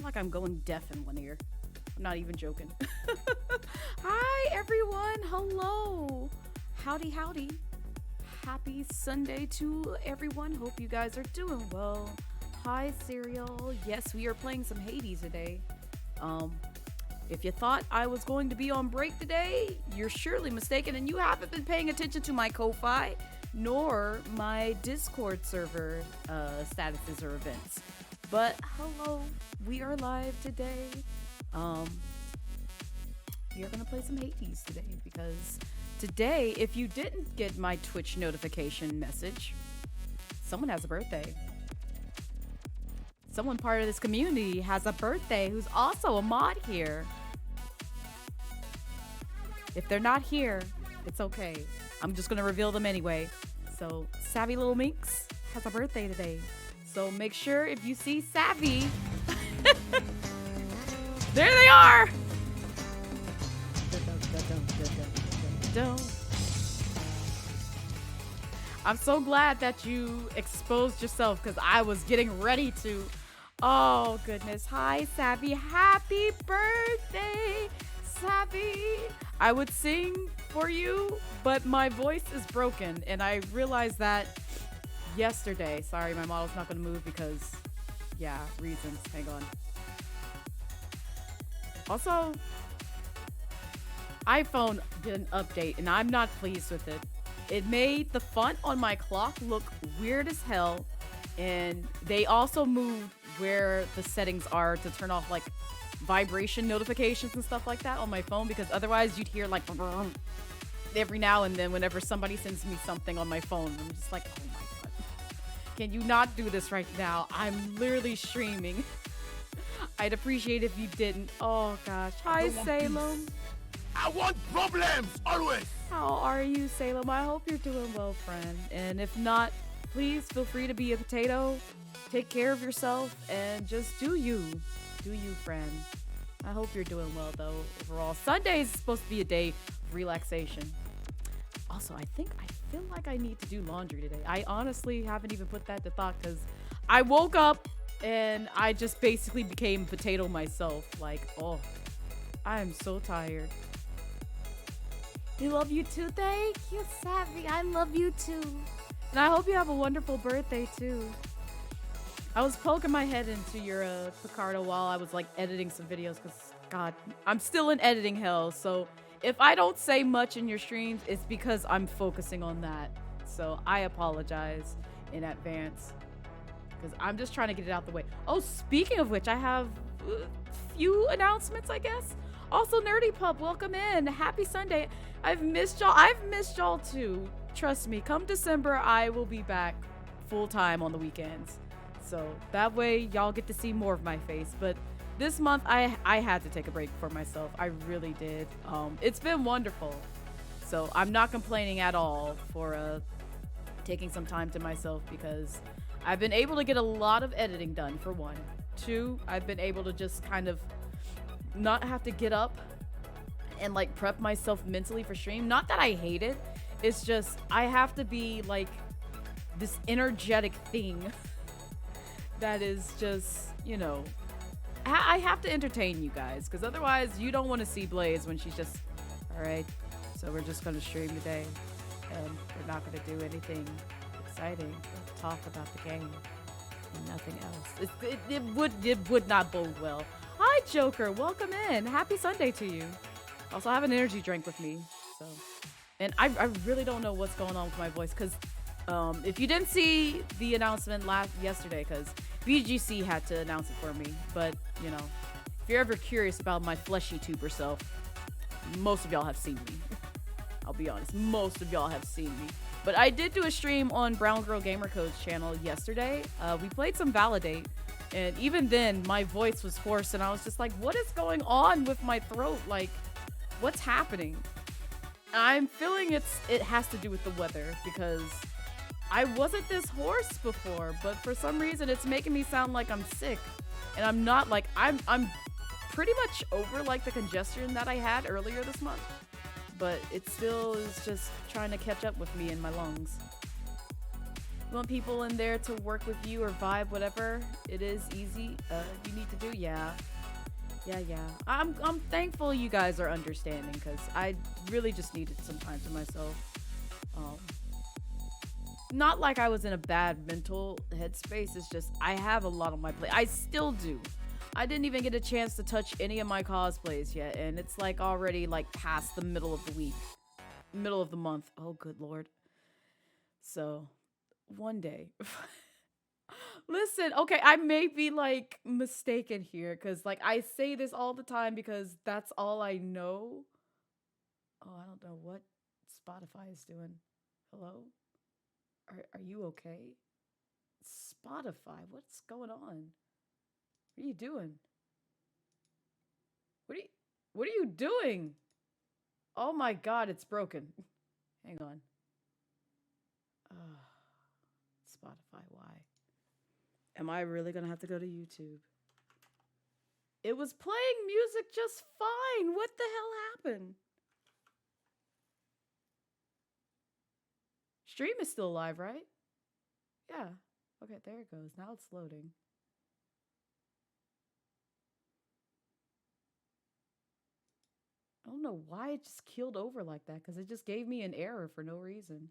feel like I'm going deaf in one ear. I'm not even joking. Hi, everyone. Hello. Howdy, howdy. Happy Sunday to everyone. Hope you guys are doing well. Hi, Cereal. Yes, we are playing some Hades today. If you thought I was going to be on break today, you're surely mistaken, and you haven't been paying attention to my Ko-Fi nor my Discord server statuses or events. But hello, we are live today. We are gonna play some Hades today because today, if you didn't get my Twitch notification message, someone has a birthday. Someone part of this community has a birthday who's also a mod here. If they're not here, it's okay. I'm just gonna reveal them anyway. So, Savvy Little Minx has a birthday today. So make sure if you see Savvy, there they are! I'm so glad that you exposed yourself because I was getting ready to. Oh, goodness. Hi, Savvy. Happy birthday, Savvy. I would sing for you, but my voice is broken, and I realized that yesterday. Sorry, my model's not going to move because, yeah, reasons. Hang on. Also, iPhone did an update, and I'm not pleased with it. It made the font on my clock look weird as hell, and they also moved where the settings are to turn off like vibration notifications and stuff like that on my phone, because otherwise you'd hear like every now and then whenever somebody sends me something on my phone. I'm just like, oh my god, can you not do this right now? I'm literally streaming. I'd appreciate if you didn't. Oh gosh. Hi, Salem. I want problems, always! How are you, Salem? I hope you're doing well, friend. And if not, please feel free to be a potato. Take care of yourself and just do you. Do you, friend. I hope you're doing well, though, overall. Sunday is supposed to be a day of relaxation. Also, I feel like I need to do laundry today. I honestly haven't even put that to thought because I woke up and I just basically became potato myself. Like, oh, I am so tired. We love you too. Thank you, Savvy. I love you too. And I hope you have a wonderful birthday too. I was poking my head into your Picardo while I was like editing some videos because, God, I'm still in editing hell. So if I don't say much in your streams, it's because I'm focusing on that. So I apologize in advance because I'm just trying to get it out the way. Oh, speaking of which, I have a few announcements, I guess. Also, Nerdy Pup, welcome in. Happy Sunday. I've missed y'all. I've missed y'all too. Trust me, come December, I will be back full time on the weekends. So that way y'all get to see more of my face. But this month I had to take a break for myself. I really did. It's been wonderful. So I'm not complaining at all for taking some time to myself because I've been able to get a lot of editing done, for one. Two, I've been able to just kind of not have to get up and like prep myself mentally for stream. Not that I hate it. It's just I have to be like this energetic thing that is just, you know, I have to entertain you guys because otherwise you don't want to see Blaze when she's just, all right, so we're just going to stream today and we're not going to do anything exciting. We'll talk about the game and nothing else. It would not bode well. Hi, Joker. Welcome in. Happy Sunday to you. Also, I have an energy drink with me. So, and I really don't know what's going on with my voice because if you didn't see the announcement yesterday, because VGC had to announce it for me. But, you know, if you're ever curious about my fleshy tuber self, most of y'all have seen me. I'll be honest. Most of y'all have seen me. But I did do a stream on Brown Girl Gamer Code's channel yesterday. We played some Validate. And even then, my voice was hoarse, and I was just like, what is going on with my throat? Like, what's happening? I'm feeling it has to do with the weather, because I wasn't this hoarse before, but for some reason, it's making me sound like I'm sick. And I'm not. Like, I'm pretty much over, like, the congestion that I had earlier this month. But it still is just trying to catch up with me in my lungs. You want people in there to work with you or vibe, whatever it is easy you need to do. Yeah. I'm thankful you guys are understanding, because I really just needed some time to myself. Not like I was in a bad mental headspace. It's just I have a lot on my plate. I still do. I didn't even get a chance to touch any of my cosplays yet, and it's like already like past the middle of the week, middle of the month. Oh, good Lord. So one day. Listen, okay, I may be like mistaken here, because like I say this all the time because that's all I know. Oh, I don't know what Spotify is doing. Hello? Are you okay? Spotify, what's going on? What are you doing? What are you doing? Oh my God, it's broken. Hang on. Spotify, why? Am I really gonna have to go to YouTube? It was playing music just fine. What the hell happened? Stream is still live, right? Yeah. Okay, there it goes. Now it's loading. I don't know why it just keeled over like that, because it just gave me an error for no reason.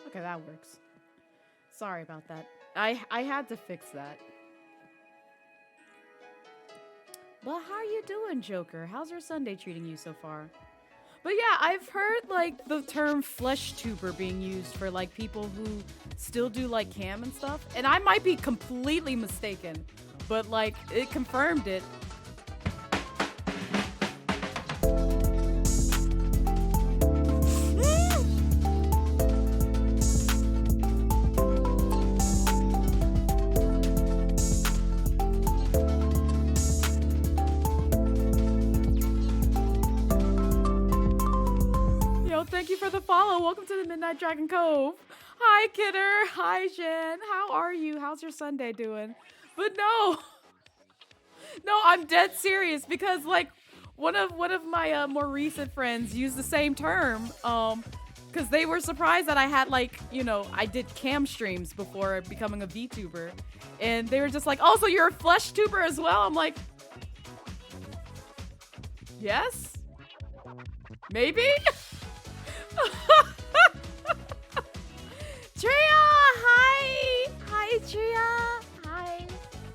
Okay, that works. Sorry about that. I had to fix that. But how are you doing, Joker? How's your Sunday treating you so far? But yeah, I've heard like the term flesh tuber being used for like people who still do like cam and stuff. And I might be completely mistaken, but like it confirmed it. Thank you for the follow. Welcome to the Midnight Dragon Cove. Hi, Kidder. Hi, Jen. How are you? How's your Sunday doing? But no, I'm dead serious, because like one of my more recent friends used the same term because they were surprised that I had like, you know, I did cam streams before becoming a VTuber, and they were just like, oh, so you're a flesh tuber as well? I'm like, yes, maybe. Tria, hi Tria,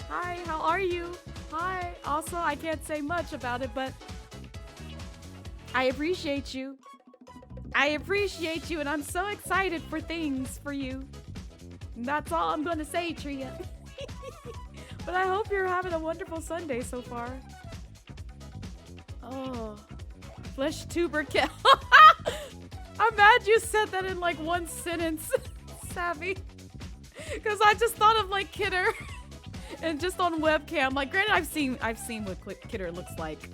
hi, how are you? Hi. Also, I can't say much about it, but I appreciate you, and I'm so excited for things for you. And that's all I'm gonna say, Tria. But I hope you're having a wonderful Sunday so far. Oh, flesh tuber kill. I'm mad you said that in like one sentence, Savvy. Because I just thought of like Kidder, and just on webcam. Like, granted, I've seen what Kidder looks like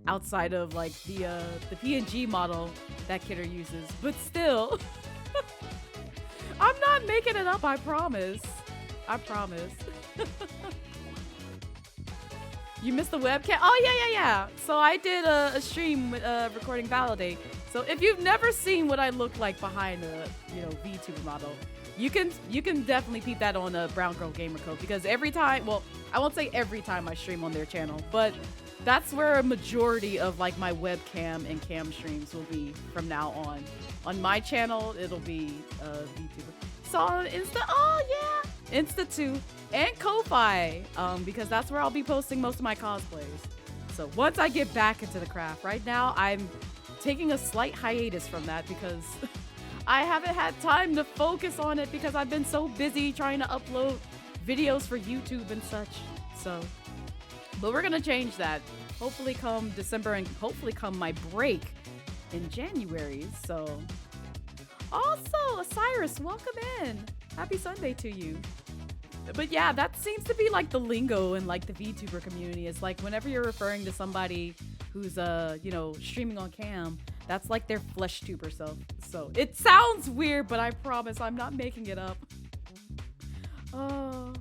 outside of like the PNG model that Kidder uses, but still, I'm not making it up. I promise. You missed the webcam? Oh yeah. So I did a stream with recording Validate. So if you've never seen what I look like behind a VTuber model, you can definitely peep that on Brown Girl Gamer Code, because every time, well, I won't say every time I stream on their channel, but that's where a majority of like my webcam and cam streams will be from now on. On my channel, it'll be VTuber. So on Insta, oh yeah, Insta too, and Ko-Fi, because that's where I'll be posting most of my cosplays. So once I get back into the craft, right now I'm taking a slight hiatus from that because I haven't had time to focus on it because I've been so busy trying to upload videos for YouTube and such. So, but we're gonna change that. Hopefully come December, and hopefully come my break in January. So, also, Osiris, welcome in. Happy Sunday to you. But yeah, that seems to be like the lingo in like the VTuber community. It's like whenever you're referring to somebody who's streaming on cam, that's like their flesh tuber self. So it sounds weird, but I promise I'm not making it up. Oh,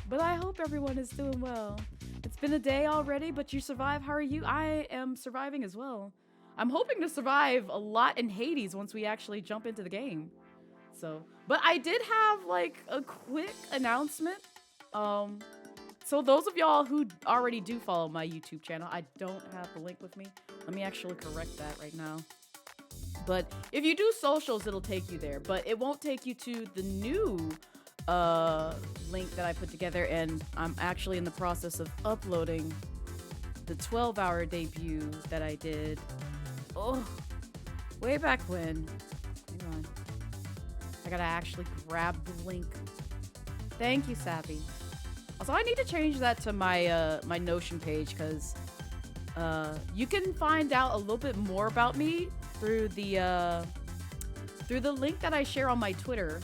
but I hope everyone is doing well. It's It's been a day already, but you survived. How are you? I am surviving as well. I'm hoping to survive a lot in Hades once we actually jump into the game. So, but I did have like a quick announcement. So those of y'all who already do follow my YouTube channel, I don't have the link with me. Let me actually correct that right now. But if you do socials, it'll take you there, but it won't take you to the new link that I put together, and I'm actually in the process of uploading the 12-hour debut that I did. Oh, way back when. Hang on. I gotta actually grab the link. Thank you, Savvy. Also, I need to change that to my my Notion page, because you can find out a little bit more about me through the link that I share on my Twitter.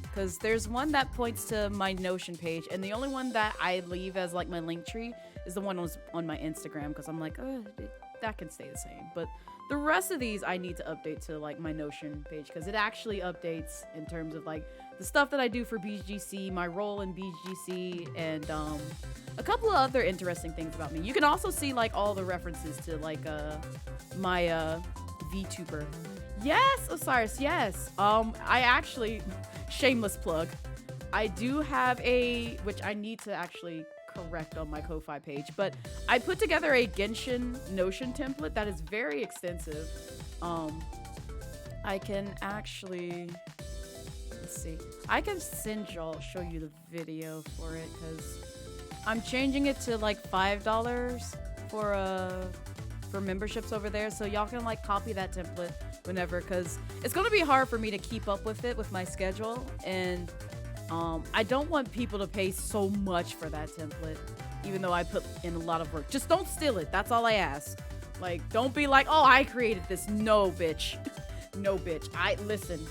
Because there's one that points to my Notion page, and the only one that I leave as like my link tree is the one on my Instagram, because I'm like, that can stay the same. But the rest of these I need to update to like my Notion page, because it actually updates in terms of like the stuff that I do for BGC, my role in BGC, and a couple of other interesting things about me. You can also see like all the references to like my Vtuber. Yes, Osiris, yes. I actually, shameless plug, I do have which I need to actually correct on my Ko-Fi page, but I put together a Genshin Notion template that is very extensive. I can actually, let's see, I can show you the video for it, because I'm changing it to like $5 for memberships over there, so y'all can like copy that template whenever, because it's gonna be hard for me to keep up with it with my schedule, and I don't want people to pay so much for that template, even though I put in a lot of work. Just don't steal it. That's all I ask. Like, don't be like, oh, I created this. No, bitch. No, bitch. Listen.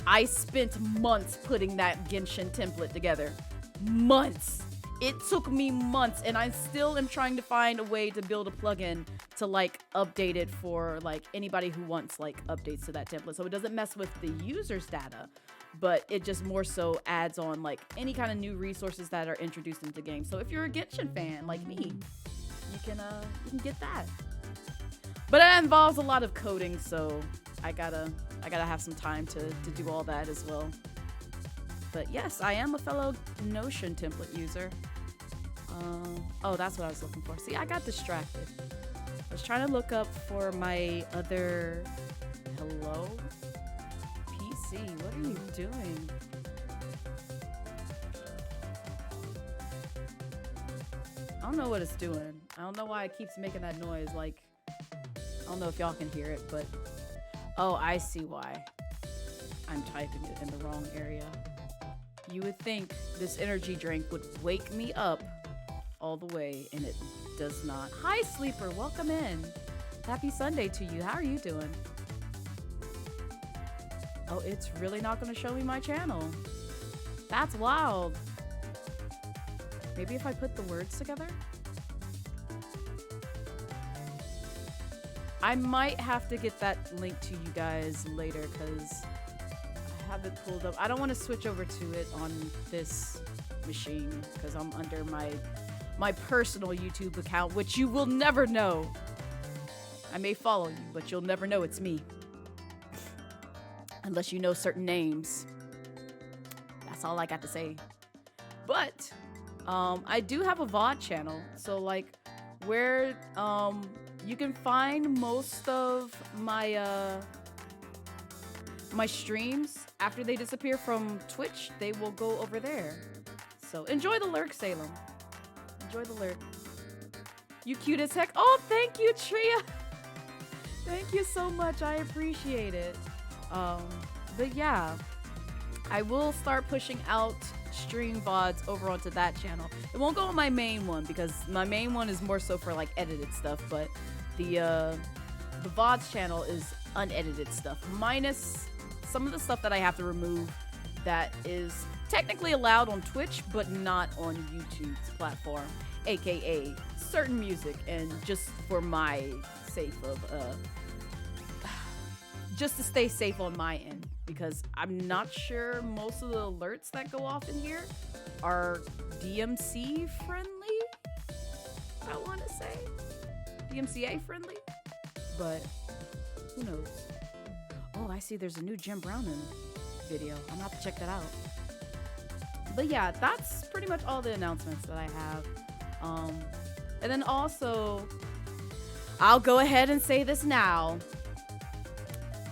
I spent months putting that Genshin template together. Months. It took me months, and I still am trying to find a way to build a plugin to like update it for like anybody who wants like updates to that template, so it doesn't mess with the user's data, but it just more so adds on like any kind of new resources that are introduced into the game. So if you're a Genshin fan like me, you can get that. But it involves a lot of coding, so I gotta have some time to do all that as well. But yes, I am a fellow Notion template user. Oh, that's what I was looking for. See, I got distracted. I was trying to look up for my other... Hello? PC, what are you doing? I don't know what it's doing. I don't know why it keeps making that noise. Like, I don't know if y'all can hear it, but... Oh, I see why. I'm typing it in the wrong area. You would think this energy drink would wake me up all the way, and it does not. Hi, Sleeper. Welcome in. Happy Sunday to you. How are you doing? Oh, it's really not going to show me my channel. That's wild. Maybe if I put the words together? I might have to get that link to you guys later, because I have it pulled up. I don't want to switch over to it on this machine, because I'm under my personal YouTube account, which you will never know. I may follow you, but you'll never know it's me. Unless you know certain names. That's all I got to say. But I do have a VOD channel, so like where you can find most of my my streams after they disappear from Twitch. They will go over there. So enjoy the lurk, Salem. Enjoy the lurk. You cute as heck. Oh, thank you, Tria. Thank you so much. I appreciate it. But yeah, I will start pushing out stream VODs over onto that channel. It won't go on my main one, because my main one is more so for like edited stuff, but the VODs channel is unedited stuff, minus some of the stuff that I have to remove that is technically allowed on Twitch, but not on YouTube's platform, aka certain music, and just for my sake of just to stay safe on my end, because I'm not sure most of the alerts that go off in here are DMC friendly. I want to say. DMCA friendly, but who knows? Oh, I see there's a new Jim Brown video. I'm gonna have to check that out. But yeah, that's pretty much all the announcements that I have. And then also, I'll go ahead and say this now.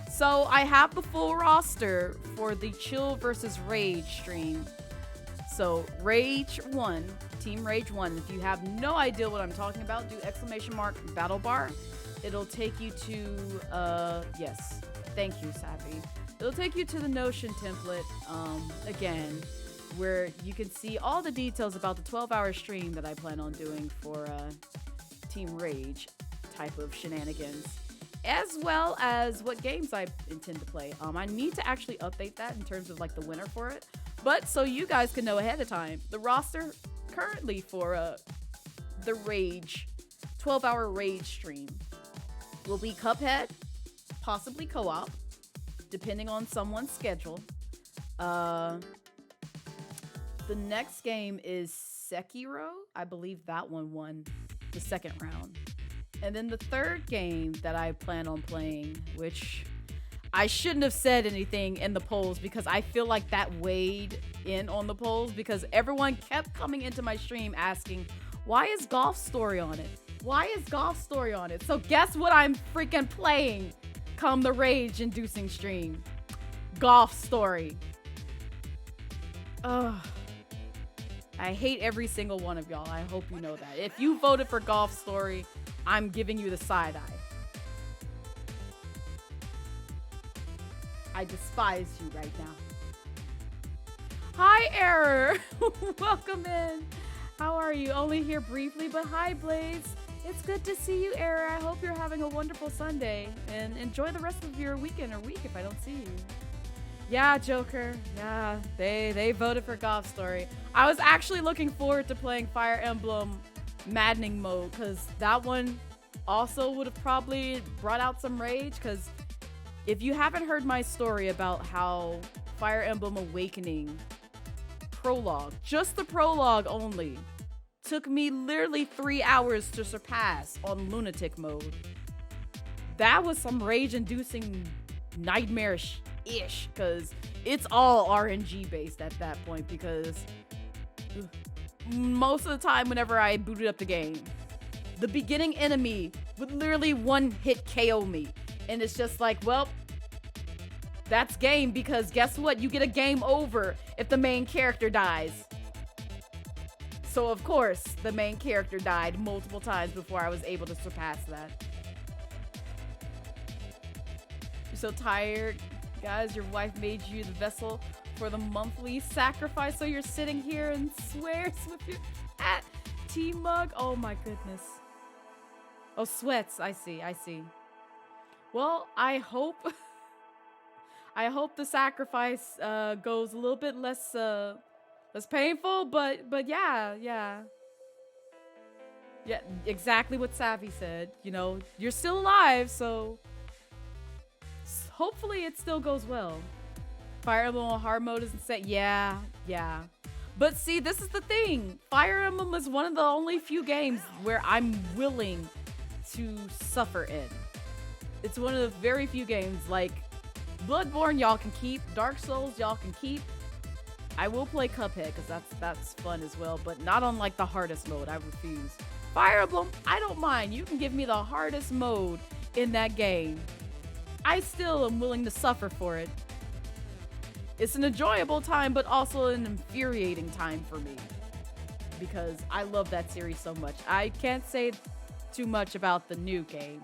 So I have the full roster for the Chill versus Rage stream. So Rage 1, Team Rage 1. If you have no idea what I'm talking about, do ! battle bar. It'll take you to, yes, thank you, Savvy. It'll take you to the Notion template, again, where you can see all the details about the 12-hour stream that I plan on doing for Team Rage type of shenanigans, as well as what games I intend to play. I need to actually update that in terms of like the winner for it, but so you guys can know ahead of time. The roster currently for the Rage 12-hour Rage stream will be Cuphead, possibly co-op, depending on someone's schedule. The next game is Sekiro. I believe that one won the second round. And then the third game that I plan on playing, which I shouldn't have said anything in the polls because I feel like that weighed in on the polls because everyone kept coming into my stream asking, why is Golf Story on it? Why is Golf Story on it? So guess what I'm freaking playing come the rage-inducing stream? Golf Story. Ugh. I hate every single one of y'all. I hope you know that. If you voted for Golf Story, I'm giving you the side eye. I despise you right now. Hi, Error. Welcome in. How are you? Only here briefly, but hi, Blades. It's good to see you, Error. I hope you're having a wonderful Sunday and enjoy the rest of your weekend or week if I don't see you. Yeah, Joker. Yeah, they voted for Golf Story. I was actually looking forward to playing Fire Emblem Maddening Mode because that one also would have probably brought out some rage because if you haven't heard my story about how Fire Emblem Awakening prologue, just the prologue only, took me literally 3 hours to surpass on Lunatic Mode. That was some rage-inducing nightmarish-ish because it's all RNG based at that point because most of the time whenever I booted up the game, the beginning enemy would literally one-hit KO me. And it's just like, well, that's game because guess what? You get a game over if the main character dies. So of course, the main character died multiple times before I was able to surpass that. You're so tired. Guys, your wife made you the vessel for the monthly sacrifice, so you're sitting here and swears with your cat. Tea mug? Oh my goodness. Oh, sweats. I see. Well, I hope the sacrifice goes a little bit less painful, but yeah, exactly what Savvy said. You know, you're still alive, so hopefully it still goes well. Fire Emblem on hard mode isn't set. Yeah. But see, this is the thing. Fire Emblem is one of the only few games where I'm willing to suffer in. It's one of the very few games, like Bloodborne y'all can keep, Dark Souls y'all can keep. I will play Cuphead because that's fun as well, but not on like the hardest mode. I refuse. Fire Emblem, I don't mind. You can give me the hardest mode in that game. I still am willing to suffer for it. It's an enjoyable time, but also an infuriating time for me because I love that series so much. I can't say too much about the new game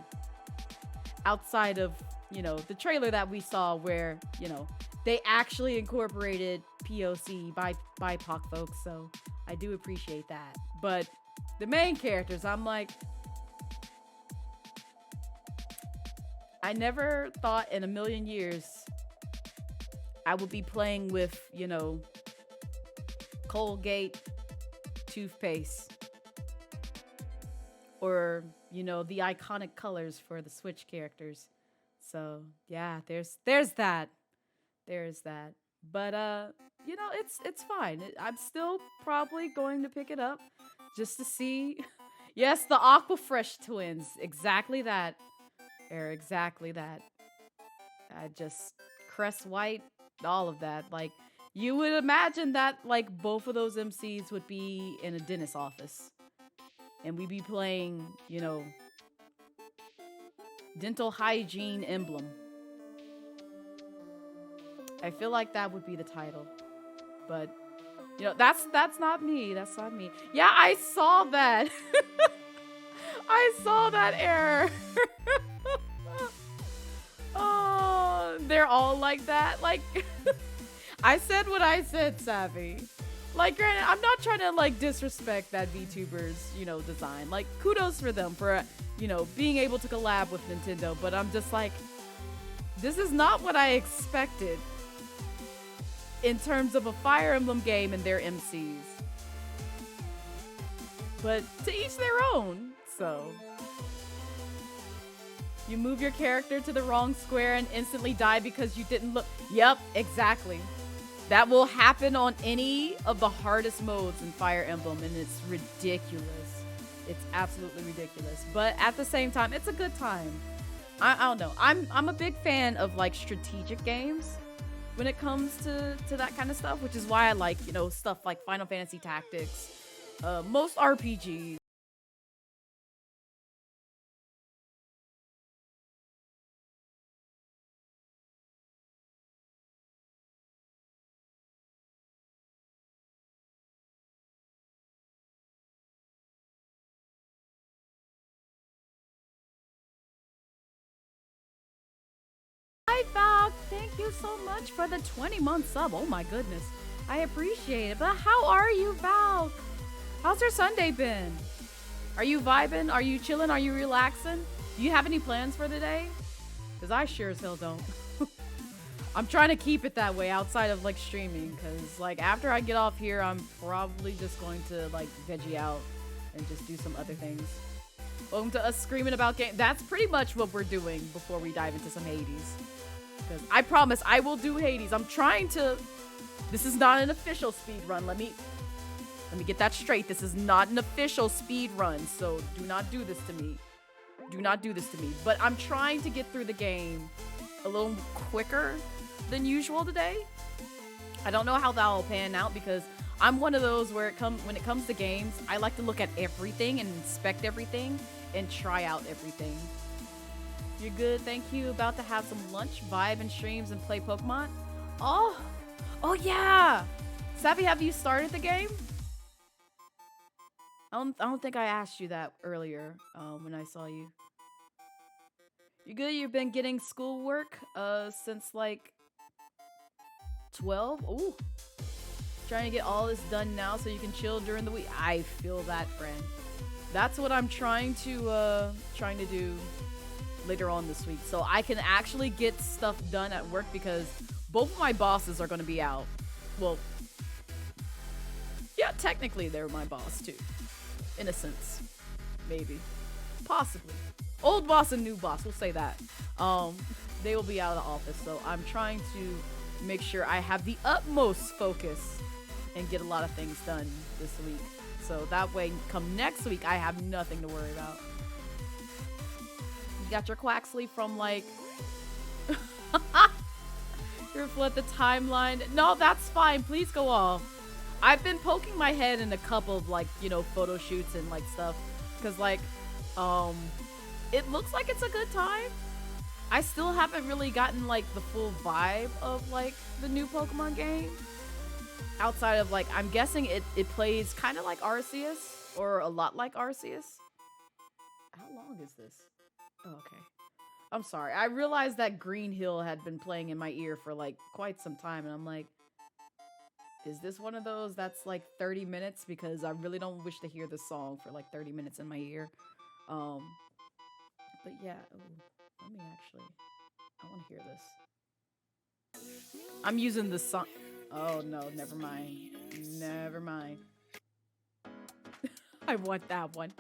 outside of, you know, the trailer that we saw where, you know, they actually incorporated POC by BIPOC folks, so I do appreciate that. But the main characters, I'm like, I never thought in a million years I would be playing with, you know, Colgate toothpaste or, you know, the iconic colors for the Switch characters. So yeah, there's that. But you know, it's fine. I'm still probably going to pick it up just to see. Yes, the Aquafresh twins. Exactly that. Exactly that. I just Crest White, all of that. Like, you would imagine that like both of those MCs would be in a dentist's office. And we'd be playing, you know, dental hygiene emblem. I feel like that would be the title. But you know, that's not me. That's not me. Yeah, I saw that. I saw that error. Oh, they're all like that. Like, I said what I said, Savvy. Like, granted, I'm not trying to like disrespect that VTuber's, you know, design. Like, kudos for them for, you know, being able to collab with Nintendo. But I'm just like, this is not what I expected in terms of a Fire Emblem game and their MCs. But to each their own, so. You move your character to the wrong square and instantly die because you didn't look. Yep, exactly. That will happen on any of the hardest modes in Fire Emblem, and it's ridiculous. It's absolutely ridiculous. But at the same time, it's a good time. I don't know. I'm a big fan of like strategic games when it comes to that kind of stuff, which is why I like, you know, stuff like Final Fantasy Tactics, most RPGs. Hi, Valk. Thank you so much for the 20-month sub. Oh my goodness. I appreciate it. But how are you, Valk? How's your Sunday been? Are you vibing? Are you chilling? Are you relaxing? Do you have any plans for the day? Because I sure as hell don't. I'm trying to keep it that way outside of like streaming. Because like after I get off here, I'm probably just going to like veggie out and just do some other things. Welcome to us screaming about game. That's pretty much what we're doing before we dive into some Hades. Because I promise I will do Hades. I'm trying to. This is not an official speed run. Let me get that straight. This is not an official speed run. So do not do this to me. Do not do this to me. But I'm trying to get through the game a little quicker than usual today. I don't know how that will pan out because I'm one of those where when it comes to games, I like to look at everything and inspect everything and try out everything. You're good, thank you. About to have some lunch, vibe and streams and play Pokemon. Oh yeah. Savvy, have you started the game? I don't think I asked you that earlier when I saw you. You good? You've been getting schoolwork since like 12? Ooh. Trying to get all this done now so you can chill during the week. I feel that, friend. That's what I'm trying to do later on this week. So I can actually get stuff done at work because both of my bosses are going to be out. Well, yeah, technically they're my boss too. In a sense. Maybe. Possibly. Old boss and new boss, we'll say that. They will be out of the office. So I'm trying to make sure I have the utmost focus and get a lot of things done this week. So that way, come next week, I have nothing to worry about. You got your Quaxley from like... You're at the timeline. No, that's fine. Please go off. I've been poking my head in a couple of like, you know, photo shoots and like stuff. Because like, it looks like it's a good time. I still haven't really gotten like the full vibe of like the new Pokemon game. Outside of like, I'm guessing it plays kind of like Arceus or a lot like Arceus. How long is this? Oh, okay. I'm sorry. I realized that Green Hill had been playing in my ear for like quite some time and I'm like, is this one of those that's like 30 minutes? Because I really don't wish to hear this song for like 30 minutes in my ear. But yeah, ooh, let me actually, I want to hear this. I'm using the song. Oh no, never mind. Never mind. I want that one.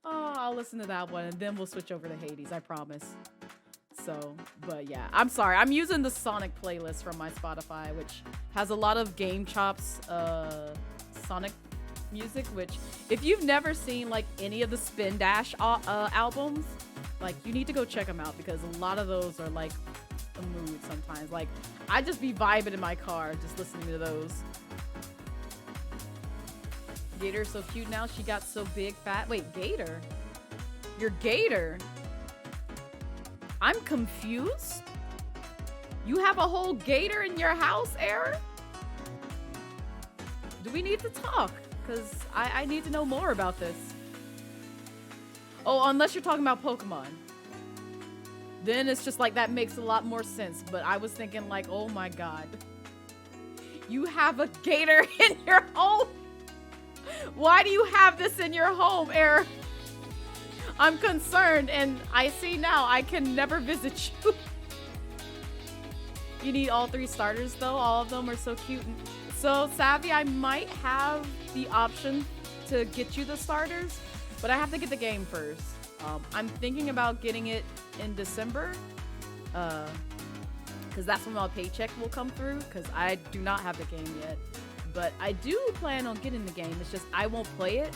Oh, I'll listen to that one and then we'll switch over to Hades, I promise. So, but yeah, I'm sorry. I'm using the Sonic playlist from my Spotify, which has a lot of Gamechops Sonic music, which if you've never seen like any of the Spindash albums, like you need to go check them out because a lot of those are like a mood sometimes. Like I just be vibing in my car just listening to those. Gator's so cute now. She got so big, fat. Wait, Gator? You're Gator? I'm confused. You have a whole gator in your house, Air? Do we need to talk? Because I need to know more about this. Oh, unless you're talking about Pokemon. Then it's just like, that makes a lot more sense. But I was thinking like, oh my god. You have a gator in your home? Why do you have this in your home, Air? I'm concerned, and I see now I can never visit you. You need all 3 starters, though. All of them are so cute. So, Savvy, I might have the option to get you the starters, but I have to get the game first. I'm thinking about getting it in December, because that's when my paycheck will come through, because I do not have the game yet. But I do plan on getting the game. It's just I won't play it,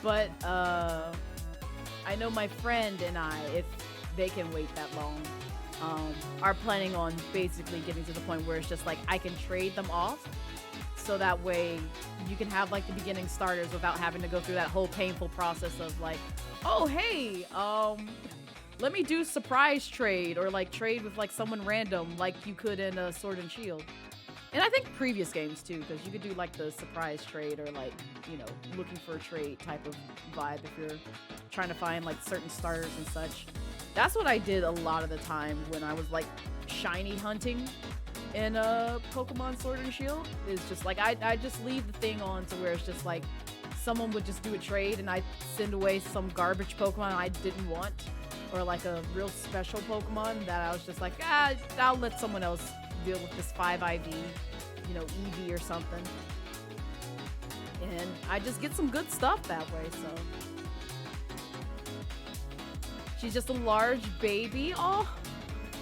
but I know my friend and I, if they can wait that long, are planning on basically getting to the point where it's just like I can trade them off, so that way you can have like the beginning starters without having to go through that whole painful process of like, oh hey, let me do surprise trade or like trade with like someone random like you could in Sword and Shield. And I think previous games too, because you could do like the surprise trade or like, you know, looking for a trade type of vibe if you're trying to find like certain starters and such. That's what I did a lot of the time when I was like shiny hunting in Pokemon Sword and Shield. Is just like I just leave the thing on to where it's just like someone would just do a trade and I'd send away some garbage Pokemon I didn't want, or like a real special Pokemon that I was just like, I'll let someone else deal with this 5 IV, you know, EV or something. And I just get some good stuff that way, so. She's just a large baby. Oh,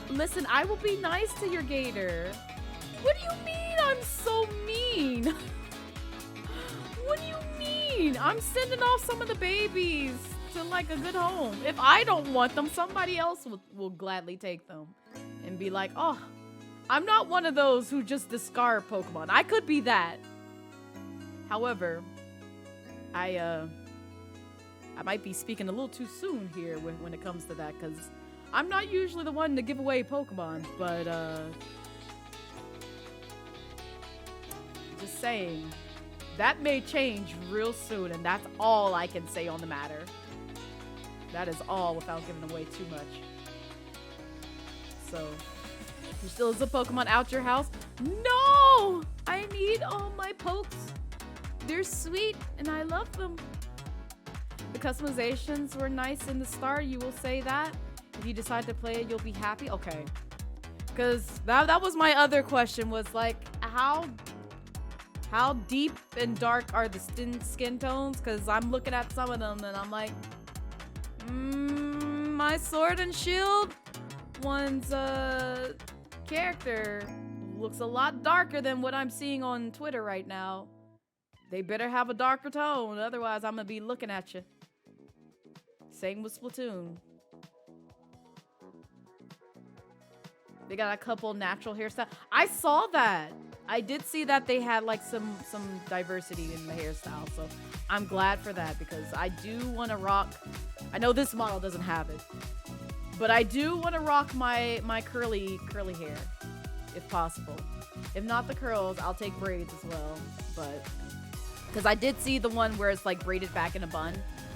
listen, I will be nice to your gator. What do you mean I'm so mean? What do you mean? I'm sending off some of the babies to like a good home. If I don't want them, somebody else will gladly take them and be like, oh, I'm not one of those who just discard Pokemon. I could be that. However, I might be speaking a little too soon here when it comes to that, because I'm not usually the one to give away Pokemon, but just saying, that may change real soon, and that's all I can say on the matter. That is all without giving away too much. So, there still is a Pokemon out your house? No! I need all my pokes. They're sweet, and I love them. The customizations were nice in the start, you will say that. If you decide to play it, you'll be happy. Okay. Because that was my other question, was like, how deep and dark are the skin tones? Because I'm looking at some of them, and I'm like, my Sword and Shield one's character looks a lot darker than what I'm seeing on Twitter right now. They better have a darker tone, otherwise I'm gonna be looking at you. Same with Splatoon. They got a couple natural hairstyles. I saw that. I did see that they had like some diversity in the hairstyle, so I'm glad for that, because I do want to rock. I know this model doesn't have it, but I do want to rock my curly hair, if possible. If not the curls, I'll take braids as well. But because I did see the one where it's like braided back in a bun.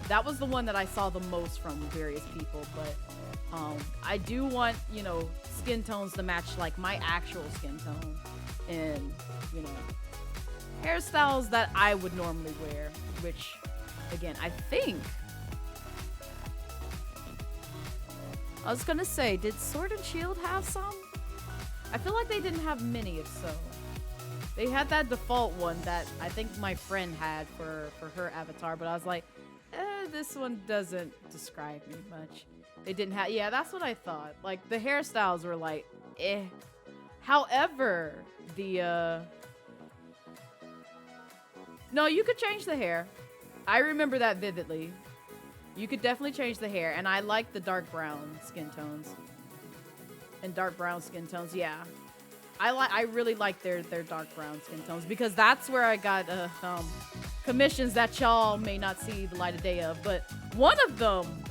That was the one that I saw the most from various people. But I do want, you know, skin tones to match like my actual skin tone, and you know, hairstyles that I would normally wear. Which, again, I think. I was gonna say, did Sword and Shield have some? I feel like they didn't have many, if so. They had that default one that I think my friend had for her avatar, but I was like, this one doesn't describe me much. They didn't have, yeah, that's what I thought. Like, the hairstyles were like, eh. However, the No, you could change the hair. I remember that vividly. You could definitely change the hair, and I like the dark brown skin tones. And dark brown skin tones, yeah. I really like their dark brown skin tones because that's where I got commissions that y'all may not see the light of day of. But one of them,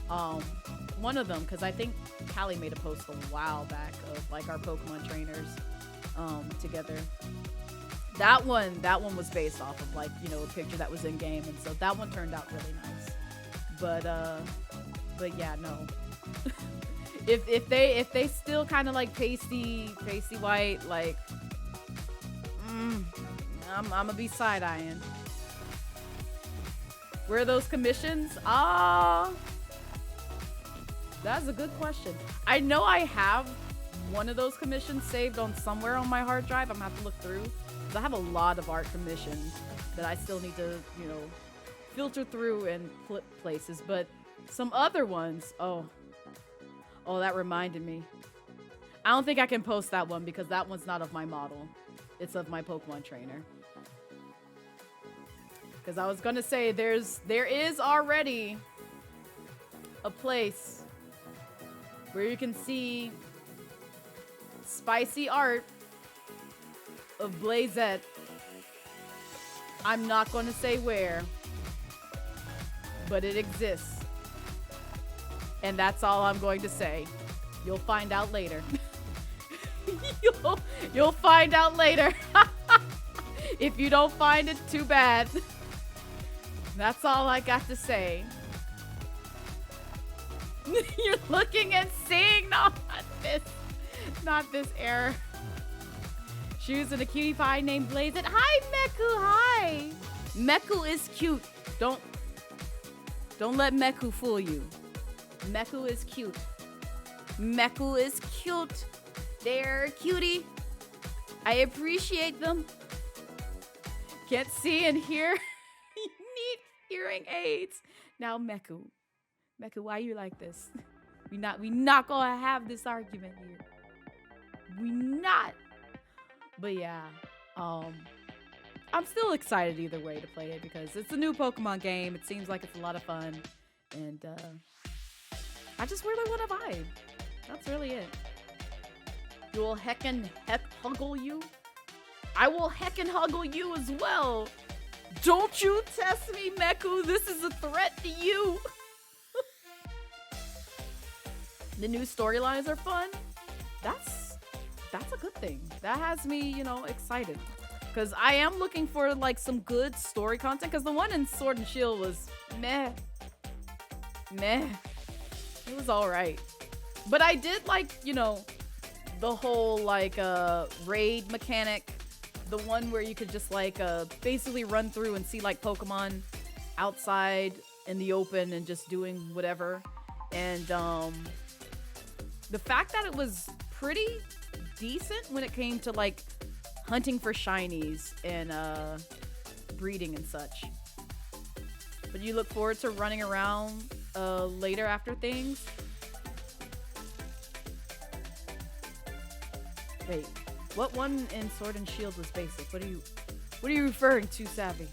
because I think Callie made a post a while back of like our Pokemon trainers together. That one was based off of like, you know, a picture that was in game, and so that one turned out really nice. But yeah, no. if they still kind of like pasty white, like I'm gonna be side-eyeing. Where are those commissions? That's a good question. I know I have one of those commissions saved on somewhere on my hard drive. I'm gonna have to look through. I have a lot of art commissions that I still need to, you know, filter through and flip places. But some other ones, oh, that reminded me. I don't think I can post that one because that one's not of my model. It's of my Pokemon trainer. Because I was gonna say there is already a place where you can see spicy art of Blazette. I'm not going to say where, but it exists. And that's all I'm going to say. You'll find out later. You'll find out later. If you don't find it, too bad. That's all I got to say. You're looking and seeing, not this error. Shoes and a cutie pie named Blazette. Hi, Meku. Hi. Meku is cute. Don't let Meku fool you. Meku is cute. Meku is cute. They're cutie. I appreciate them. Can't see and hear. You need hearing aids. Now, Meku, why you like this? We not gonna have this argument here. We not. But yeah, I'm still excited either way to play it because it's a new Pokemon game. It seems like it's a lot of fun, and I just really want to vibe. That's really it. You will heckin' huggle you. I will heckin' huggle you as well. Don't you test me, Meku. This is a threat to you. The new storylines are fun. That's a good thing. That has me, you know, excited. Because I am looking for, like, some good story content. Because the one in Sword and Shield was meh. It was alright. But I did, like, you know, the whole, like, raid mechanic. The one where you could just, like, basically run through and see, like, Pokemon outside in the open and just doing whatever. And, the fact that it was pretty decent when it came to like hunting for shinies and breeding and such. But you look forward to running around later after things. Wait, what one in Sword and Shield was basic? What are you referring to, Savvy?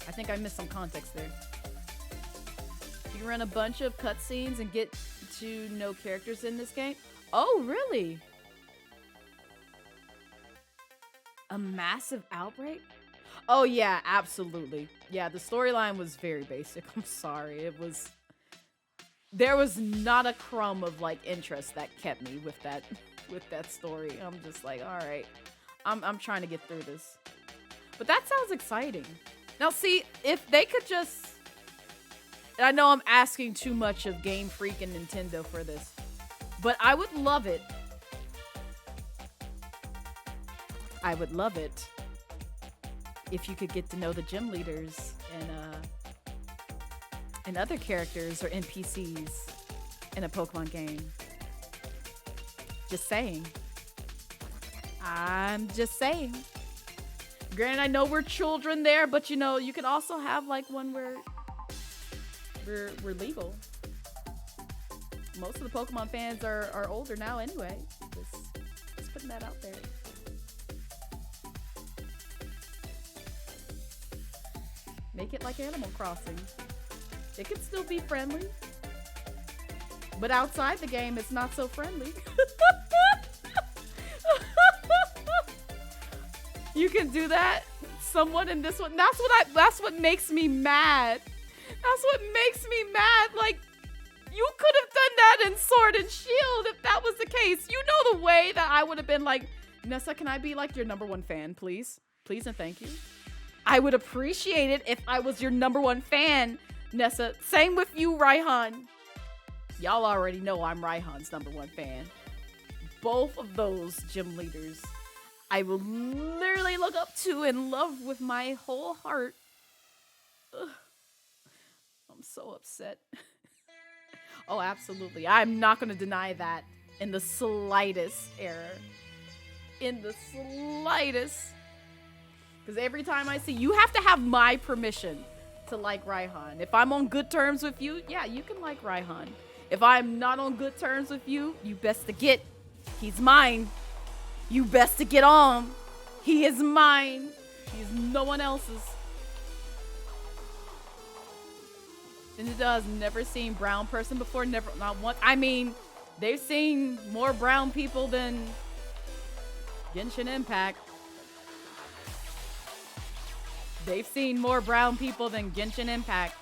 I think I missed some context there. You run a bunch of cutscenes and get to know characters in this game. Oh, really? A massive outbreak? Oh yeah, absolutely. Yeah, the storyline was very basic. I'm sorry. There was not a crumb of like interest that kept me with that story. I'm just like, all right. I'm trying to get through this. But that sounds exciting. Now see, if they could just, I know I'm asking too much of Game Freak and Nintendo for this, but I would love it. I would love it if you could get to know the gym leaders and other characters or NPCs in a Pokemon game. Just saying. I'm just saying. Granted, I know we're children there, but you know, you could also have like one where we're legal. Most of the Pokemon fans are older now anyway. Just putting that out there. Make it like Animal Crossing. It can still be friendly. But outside the game, it's not so friendly. You can do that. Someone in this one. That's what makes me mad. That's what makes me mad. Like, you could have done that in Sword and Shield if that was the case. You know the way that I would have been like, Nessa, can I be like your #1 fan, please? Please and thank you. I would appreciate it if I was your #1 fan, Nessa. Same with you, Raihan. Y'all already know I'm Raihan's #1 fan. Both of those gym leaders, I will literally look up to and love with my whole heart. Ugh. I'm so upset. Oh, absolutely. I'm not going to deny that in the slightest error. In the slightest. Because every time I see, you have to have my permission to like Raihan. If I'm on good terms with you, yeah, you can like Raihan. If I'm not on good terms with you, you best to get. He's mine. You best to get on. He is mine. He's no one else's. Ninja has never seen brown person before. Never, not once. I mean, they've seen more brown people than Genshin Impact. They've seen more brown people than Genshin Impact.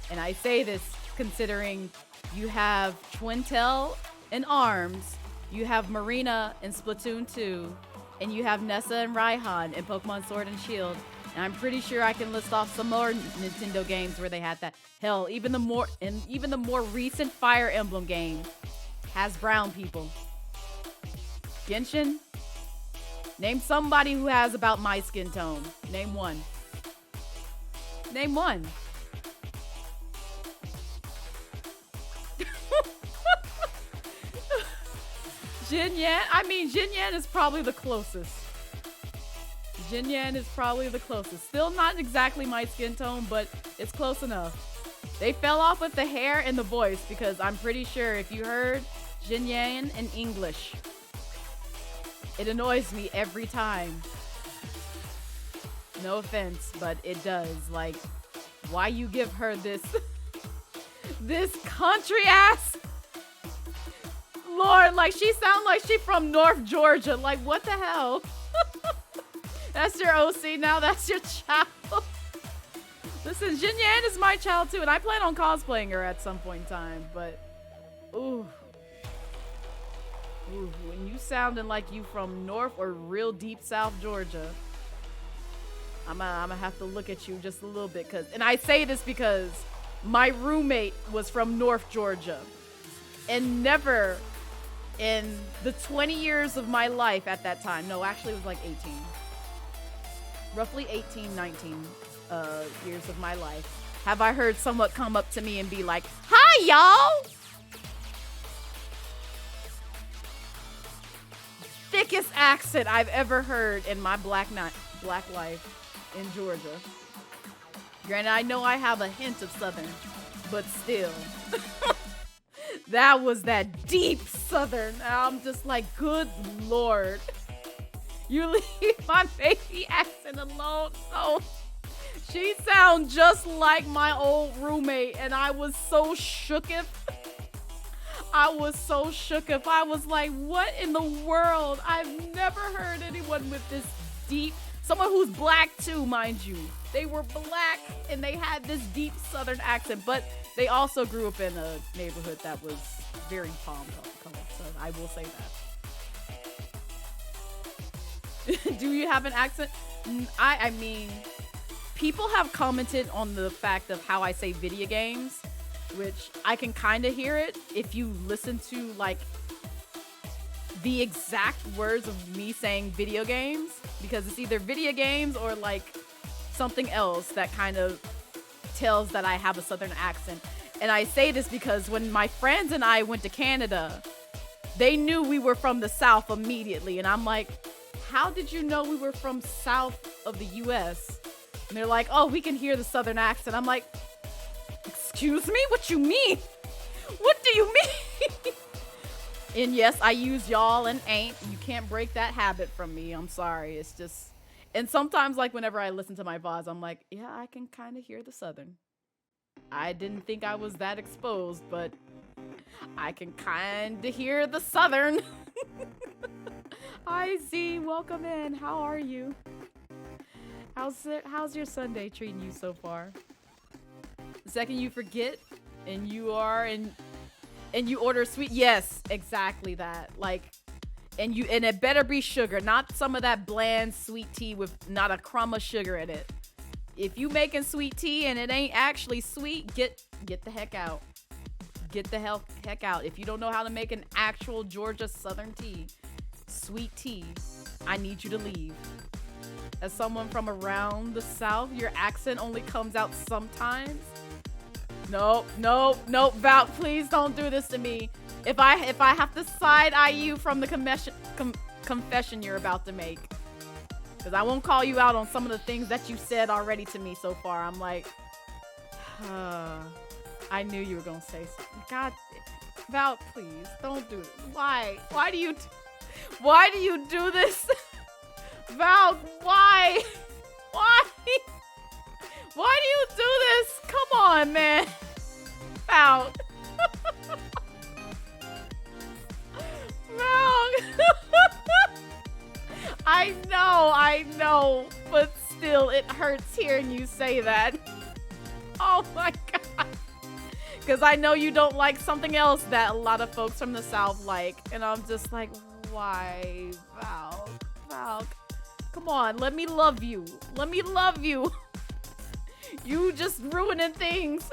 And I say this considering you have Twintel in ARMS, you have Marina in Splatoon 2, and you have Nessa and Raihan in Pokemon Sword and Shield. And I'm pretty sure I can list off some more Nintendo games where they had that. Hell, even the more recent Fire Emblem game has brown people. Genshin? Name somebody who has about my skin tone. Name one. Name one. Jin Yan? I mean, Jin Yan is probably the closest. Jin Yan is probably the closest. Still not exactly my skin tone, but it's close enough. They fell off with the hair and the voice because I'm pretty sure if you heard Jin Yan in English, it annoys me every time. No offense, but it does. Like, why you give her this this country ass? Lord, like she sound like she from North Georgia. Like, what the hell? That's your OC now. That's your child. Listen, Jin Yan is my child too, and I plan on cosplaying her at some point in time. But, ooh, when you sounding like you from North or real deep South Georgia, I'm gonna have to look at you just a little bit. And I say this because my roommate was from North Georgia, and never in the 20 years of my life at that time, no, actually it was like 18. Roughly 18, 19 years of my life, have I heard someone come up to me and be like, "Hi, y'all!" Thickest accent I've ever heard in my black life in Georgia. Granted, I know I have a hint of Southern, but still. That was that deep Southern. I'm just like, good Lord. You leave my baby accent alone. Oh, she sounds just like my old roommate, and I was so shooketh. I was so shooketh. I was like, what in the world? I've never heard anyone with this deep, someone who's black too, mind you. They were black, and they had this deep Southern accent, but they also grew up in a neighborhood that was very palm color, so I will say that. Do you have an accent? I mean, people have commented on the fact of how I say video games, which I can kind of hear it if you listen to like the exact words of me saying video games, because it's either video games or like something else that kind of tells that I have a Southern accent. And I say this because when my friends and I went to Canada, they knew we were from the South immediately. And I'm like, how did you know we were from south of the US? And they're like, oh, we can hear the Southern accent. I'm like, excuse me? What you mean? What do you mean? And yes, I use y'all and ain't. You can't break that habit from me. I'm sorry. It's just, And sometimes, like, whenever I listen to my VODs, I'm like, yeah, I can kind of hear the Southern. I didn't think I was that exposed, but I can kind of hear the Southern. Hi, Z. Welcome in. How are you? How's your Sunday treating you so far? The second you forget and you order sweet. Yes, exactly that. Like, and it better be sugar, not some of that bland sweet tea with not a crumb of sugar in it. If you making sweet tea and it ain't actually sweet, get the heck out. Get the heck out. If you don't know how to make an actual Georgia Southern tea, sweet tea, I need you to leave. As someone from around the South, your accent only comes out sometimes. Nope, Val, please don't do this to me. If I have to side eye you from the confession you're about to make, because I won't call you out on some of the things that you said already to me so far. I'm like, I knew you were gonna say something. God, Val, please don't do this. Why do you do this? Val, why do you do this? Come on, man. Val. Val. I know, but still, it hurts hearing you say that. Oh my God. Because I know you don't like something else that a lot of folks from the South like, and I'm just like, why, Val? Come on, let me love you. You just ruining things.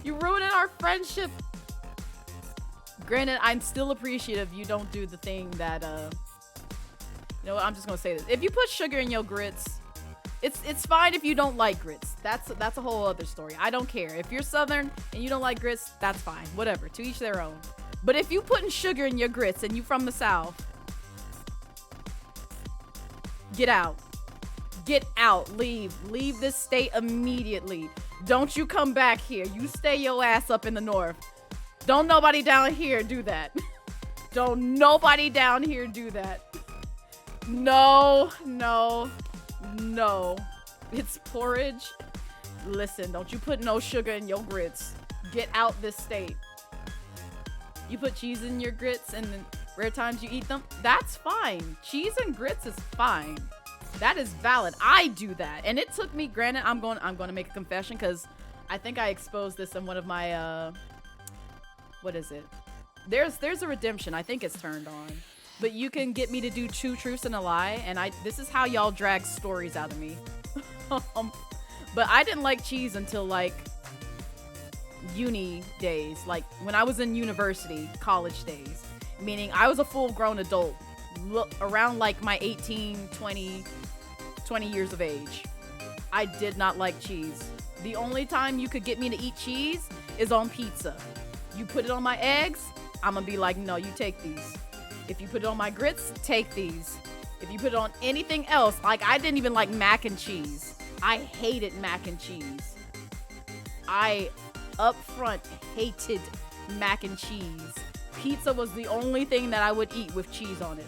You ruining our friendship. Granted, I'm still appreciative you don't do the thing that, you know what, I'm just gonna say this. If you put sugar in your grits, it's fine if you don't like grits. That's a whole other story. I don't care. If you're Southern and you don't like grits, that's fine. Whatever, to each their own. But if you putting sugar in your grits and you from the South, get out. Get out. Leave this state immediately. Don't you come back here. You stay your ass up in the North. Don't nobody down here do that. Don't nobody down here do that. No. It's porridge. Listen, don't you put no sugar in your grits. Get out this state. You put cheese in your grits and the rare times you eat them, that's fine. Cheese and grits is fine. That is valid. I do that. And it took me, granted, I'm going to make a confession because I think I exposed this in one of my, what is it? There's a redemption. I think it's turned on. But you can get me to do 2 truths and a lie, and this is how y'all drag stories out of me. But I didn't like cheese until like uni days, like when I was in university, college days, meaning I was a full-grown adult, around like my 18, 20 years of age. I did not like cheese. The only time you could get me to eat cheese is on pizza. You put it on my eggs, I'm gonna be like, no, you take these. If you put it on my grits, take these. If you put it on anything else, like I didn't even like mac and cheese. I hated mac and cheese. I up front hated mac and cheese. Pizza was the only thing that I would eat with cheese on it.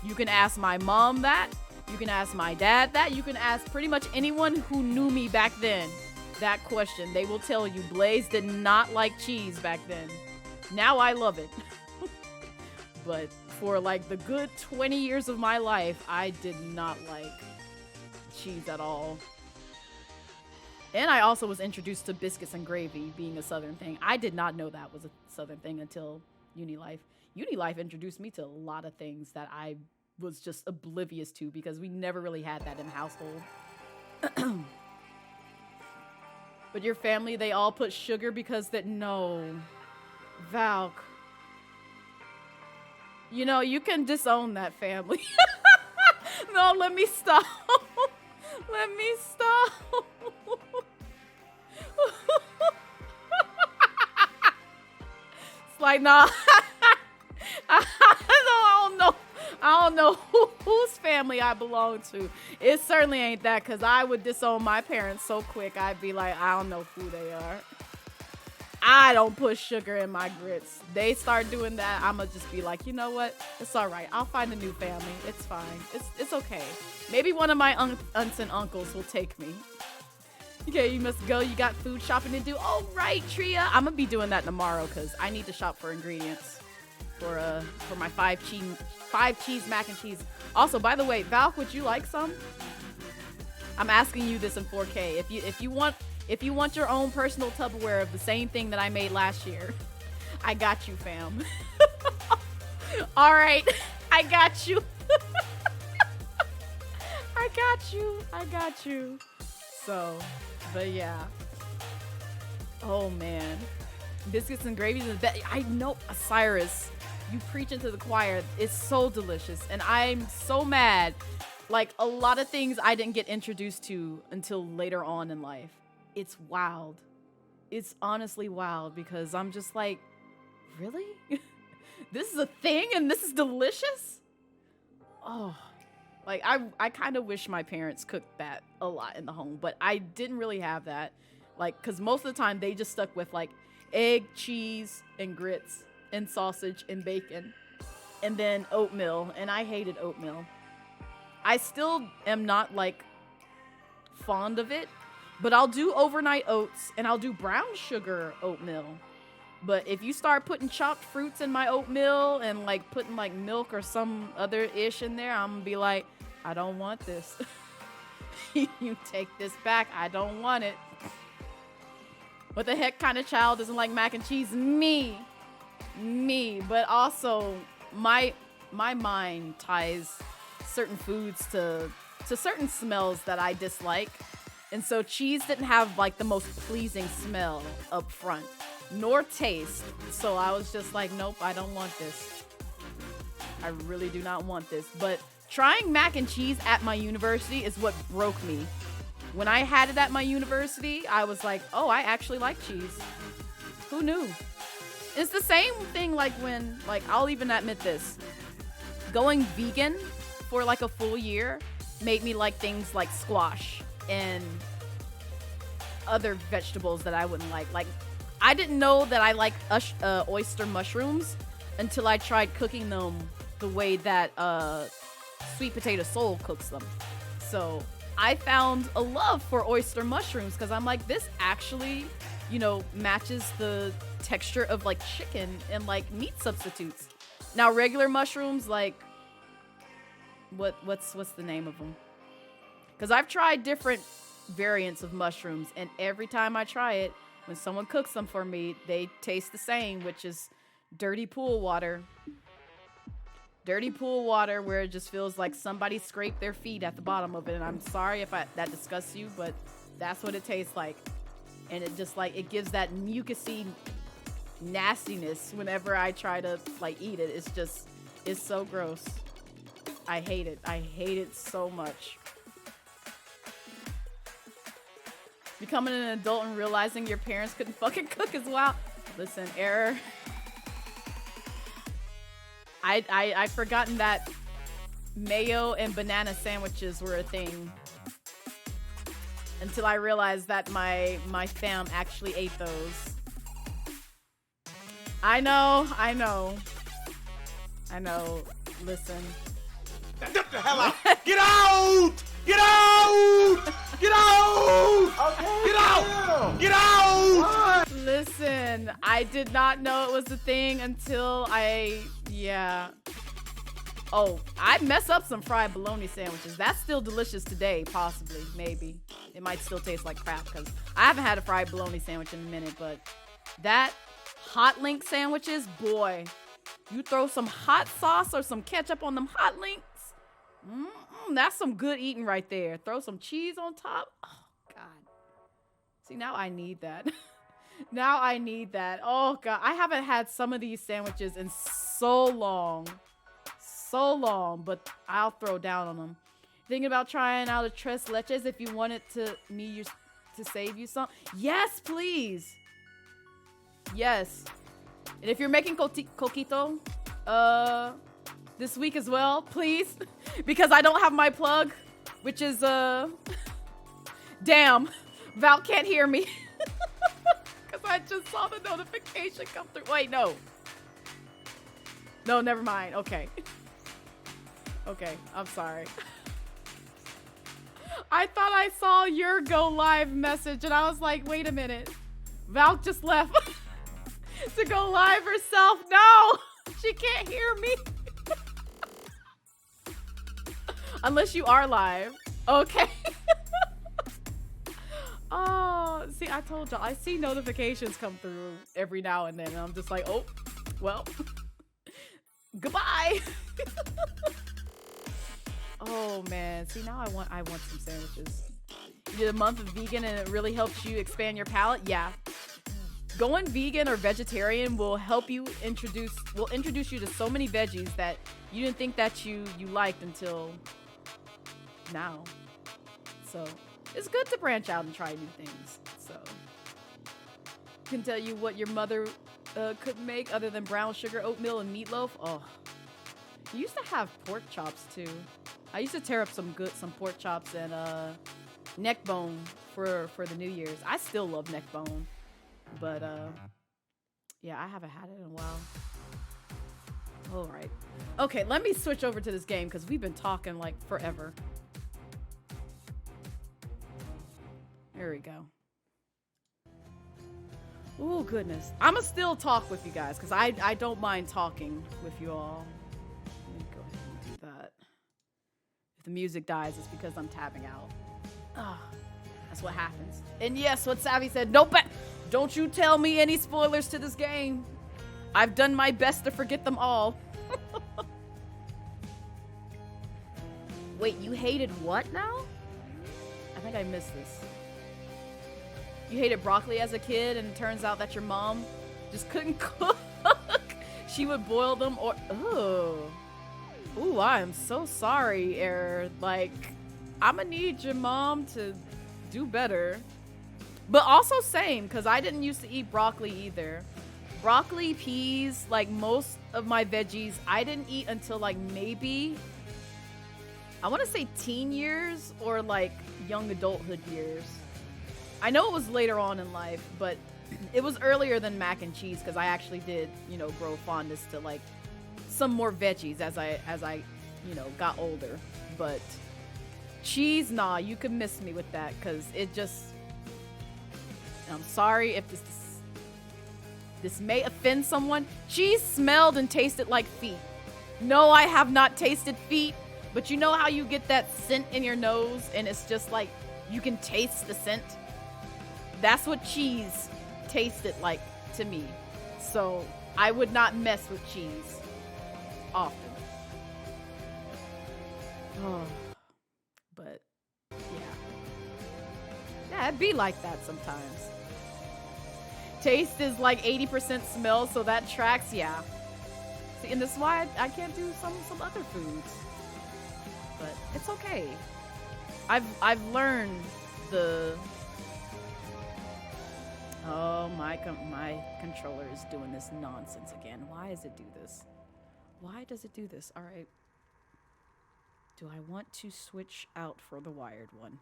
You can ask my mom that. You can ask my dad that. You can ask pretty much anyone who knew me back then that question. They will tell you Blaze did not like cheese back then. Now I love it. But for like the good 20 years of my life, I did not like cheese at all. And I also was introduced to biscuits and gravy being a Southern thing. I did not know that was a Southern thing until uni life. Uni life introduced me to a lot of things that I was just oblivious to because we never really had that in the household. But your family, they all put sugar because that, no. Valk. You know, you can disown that family. No, let me stop. Let me stop. It's like, nah. I don't know whose family I belong to. It certainly ain't that, because I would disown my parents so quick. I'd be like, I don't know who they are. I don't put sugar in my grits. They start doing that, I'ma just be like, you know what? It's all right. I'll find a new family. It's fine. It's okay. Maybe one of my aunts and uncles will take me. Okay, you must go. You got food shopping to do. All right, Tria. I'm gonna be doing that tomorrow because I need to shop for ingredients for my five cheese mac and cheese. Also, by the way, Valk, would you like some? I'm asking you this in 4K. If you want your own personal Tupperware of the same thing that I made last year, I got you, fam. All right, I got you. I got you. So, but yeah. Oh man, biscuits and gravy is the best. I know, Cyrus, you preach into the choir. It's so delicious, and I'm so mad. Like, a lot of things I didn't get introduced to until later on in life. It's wild. It's honestly wild because I'm just like, really? This is a thing and this is delicious? Oh, like I kind of wish my parents cooked that a lot in the home, but I didn't really have that. Like, because most of the time they just stuck with like egg, cheese, and grits, and sausage, and bacon, and then oatmeal, and I hated oatmeal. I still am not like fond of it, but I'll do overnight oats and I'll do brown sugar oatmeal. But if you start putting chopped fruits in my oatmeal and like putting like milk or some other ish in there, I'm gonna be like, I don't want this. You take this back. I don't want it. What the heck kind of child doesn't like mac and cheese? Me. But also my mind ties certain foods to certain smells that I dislike. And so cheese didn't have like the most pleasing smell up front, nor taste. So I was just like, nope, I don't want this. I really do not want this. But trying mac and cheese at my university is what broke me. When I had it at my university, I was like, oh, I actually like cheese. Who knew? It's the same thing like when, like, I'll even admit this. Going vegan for like a full year made me like things like squash and other vegetables that I wouldn't like. Like, I didn't know that I liked oyster mushrooms until I tried cooking them the way that Sweet Potato Soul cooks them. So I found a love for oyster mushrooms because I'm like, this actually, you know, matches the texture of like chicken and like meat substitutes. Now regular mushrooms, like what's the name of them? Because I've tried different variants of mushrooms, and every time I try it, when someone cooks them for me, they taste the same, which is dirty pool water. Dirty pool water where it just feels like somebody scraped their feet at the bottom of it. And I'm sorry if that disgusts you, but that's what it tastes like. And it just like, it gives that mucusy nastiness whenever I try to like eat it. It's so gross. I hate it. I hate it so much. Becoming an adult and realizing your parents couldn't fucking cook as well. Listen, error. I'd forgotten that mayo and banana sandwiches were a thing until I realized that my fam actually ate those. I know. Listen. Get the hell out! Get out! Get out! Get out! Okay. Get out! Get out! Listen, I did not know it was a thing until yeah. Oh, I mess up some fried bologna sandwiches. That's still delicious today, possibly, maybe. It might still taste like crap because I haven't had a fried bologna sandwich in a minute, but that hot link sandwiches, boy, you throw some hot sauce or some ketchup on them hot links. That's some good eating right there. Throw some cheese on top. Oh, God. See, now I need that. Now I need that. Oh, God. I haven't had some of these sandwiches in so long. So long, but I'll throw down on them. Thinking about trying out a tres leches if you wanted to save you some? Yes, please. Yes. And if you're making coquito, this week as well, please, because I don't have my plug, which is damn, Val can't hear me because I just saw the notification come through. Wait, no. No, never mind. Okay. Okay, I'm sorry. I thought I saw your go live message and I was like, wait a minute. Val just left to go live herself. No, she can't hear me. Unless you are live. Okay. Oh, see, I told y'all, I see notifications come through every now and then, and I'm just like, oh, well, goodbye. Oh man, see, now I want some sandwiches. You did a month of vegan and it really helps you expand your palate? Yeah. Going vegan or vegetarian will help you introduce you to so many veggies that you didn't think that you liked until now. So it's good to branch out and try new things. So can tell you what your mother could make other than brown sugar oatmeal and meatloaf. Oh, you used to have pork chops too. I used to tear up some pork chops and neck bone for the New Year's. I still love neck bone, but yeah, I haven't had it in a while. All right, okay, let me switch over to this game because we've been talking like forever. There we go. Oh goodness, I'ma still talk with you guys because I don't mind talking with you all. Let me go ahead and do that. If the music dies, it's because I'm tabbing out. Ah, that's what happens. And yes, what Savvy said. Nope, don't you tell me any spoilers to this game. I've done my best to forget them all. Wait, you hated what now? I think I missed this. You hated broccoli as a kid, and it turns out that your mom just couldn't cook. She would boil them or... Ooh, I am so sorry, Air. Like, I'm gonna need your mom to do better. But also same, because I didn't used to eat broccoli either. Broccoli, peas, like most of my veggies, I didn't eat until like maybe... I want to say teen years or like young adulthood years. I know it was later on in life, but it was earlier than mac and cheese because I actually did, you know, grow fondness to like some more veggies as I, you know, got older. But cheese, nah, you could miss me with that because it just. I'm sorry if this may offend someone. Cheese smelled and tasted like feet. No, I have not tasted feet, but you know how you get that scent in your nose and it's just like you can taste the scent. That's what cheese tasted like to me. So I would not mess with cheese often. Oh, but yeah. Yeah, it'd be like that sometimes. Taste is like 80% smell, so that tracks, yeah. See, and this is why I can't do some other foods. But it's okay. I've learned the... Oh, my controller is doing this nonsense again. Why does it do this? Why does it do this? All right. Do I want to switch out for the wired one?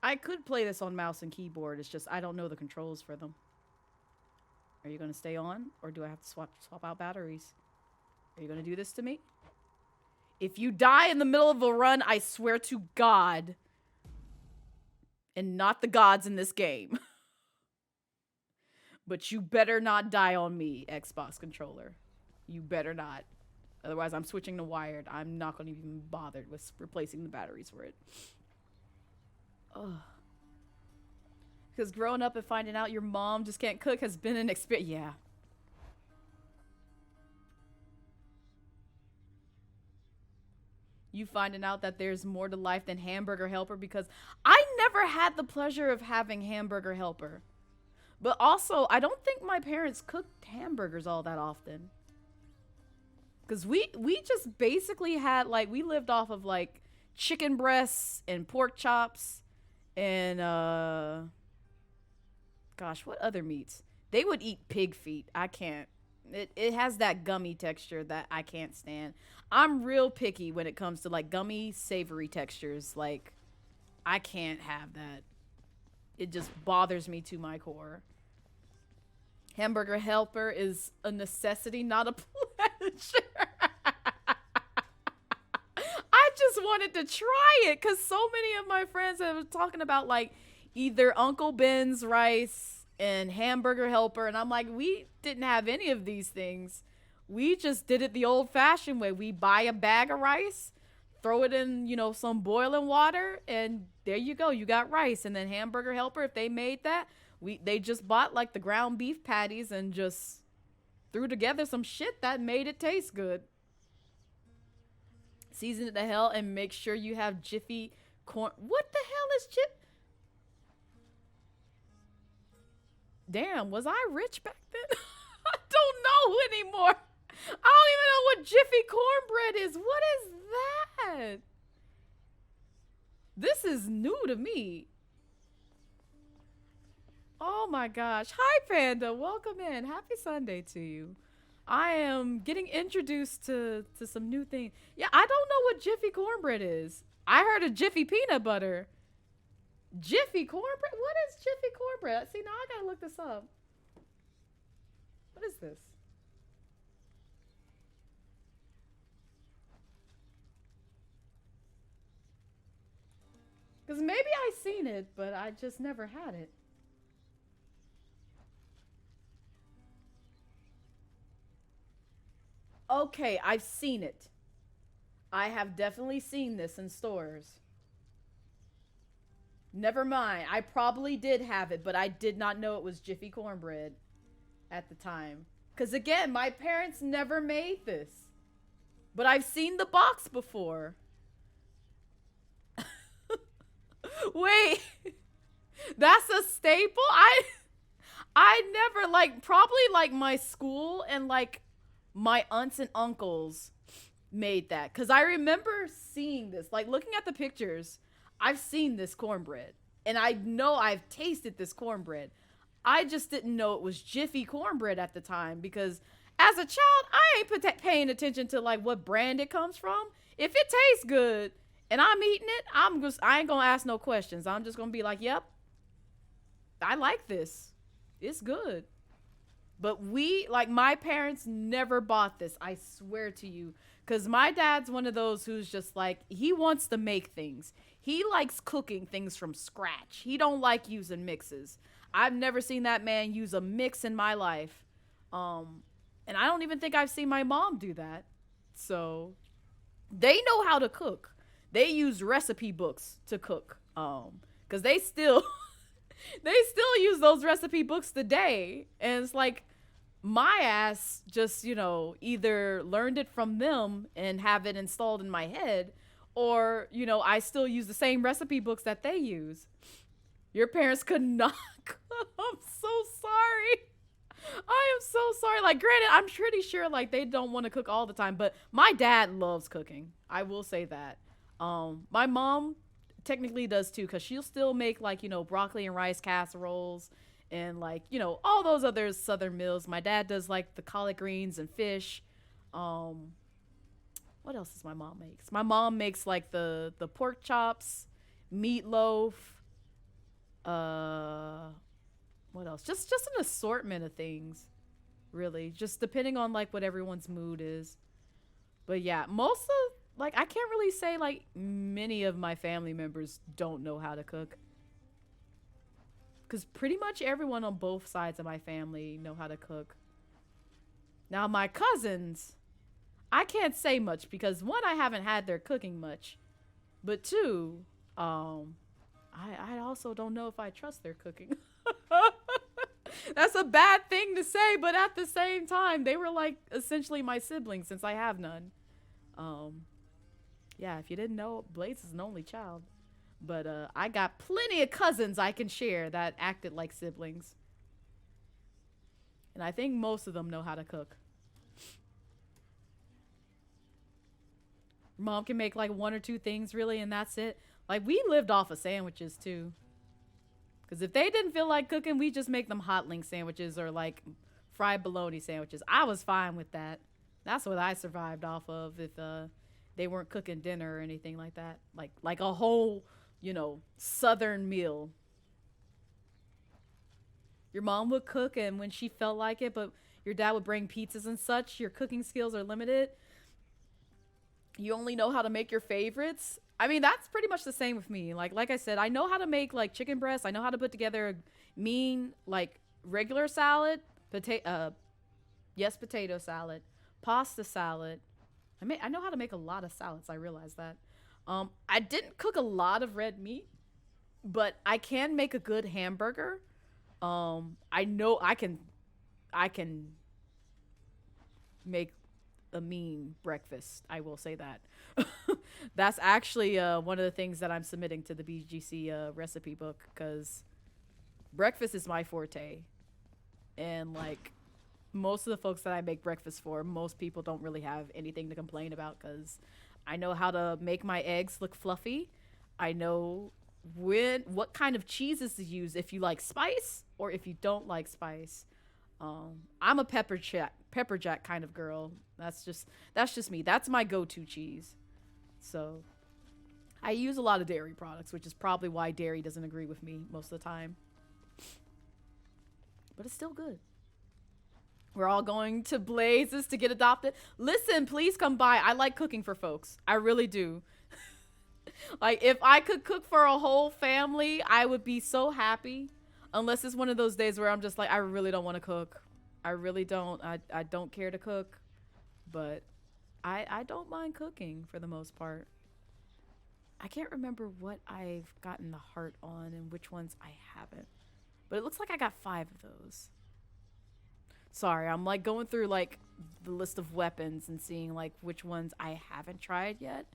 I could play this on mouse and keyboard. It's just I don't know the controls for them. Are you going to stay on? Or do I have to swap out batteries? Are you going to do this to me? If you die in the middle of a run, I swear to God... and not the gods in this game. But you better not die on me, Xbox controller. You better not. Otherwise, I'm switching to wired. I'm not going to even bother with replacing the batteries for it. Ugh. Because growing up and finding out your mom just can't cook has been an experience. Yeah. You finding out that there's more to life than Hamburger Helper, because I never had the pleasure of having Hamburger Helper. But also, I don't think my parents cooked hamburgers all that often. Because we just basically had, like, we lived off of, like, chicken breasts and pork chops and, gosh, what other meats? They would eat pig feet. I can't. It has that gummy texture that I can't stand. I'm real picky when it comes to like gummy, savory textures. Like, I can't have that. it just bothers me to my core. Hamburger Helper is a necessity, not a pleasure. I just wanted to try it because so many of my friends have been talking about like either Uncle Ben's rice and Hamburger Helper. And I'm like, we didn't have any of these things. We just did it the old fashioned way. We buy a bag of rice, throw it in, you know, some boiling water, and there you go. You got rice. And then Hamburger Helper, if they made that, they just bought like the ground beef patties and just threw together some shit that made it taste good. Season it to hell and make sure you have Jiffy corn. What the hell is Damn, was I rich back then? I don't know anymore. I don't even know what Jiffy cornbread is. What is that? This is new to me. Oh my gosh. Hi, Panda. Welcome in. Happy Sunday to you. I am getting introduced to some new things. Yeah, I don't know what Jiffy cornbread is. I heard of Jiffy peanut butter. Jiffy cornbread? What is Jiffy cornbread? See, now I gotta look this up. What is this? Because maybe I seen it, but I just never had it. Okay, I've seen it. I have definitely seen this in stores. Never mind. I probably did have it, but I did not know it was Jiffy cornbread at the time. Because again, my parents never made this. But I've seen the box before. Wait. That's a staple? I never, like, probably like my school and like my aunts and uncles made that. Because I remember seeing this, like looking at the pictures. I've seen this cornbread, and I know I've tasted this cornbread. I just didn't know it was Jiffy cornbread at the time because as a child, I ain't paying attention to like what brand it comes from. If it tastes good and I'm eating it, I ain't gonna ask no questions. I'm just gonna be like, yep, I like this. It's good. But my parents never bought this. I swear to you. Because my dad's one of those who's just like, he wants to make things. He likes cooking things from scratch. He don't like using mixes. I've never seen that man use a mix in my life. And I don't even think I've seen my mom do that. So they know how to cook. They use recipe books to cook. Because they still use those recipe books today. And it's like, my ass just, you know, either learned it from them and have it installed in my head, or, you know, I still use the same recipe books that they use. Your parents could not cook. I'm so sorry. I am so sorry. Like, granted, I'm pretty sure, like, they don't want to cook all the time, but my dad loves cooking. I will say that. My mom technically does too, because she'll still make, like, you know, broccoli and rice casseroles and like, you know, all those other southern meals. My dad does like the collard greens and fish. What else does my mom makes? My mom makes like the pork chops, meatloaf. What else? Just an assortment of things, really. Just depending on like what everyone's mood is. But yeah, most of like I can't really say like many of my family members don't know how to cook. Because pretty much everyone on both sides of my family know how to cook. Now, my cousins, I can't say much because, one, I haven't had their cooking much. But two, I also don't know if I trust their cooking. That's a bad thing to say, but at the same time, they were like essentially my siblings since I have none. Yeah, if you didn't know, Blaze is an only child. But I got plenty of cousins I can share that acted like siblings. And I think most of them know how to cook. Mom can make like one or two things really, and that's it. Like, we lived off of sandwiches too. Because if they didn't feel like cooking, we just make them hot link sandwiches or like fried bologna sandwiches. I was fine with that. That's what I survived off of if they weren't cooking dinner or anything like that. Like a whole, you know, southern meal. Your mom would cook and when she felt like it, but your dad would bring pizzas and such. Your cooking skills are limited. You only know how to make your favorites. I mean, that's pretty much the same with me. Like I said, I know how to make like chicken breast. I know how to put together a mean like regular salad, potato salad, pasta salad. I know how to make a lot of salads. I realize that. I didn't cook a lot of red meat, but I can make a good hamburger. I know I can make a mean breakfast. I will say that. That's actually one of the things that I'm submitting to the BGC recipe book, because breakfast is my forte. And like most of the folks that I make breakfast for, most people don't really have anything to complain about, because I know how to make my eggs look fluffy. I know what kind of cheeses to use if you like spice or if you don't like spice. I'm a pepper jack kind of girl. That's just me. That's my go-to cheese. So I use a lot of dairy products, which is probably why dairy doesn't agree with me most of the time. But it's still good. We're all going to Blazes to get adopted. Listen, please come by. I like cooking for folks. I really do. Like, if I could cook for a whole family, I would be so happy. Unless it's one of those days where I'm just like, I really don't want to cook. I really don't. I don't care to cook. But I don't mind cooking for the most part. I can't remember what I've gotten the heart on and which ones I haven't. But it looks like I got 5 of those. Sorry, I'm like going through like the list of weapons and seeing like which ones I haven't tried yet.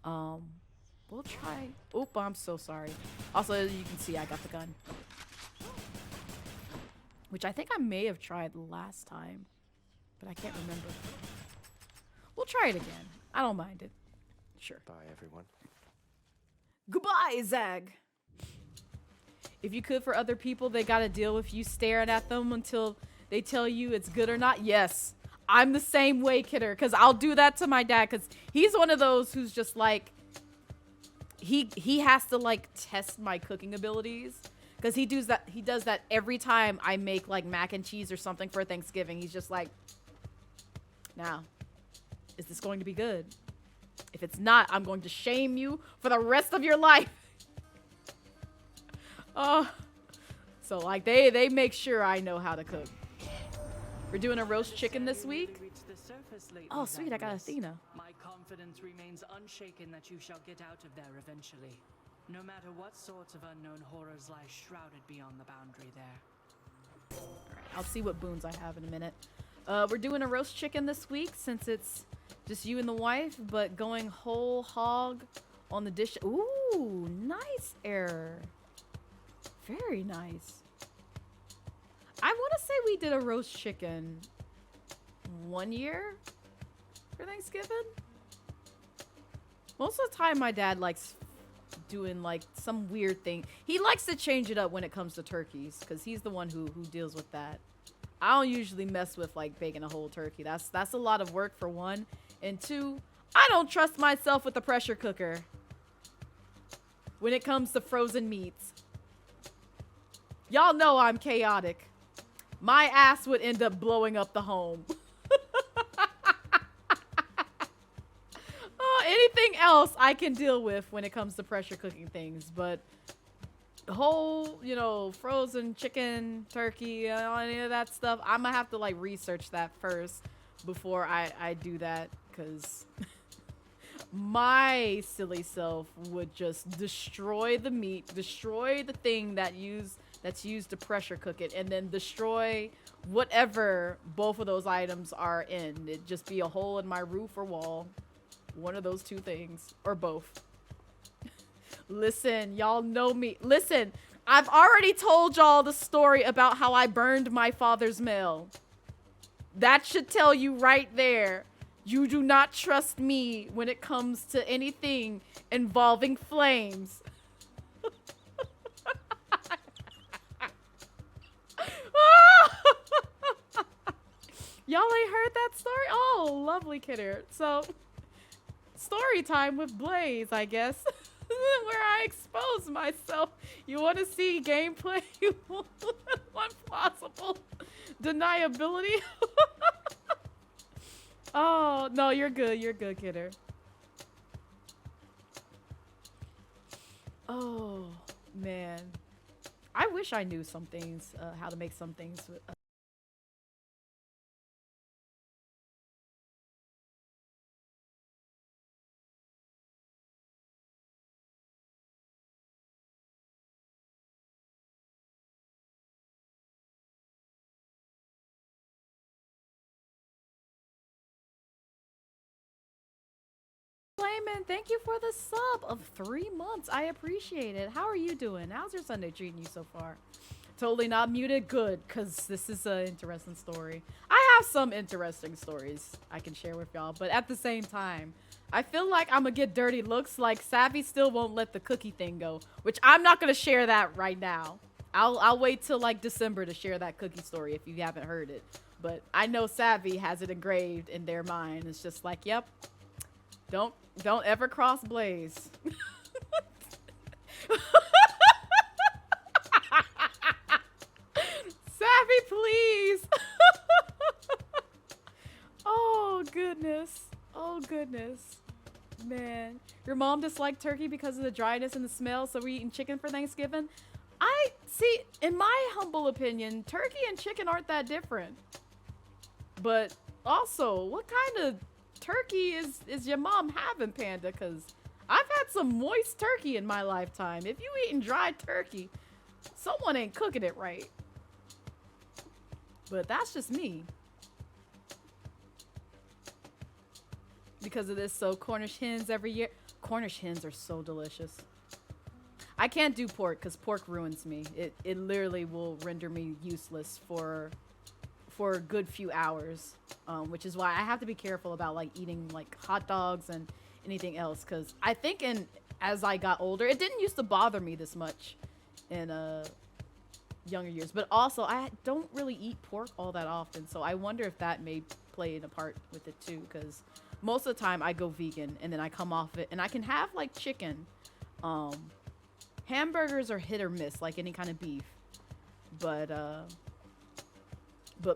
We'll try. Oop, I'm so sorry. Also, you can see I got the gun, which I think I may have tried last time, but I can't remember. We'll try it again. I don't mind it. Sure. Bye, everyone. Goodbye, Zag. If you could for other people, they gotta deal with you staring at them until they tell you it's good or not. Yes, I'm the same way, kidder, because I'll do that to my dad, because he's one of those who's just like, he has to like test my cooking abilities, because he does that every time I make like mac and cheese or something for Thanksgiving. He's just like, now, is this going to be good? If it's not, I'm going to shame you for the rest of your life. So like they make sure I know how to cook. We're doing a roast chicken this week. Oh sweet, I got Athena. My confidence remains unshaken that you shall get out of there eventually. No matter what sorts of unknown horrors lie shrouded beyond the boundary there. Alright, I'll see what boons I have in a minute. We're doing a roast chicken this week since it's just you and the wife, but going whole hog on the dish. Ooh, nice error. Very nice. I want to say we did a roast chicken 1 year for Thanksgiving. Most of the time my dad likes doing like some weird thing. He likes to change it up when it comes to turkeys, because he's the one who deals with that. I don't usually mess with like baking a whole turkey. That's a lot of work for one. And two, I don't trust myself with the pressure cooker when it comes to frozen meats. Y'all know I'm chaotic. My ass would end up blowing up the home. Anything else I can deal with when it comes to pressure cooking things, but whole, you know, frozen chicken, turkey, any of that stuff, I'm gonna have to like research that first before I do that, because my silly self would just destroy the meat, destroy the thing that's used to pressure cook it, and then destroy whatever both of those items are in. It'd just be a hole in my roof or wall. One of those two things, or both. Listen, y'all know me. Listen, I've already told y'all the story about how I burned my father's mail. That should tell you right there. You do not trust me when it comes to anything involving flames. Y'all ain't heard that story? Oh, lovely kidder. So, story time with Blaze, I guess. where I expose myself. You want to see gameplay? You want plausible deniability? Oh, no, you're good. You're good, kidder. Oh, man. I wish I knew some things, how to make some things. Flayman, thank you for the sub of 3 months. I appreciate it. How are you doing? How's your Sunday treating you so far? Totally not muted. Good, because this is an interesting story. I have some interesting stories I can share with y'all, but at the same time, I feel like I'm gonna get dirty looks. Like Savvy still won't let the cookie thing go, which I'm not gonna share that right now. I'll wait till like December to share that cookie story if you haven't heard it. But I know Savvy has it engraved in their mind. It's just like, yep, don't ever cross Blaze. Savvy, please. Oh goodness. Oh goodness. Man, your mom disliked turkey because of the dryness and the smell, so we're eating chicken for Thanksgiving. I see, in my humble opinion, turkey and chicken aren't that different. But also, what kind of turkey is your mom having, Panda? Because I've had some moist turkey in my lifetime. If you eating dry turkey, someone ain't cooking it right. But that's just me. Because of this, so Cornish hens every year. Cornish hens are so delicious. I can't do pork because pork ruins me. It literally will render me useless for a good few hours, which is why I have to be careful about like eating like hot dogs and anything else. Because I think as I got older, it didn't used to bother me this much in younger years. But also, I don't really eat pork all that often, so I wonder if that may play a part with it too. Because most of the time I go vegan and then I come off it and I can have like chicken. Hamburgers are hit or miss, like any kind of beef. But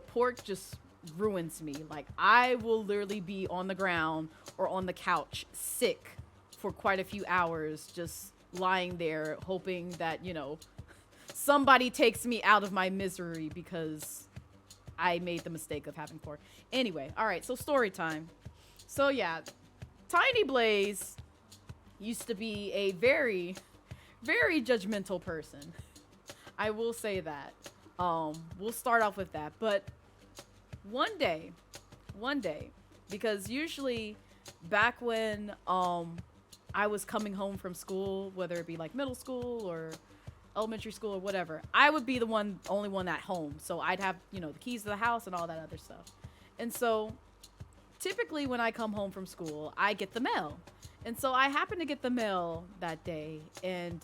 pork just ruins me. Like, I will literally be on the ground or on the couch sick for quite a few hours, just lying there hoping that, you know, somebody takes me out of my misery because I made the mistake of having pork. Anyway, all right, so story time. So yeah, Tiny Blaze used to be a very, very judgmental person. I will say that. We'll start off with that. But one day, because usually back when I was coming home from school, whether it be like middle school or elementary school or whatever, I would be the only one at home. So I'd have, you know, the keys to the house and all that other stuff. And so typically when I come home from school, I get the mail. And so I happened to get the mail that day. And,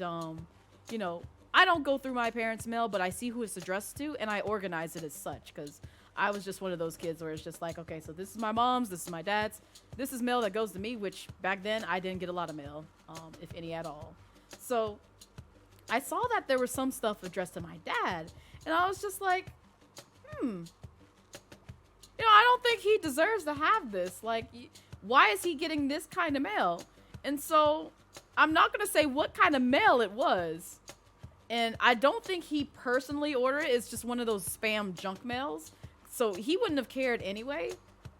you know, I don't go through my parents' mail, but I see who it's addressed to and I organize it as such. Because I was just one of those kids where it's just like, okay, so this is my mom's, this is my dad's. This is mail that goes to me, which back then I didn't get a lot of mail, if any at all. So I saw that there was some stuff addressed to my dad. And I was just like, you know, I don't think he deserves to have this. Like, why is he getting this kind of mail? And so I'm not going to say what kind of mail it was. And I don't think he personally ordered it. It's just one of those spam junk mails. So he wouldn't have cared anyway.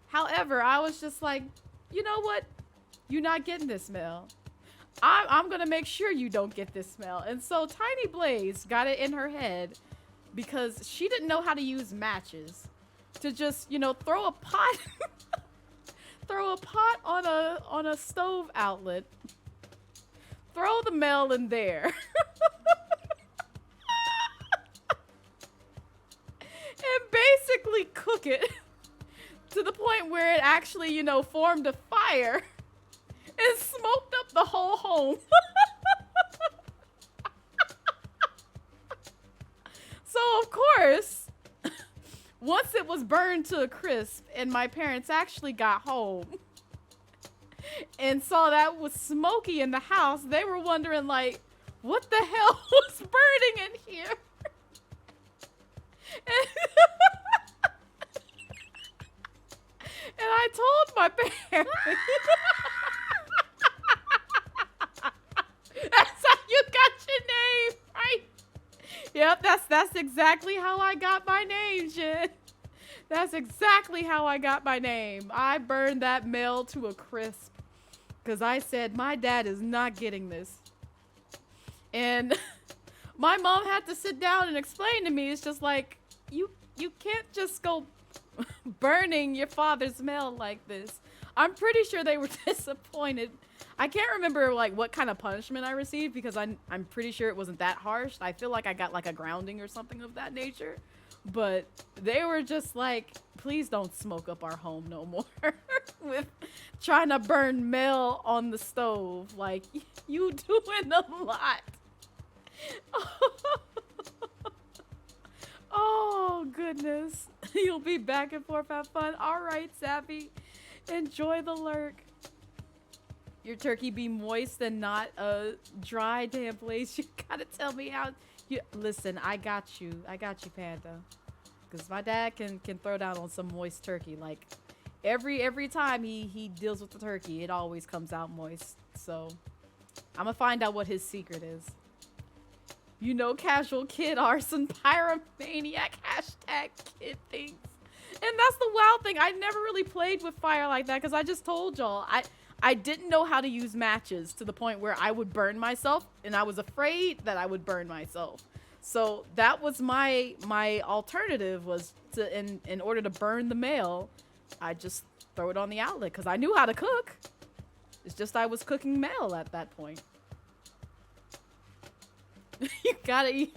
However, I was just like, you know what? You're not getting this mail. I'm going to make sure you don't get this mail. And so Tiny Blaze got it in her head because she didn't know how to use matches to just, you know, throw a pot on a stove outlet, throw the mail in there, and basically cook it to the point where it actually, you know, formed a fire and smoked up the whole home. So, of course, once it was burned to a crisp and my parents actually got home, and saw that was smoky in the house, they were wondering like, what the hell was burning in here? And I told my parents. That's how you got your name, right? Yep, that's exactly how I got my name, Jen. That's exactly how I got my name. I burned that mail to a crisp because I said my dad is not getting this. And my mom had to sit down and explain to me. It's just like, you can't just go burning your father's mail like this. I'm pretty sure they were disappointed. I can't remember like what kind of punishment I received because I'm pretty sure it wasn't that harsh. I feel like I got like a grounding or something of that nature. But they were just like, please don't smoke up our home no more with trying to burn mail on the stove. Like, you doing a lot. Oh, goodness. You'll be back and forth, have fun. All right, Sappy. Enjoy the lurk. Your turkey be moist and not dry, damn Blaze. You gotta tell me how. Listen, I got you. I got you, Panda. Because my dad can throw down on some moist turkey. Like, every time he deals with the turkey, it always comes out moist. So, I'm gonna find out what his secret is. You know, casual kid arson, pyromaniac, hashtag kid things. And that's the wild thing. I never really played with fire like that because I just told y'all. I didn't know how to use matches to the point where I would burn myself, and I was afraid that I would burn myself. So that was my alternative was to, in order to burn the mail, I just throw it on the outlet because I knew how to cook. It's just I was cooking mail at that point. You gotta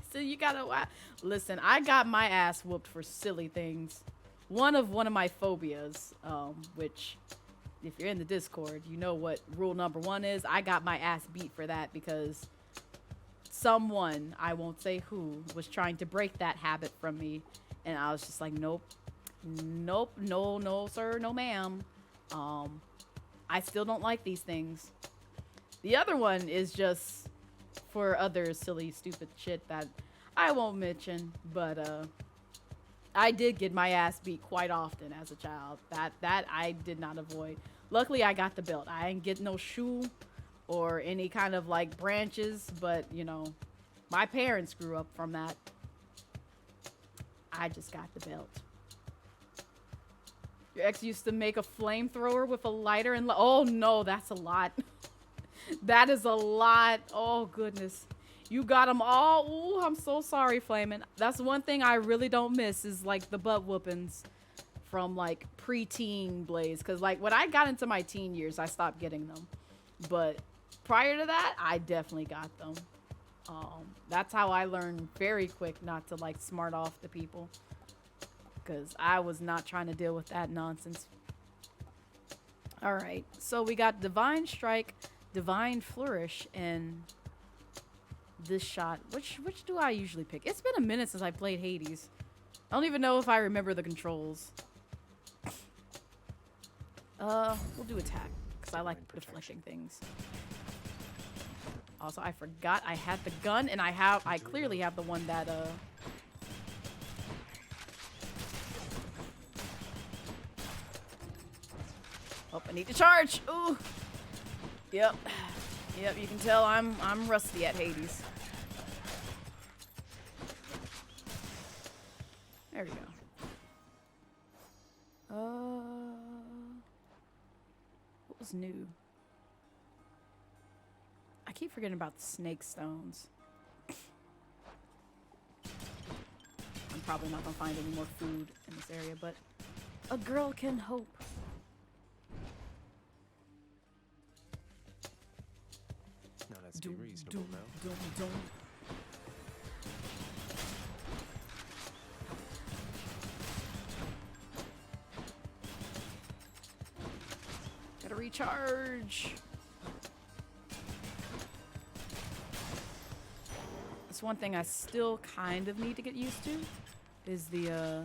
listen, I got my ass whooped for silly things. One of my phobias, which if you're in the Discord, you know what rule number 1 is. I got my ass beat for that because someone, I won't say who, was trying to break that habit from me. And I was just like, nope, no, sir, no, ma'am. I still don't like these things. The other one is just for other silly, stupid shit that I won't mention, but I did get my ass beat quite often as a child. That I did not avoid. Luckily, I got the belt. I didn't get no shoe or any kind of like branches, but you know, my parents grew up from that. I just got the belt. Your ex used to make a flamethrower with a lighter and oh no, that's a lot. That is a lot. Oh goodness. You got them all. Ooh, I'm so sorry, Flamin'. That's one thing I really don't miss is like the butt whoopings from like pre-teen Blaze. Cause like when I got into my teen years, I stopped getting them. But prior to that, I definitely got them. That's how I learned very quick not to like smart off the people. Cause I was not trying to deal with that nonsense. All right, so we got Divine Strike, Divine Flourish, and this shot. Which do I usually pick? It's been a minute since I played Hades. I don't even know if I remember the controls. We'll do attack because I like deflecting things. Also, I forgot I had the gun, and I clearly have the one that Oh, I need to charge. Ooh. Yep. Yep, you can tell I'm rusty at Hades. There we go. What was new? I keep forgetting about the snake stones. I'm probably not gonna find any more food in this area, but a girl can hope. No, let's be reasonable now. Gotta recharge. That's one thing I still kind of need to get used to is the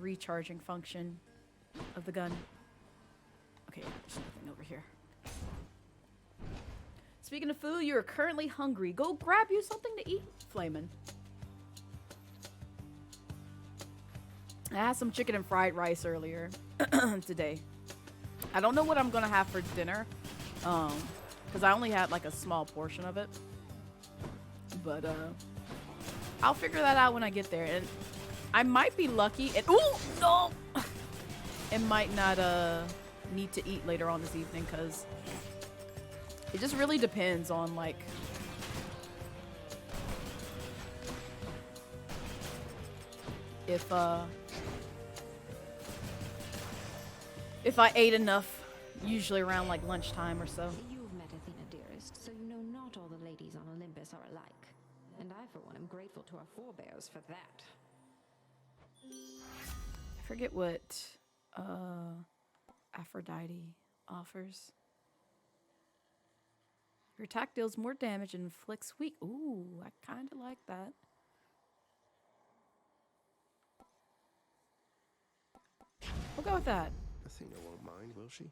recharging function of the gun. Okay, there's nothing over here. Speaking of food, you are currently hungry. Go grab you something to eat, Flamin'. I had some chicken and fried rice earlier today. I don't know what I'm gonna have for dinner, because I only had like a small portion of it. But I'll figure that out when I get there, and I might be lucky. And ooh, no, it might not need to eat later on this evening, because it just really depends on like if I ate enough, usually around like lunchtime or so. You've met Athena, dearest, so you know not all the ladies on Olympus are alike. And I, for one, am grateful to our forebears for that. I forget what Aphrodite offers. Your attack deals more damage and inflicts weak. Ooh, I kind of like that. We'll go with that. Athena won't mind, will she?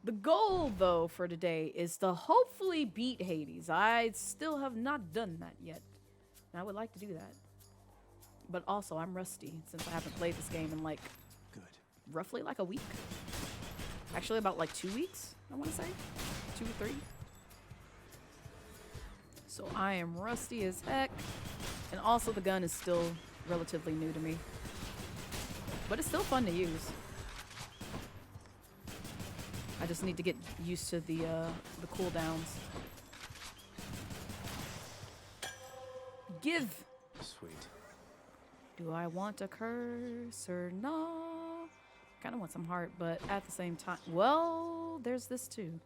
The goal, though, for today is to hopefully beat Hades. I still have not done that yet. And I would like to do that. But also, I'm rusty since I haven't played this game in like roughly like a week. Actually, about like 2 weeks, I want to say. 2 or 3. So I am rusty as heck. And also, the gun is still relatively new to me. But it's still fun to use. I just need to get used to the cooldowns. Give. Sweet. Do I want a curse or not? Kind of want some heart, but at the same time, well, there's this too.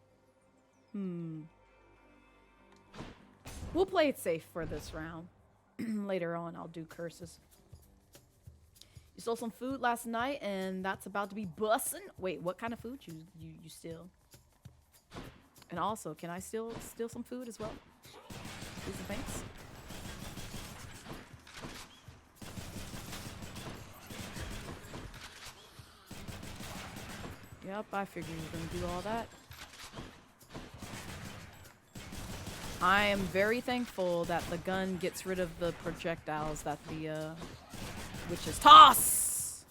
We'll play it safe for this round. Later on, I'll do curses. You stole some food last night, and that's about to be bussin'. Wait, what kind of food you steal? And also, can I steal some food as well? Please and thanks. Yep, I figured you were gonna do all that. I am very thankful that the gun gets rid of the projectiles that the witches toss.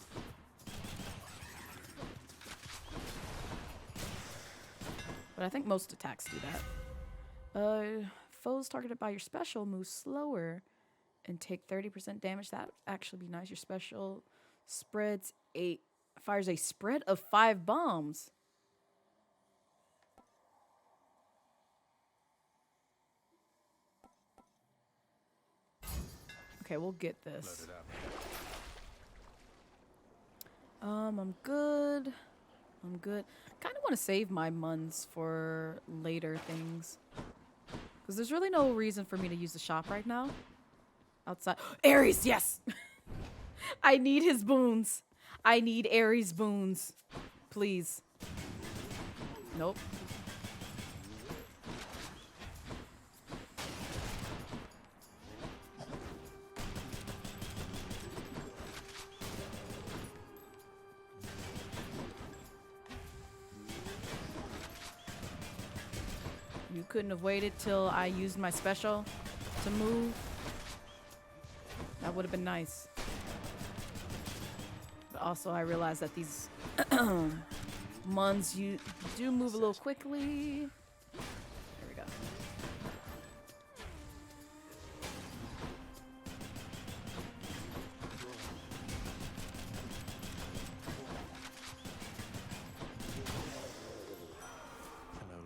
But I think most attacks do that. Foes targeted by your special move slower and take 30% damage. That would actually be nice. Your special fires a spread of 5 bombs. Okay, we'll get this. I'm good. I'm good. Kind of want to save my muns for later things. Because there's really no reason for me to use the shop right now. Outside. Ares, yes! I need his boons. I need Ares boons. Please. Nope. You couldn't have waited till I used my special to move. That would have been nice. But also I realized that these muns you do move a little quickly. There we go.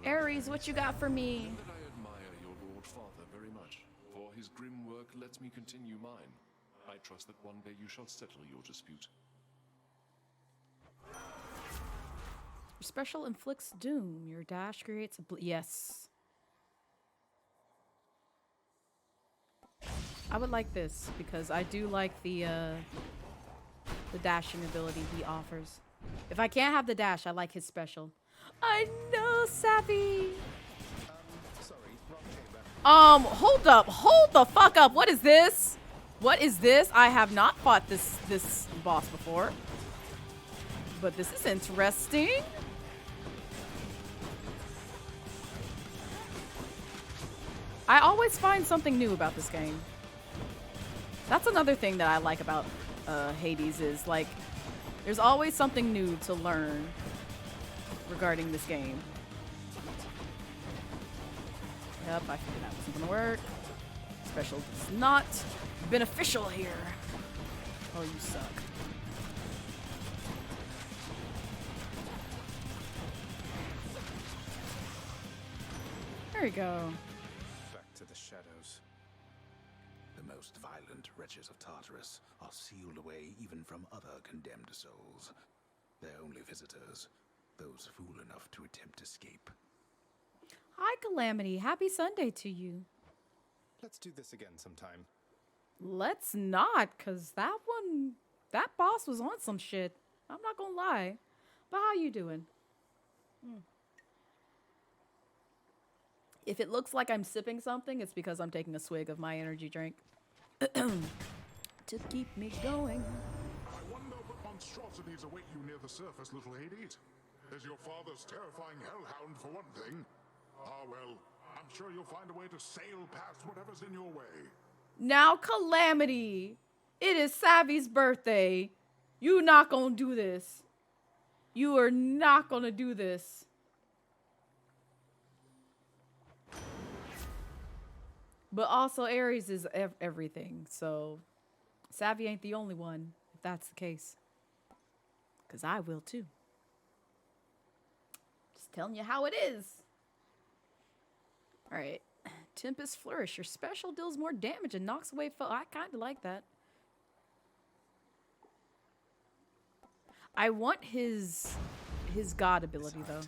Ares, what you got for me? That I admire your Lord Father very much, for his grim work lets me continue mine. I trust that one day you shall settle your dispute. Your special inflicts doom. Your dash creates a yes. I would like this because I do like the dashing ability he offers. If I can't have the dash, I like his special. I know, Sappy. Hold up. Hold the fuck up. What is this? What is this? I have not fought this boss before. But this is interesting. I always find something new about this game. That's another thing that I like about Hades is like there's always something new to learn regarding this game. Yep, I figured that wasn't gonna work. Special is not beneficial here. Oh, you suck. There you go. Back to the shadows. The most violent wretches of Tartarus are sealed away even from other condemned souls. They're only visitors, those fool enough to attempt escape. Hi, Calamity. Happy Sunday to you. Let's do this again sometime. Let's not, because that boss was on some shit. I'm not gonna lie. But how you doing? If it looks like I'm sipping something, it's because I'm taking a swig of my energy drink. To keep me going. I wonder what monstrosities await you near the surface, little Hades. There's your father's terrifying hellhound, for one thing. Ah, well, I'm sure you'll find a way to sail past whatever's in your way. Now, Calamity, it is Savvy's birthday. You not gonna do this. You are not gonna do this. But also, Aries is everything, so Savvy ain't the only one, if that's the case. Because I will, too. Just telling you how it is. Alright. Tempest Flourish. Your special deals more damage and knocks away foe. I kind of like that. I want his god ability, though.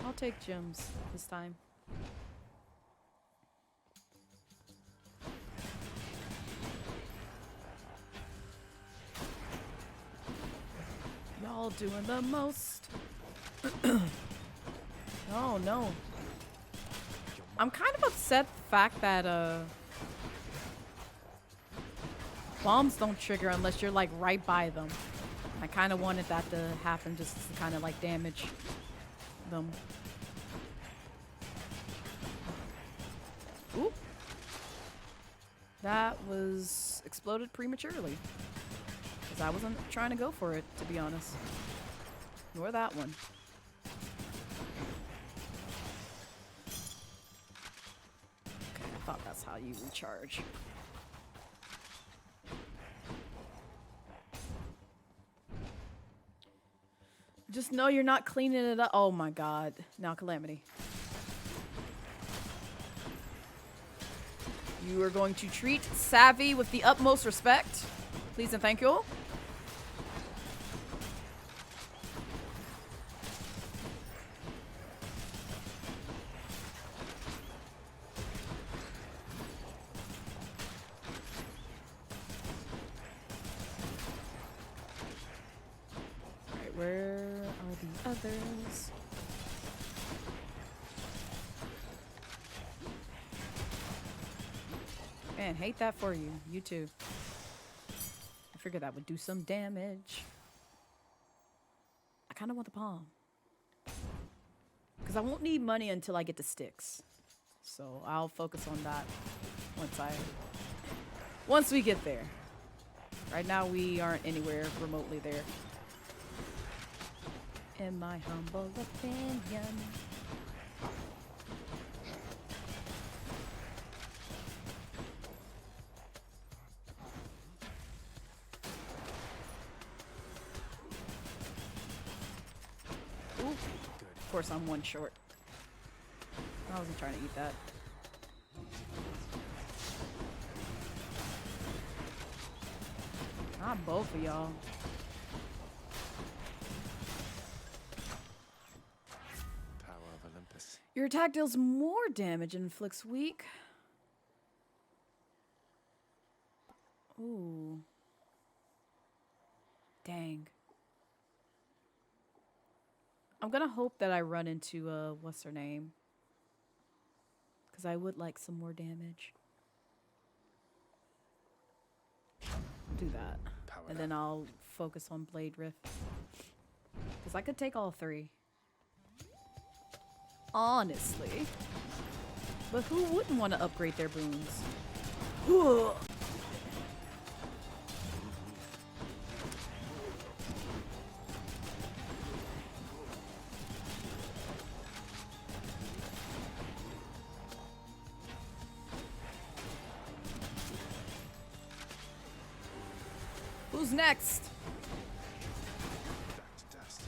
I'll take gems this time. Y'all doing the most. Oh no. I'm kind of upset the fact that bombs don't trigger unless you're like right by them. I kind of wanted that to happen just to kind of like damage them. Oop. That was exploded prematurely. Because I wasn't trying to go for it, to be honest. Nor that one. Okay, I thought that's how you recharge. Just know you're not cleaning it up. Oh my god. Now, Calamity. You are going to treat Savvy with the utmost respect. Please and thank you. Alright, where are the others? Man, hate that for you. You too. I figured that would do some damage. I kind of want the palm. Because I won't need money until I get the sticks. So I'll focus on that once we get there. Right now we aren't anywhere remotely there. In my humble opinion. Of course, I'm one short. I wasn't trying to eat that. Not both of y'all. Tower of Olympus. Your attack deals more damage and inflicts weak. Ooh. Dang. I'm gonna hope that I run into, what's her name? Because I would like some more damage. Do that. And then I'll focus on Blade Rift. Because I could take all three. Honestly. But who wouldn't want to upgrade their boons? Who's next? Back to dust.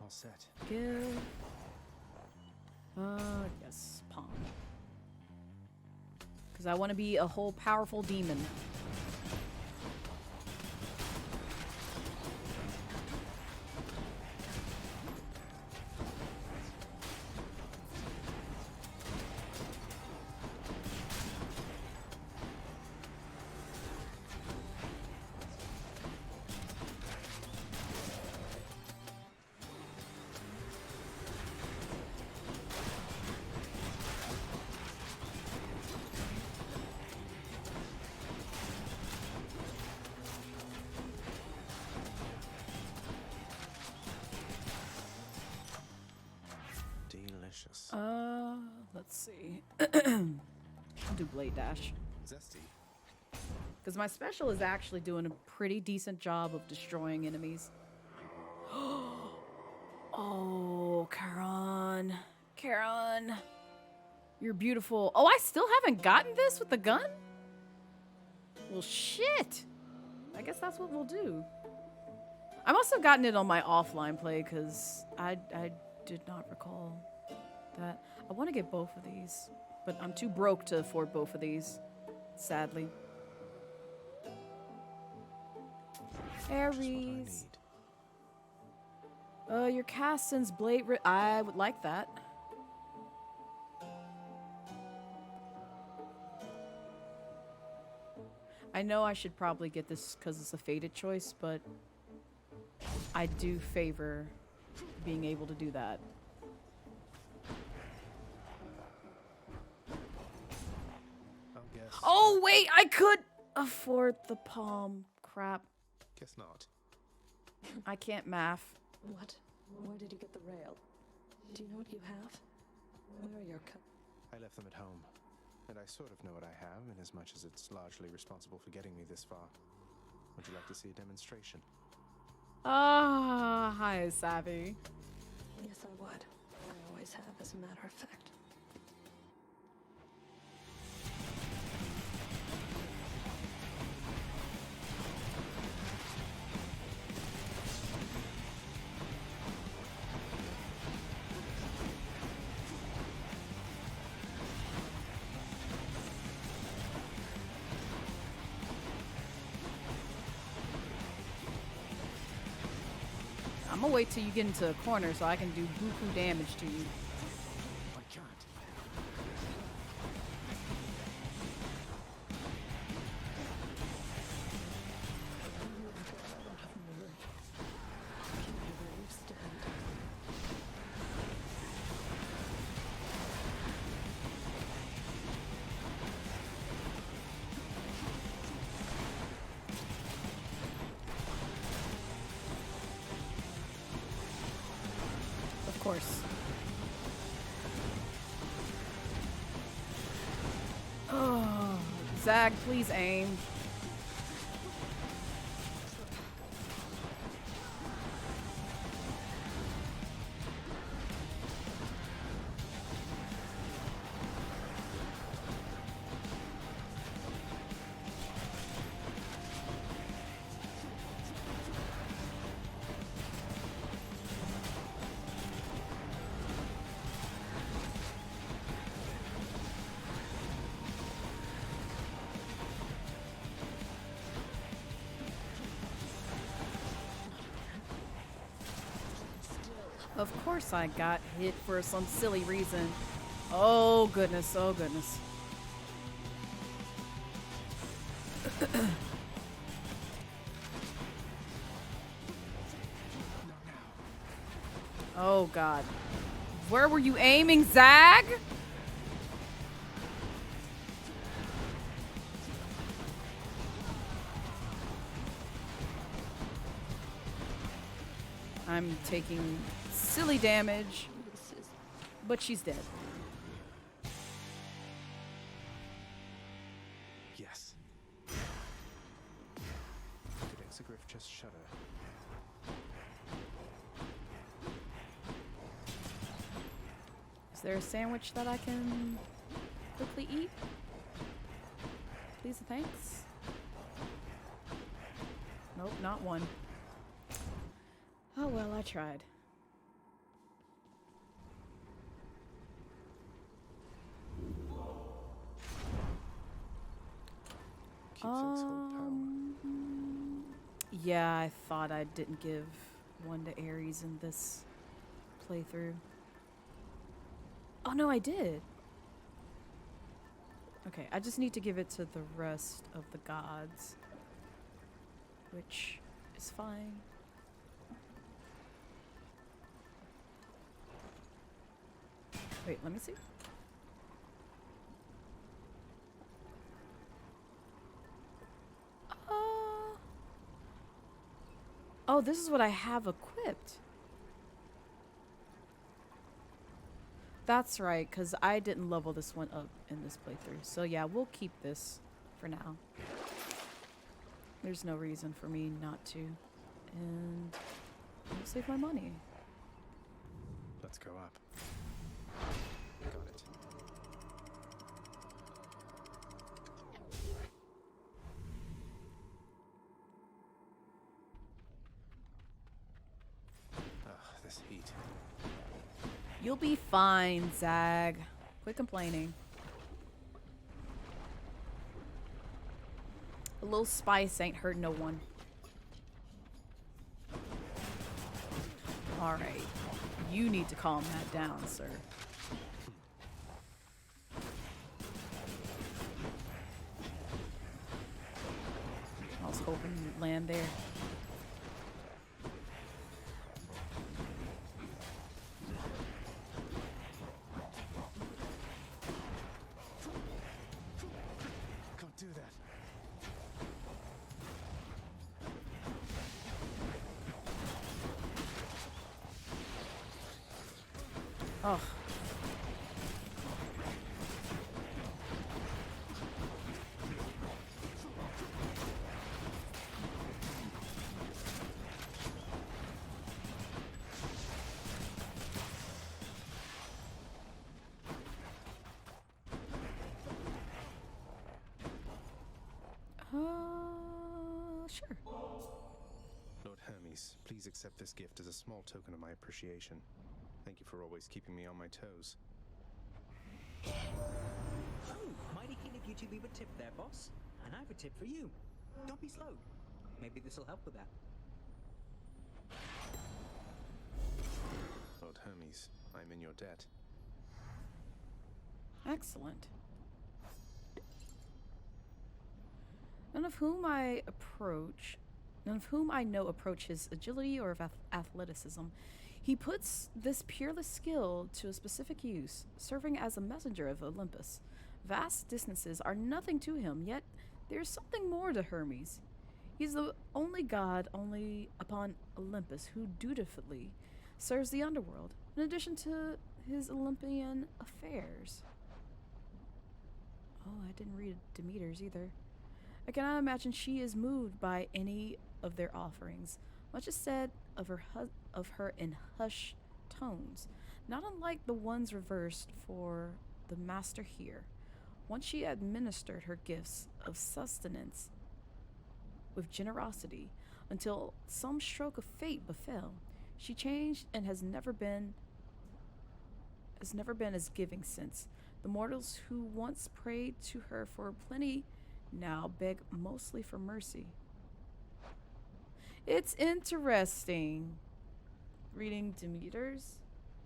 All set. Give. Yes, palm. Because I want to be a whole powerful demon. Delicious. Let's see. I'll do Blade Dash. Zesty. Because my special is actually doing a pretty decent job of destroying enemies. Oh, Charon. Charon. You're beautiful. Oh, I still haven't gotten this with the gun? Well, shit. I guess that's what we'll do. I must have gotten it on my offline play because I did not recall that. I want to get both of these, but I'm too broke to afford both of these, sadly. Aries. Your Caston's Blade. I would like that. I know I should probably get this because it's a fated choice, but I do favor being able to do that. Oh, wait, I could afford the palm. Crap. Guess not. I can't math. What? Where did you get the rail? Do you know what you have? Where are your I left them at home, and I sort of know what I have, in as much as it's largely responsible for getting me this far. Would you like to see a demonstration? Ah, hi, Savvy. Yes, I would. I always have, as a matter of fact. I'm gonna wait till you get into a corner so I can do buku damage to you. I can't. Of course. Oh, Zag, please aim. Of course I got hit for some silly reason. Oh goodness, oh goodness. Oh god. Where were you aiming, Zag? I'm taking silly damage, but she's dead. Yes. Did Exegriff just shudder? Is there a sandwich that I can quickly eat? Please and thanks. Nope, not one. Oh well, I tried. Yeah, I thought I didn't give one to Ares in this playthrough. Oh no, I did. Okay, I just need to give it to the rest of the gods, which is fine. Wait, let me see. Oh, this is what I have equipped. That's right, because I didn't level this one up in this playthrough. So yeah, we'll keep this for now. There's no reason for me not to. And I'll save my money. Let's go up. Got it. This heat. You'll be fine, Zag. Quit complaining. A little spice ain't hurt no one. Alright. You need to calm that down, sir. I was hoping you'd land there. Can't do that. Oh. Sure. Lord Hermes, please accept this gift as a small token of my appreciation. Thank you for always keeping me on my toes. Oh, mighty keen of you to leave a tip there, boss. And I have a tip for you. Don't be slow. Maybe this will help with that. Lord Hermes, I'm in your debt. Excellent. None of whom I know approach his agility or athleticism. He puts this peerless skill to a specific use, serving as a messenger of Olympus. Vast distances are nothing to him, yet there's something more to Hermes. He's the only god only upon Olympus who dutifully serves the underworld, in addition to his Olympian affairs. Oh, I didn't read Demeter's either. I cannot imagine she is moved by any of their offerings. Much is said of her in hushed tones, not unlike the ones reversed for the master here. Once she administered her gifts of sustenance with generosity, until some stroke of fate befell. She changed and has never been as giving since. The mortals who once prayed to her for plenty now beg mostly for mercy. It's interesting reading Demeter's,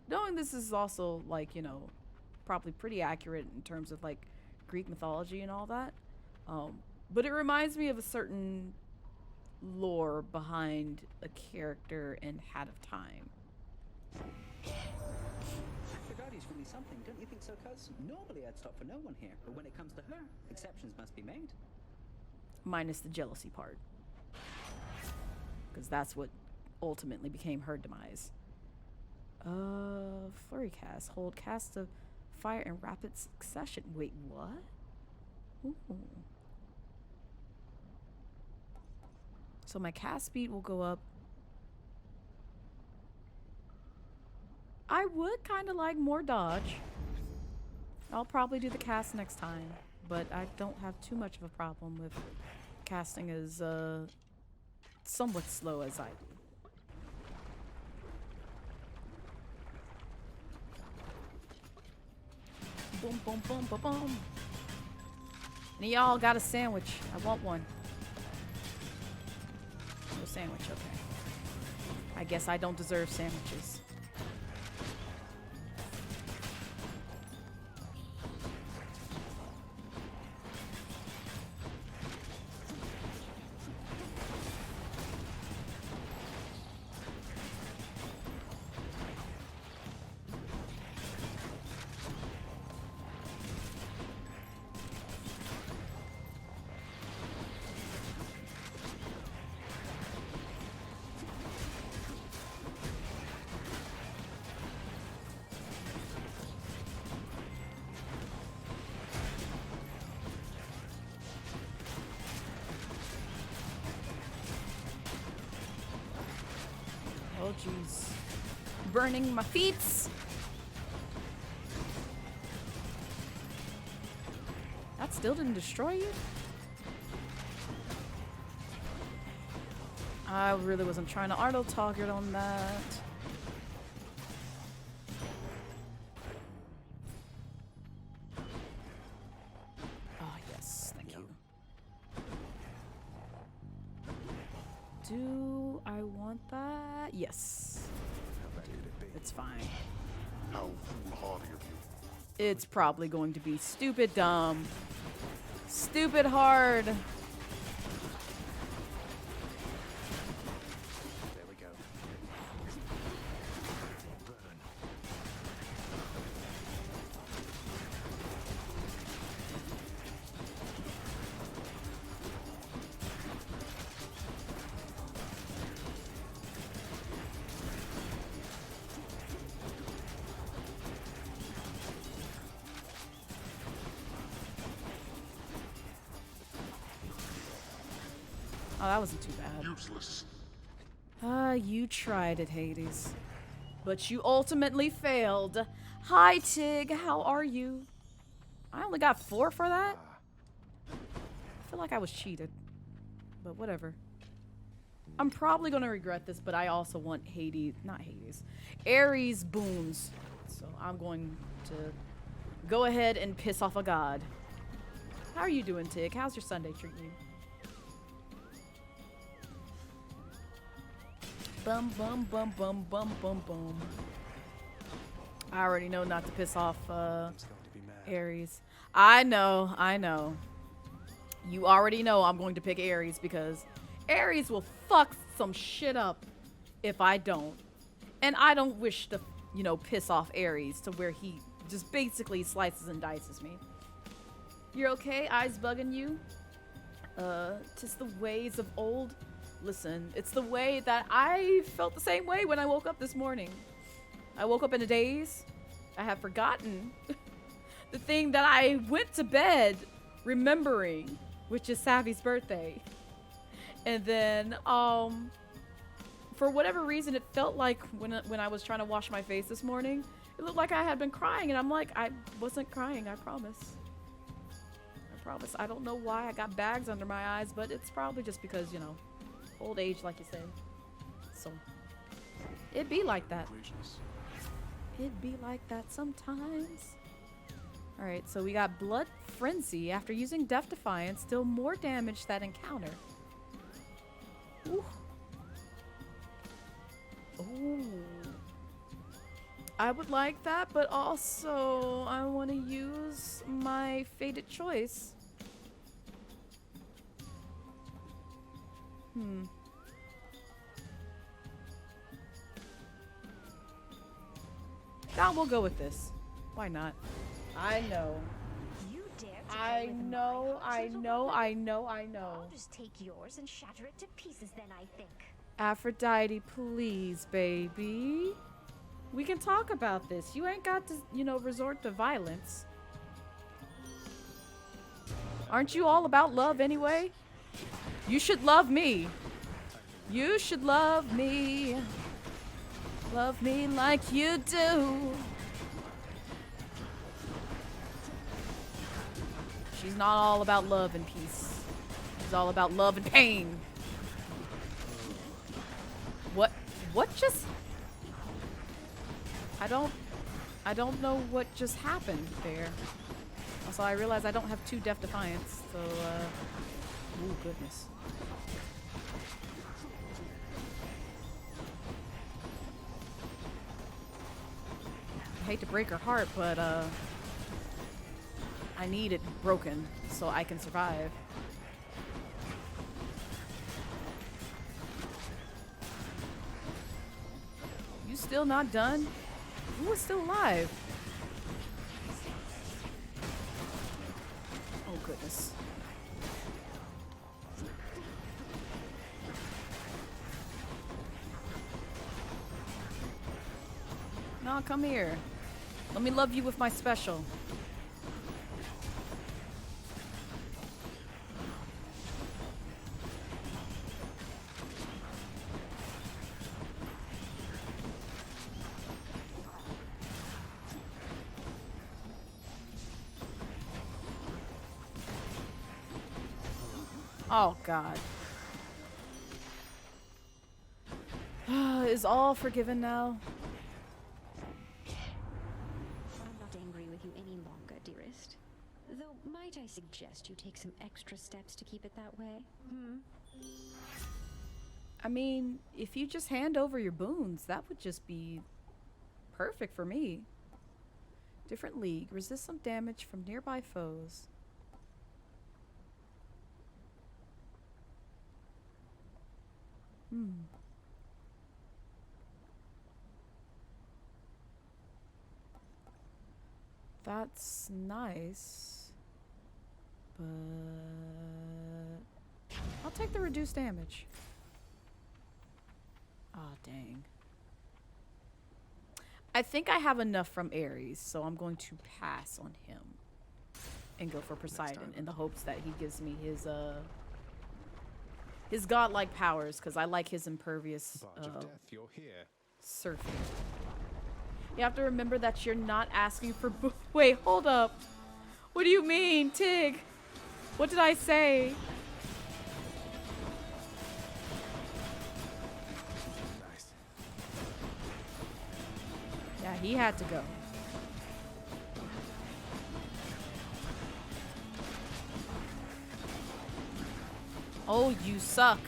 knowing this is also, like, you know, probably pretty accurate in terms of like Greek mythology and all that. But it reminds me of a certain lore behind a character in Hat of Time. Aphrodite's really something, don't you think so, cuz? Normally I'd stop for no one here, but when it comes to her, exceptions must be made. Minus the jealousy part. Because that's what ultimately became her demise. Flurry cast. Hold cast of fire in rapid succession. Wait, what? Ooh. So my cast speed will go up. I would kind of like more dodge. I'll probably do the cast next time, but I don't have too much of a problem with casting as somewhat slow as I do. Boom, boom, boom, boom, boom. And y'all got a sandwich. I want one. No sandwich, okay. I guess I don't deserve sandwiches. Oh jeez. Burning my feet. That still didn't destroy you? I really wasn't trying to auto target on that. Oh yes, thank you. Do I want that? Yes. It's fine. How foolhardy of you. It's probably going to be stupid dumb. Stupid hard. There we go. Burn. Oh, that wasn't too bad. Useless. You tried it, Hades. But you ultimately failed. Hi, Tig. How are you? I only got 4 for that? I feel like I was cheated. But whatever. I'm probably going to regret this, but I also want Hades. Not Hades. Ares boons. So I'm going to go ahead and piss off a god. How are you doing, Tig? How's your Sunday treating you? Bum, bum, bum, bum, bum, bum, bum. I already know not to piss off Ares. I know. You already know I'm going to pick Ares because Ares will fuck some shit up if I don't. And I don't wish to, you know, piss off Ares to where he just basically slices and dices me. You're okay? Eyes bugging you? 'Tis the ways of old. Listen, it's the way that I felt the same way when I woke up this morning. I woke up in a daze. I have forgotten the thing that I went to bed remembering, which is Savvy's birthday. And then, for whatever reason, it felt like when I was trying to wash my face this morning, it looked like I had been crying. And I'm like, I wasn't crying, I promise. I promise. I don't know why I got bags under my eyes, but it's probably just because, you know, old age, like you said. So, it be like that. It be like that sometimes. Alright, so we got Blood Frenzy. After using Death Defiance, deal more damage that encounter. Ooh. Ooh. I would like that, but also I want to use my Fated Choice. Now we'll go with this. Why not? I know. You dare to I know. I'll just take yours and shatter it to pieces then, I think. Aphrodite, please, baby. We can talk about this. You ain't got to, you know, resort to violence. Aren't you all about love anyway? You should love me. You should love me. Love me like you do. She's not all about love and peace. She's all about love and pain. What just... I don't know what just happened there. Also, I realize I don't have 2 Death Defiance, so, ooh, goodness. I hate to break her heart, but, I need it broken so I can survive. You still not done? Who is still alive? Oh, goodness. No, come here. Let me love you with my special. Oh, God. Is all forgiven now? I'm not angry with you any longer, dearest. Though, might I suggest you take some extra steps to keep it that way? I mean, if you just hand over your boons, that would just be perfect for me. Different league. Resist some damage from nearby foes. That's nice, but I'll take the reduced damage. Ah, dang. I think I have enough from Ares, so I'm going to pass on him and go for Poseidon in the hopes that he gives me his godlike powers, because I like his impervious You're here. surfing. You have to remember that you're not asking for wait, hold up. What do you mean, Tig? What did I say? Nice. Yeah, he had to go. Oh, you suck.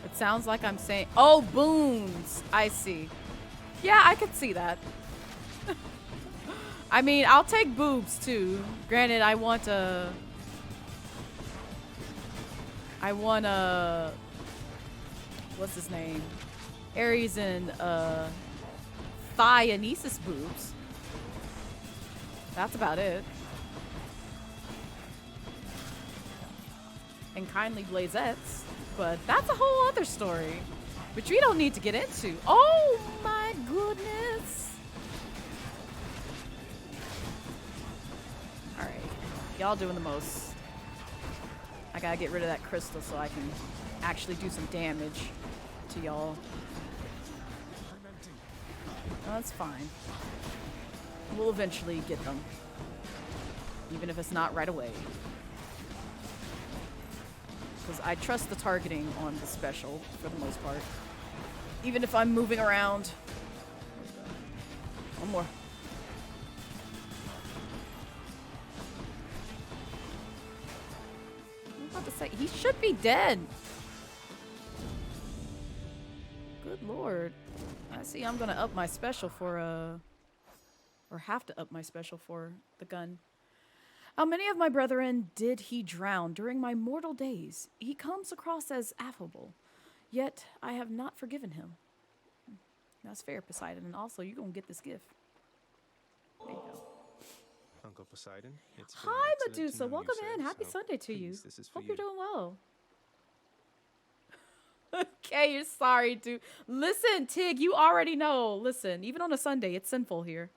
It sounds like I'm saying, oh, boons. I see. Yeah, I could see that. I mean, I'll take boobs too. Granted, I want what's his name? Ares and Thionesis boobs. That's about it. And kindly Blazettes, but that's a whole other story, which we don't need to get into. Oh my goodness. All right, y'all doing the most. I gotta get rid of that crystal so I can actually do some damage to y'all. Oh, that's fine. We'll eventually get them, even if it's not right away. Because I trust the targeting on the special for the most part. Even if I'm moving around. One more. I'm about to say, he should be dead. Good lord. I see I'm gonna up my special for, or have to up my special for the gun. How many of my brethren did he drown during my mortal days? He comes across as affable, yet I have not forgiven him. That's fair, Poseidon, and also you're gonna get this gift. There you go. Uncle Poseidon. It's been Hi, excellent to Medusa. know you, Welcome in. sir, Happy so Sunday to you. please, this is for Hope you. you're doing well. Okay, you're sorry, dude. Listen, Tig, you already know. Listen, even on a Sunday, it's sinful here.